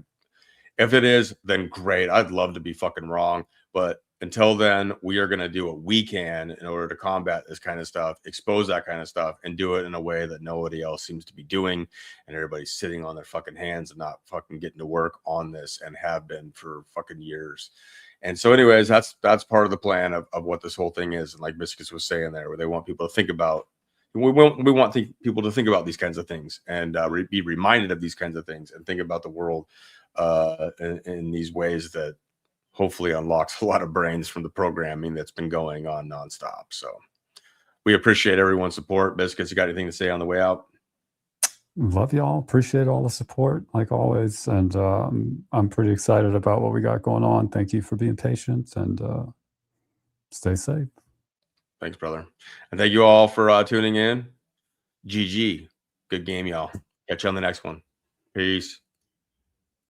if it is, then great. I'd love to be fucking wrong, but until then, we are going to do what we can in order to combat this kind of stuff, expose that kind of stuff, and do it in a way that nobody else seems to be doing, and everybody's sitting on their fucking hands and not fucking getting to work on this, and have been for fucking years. And so, anyways, that's part of the plan of what this whole thing is. And like Biscuits was saying there, where they want people to think about, we want people to think about these kinds of things and be reminded of these kinds of things and think about the world in these ways that hopefully unlocks a lot of brains from the programming that's been going on nonstop. So we appreciate everyone's support. Biscuits, you got anything to say on the way out? Love y'all. Appreciate all the support, like always. And I'm pretty excited about what we got going on. Thank you for being patient, and stay safe. Thanks, brother. And thank you all for tuning in. GG. Good game, y'all. Catch you on the next one. Peace.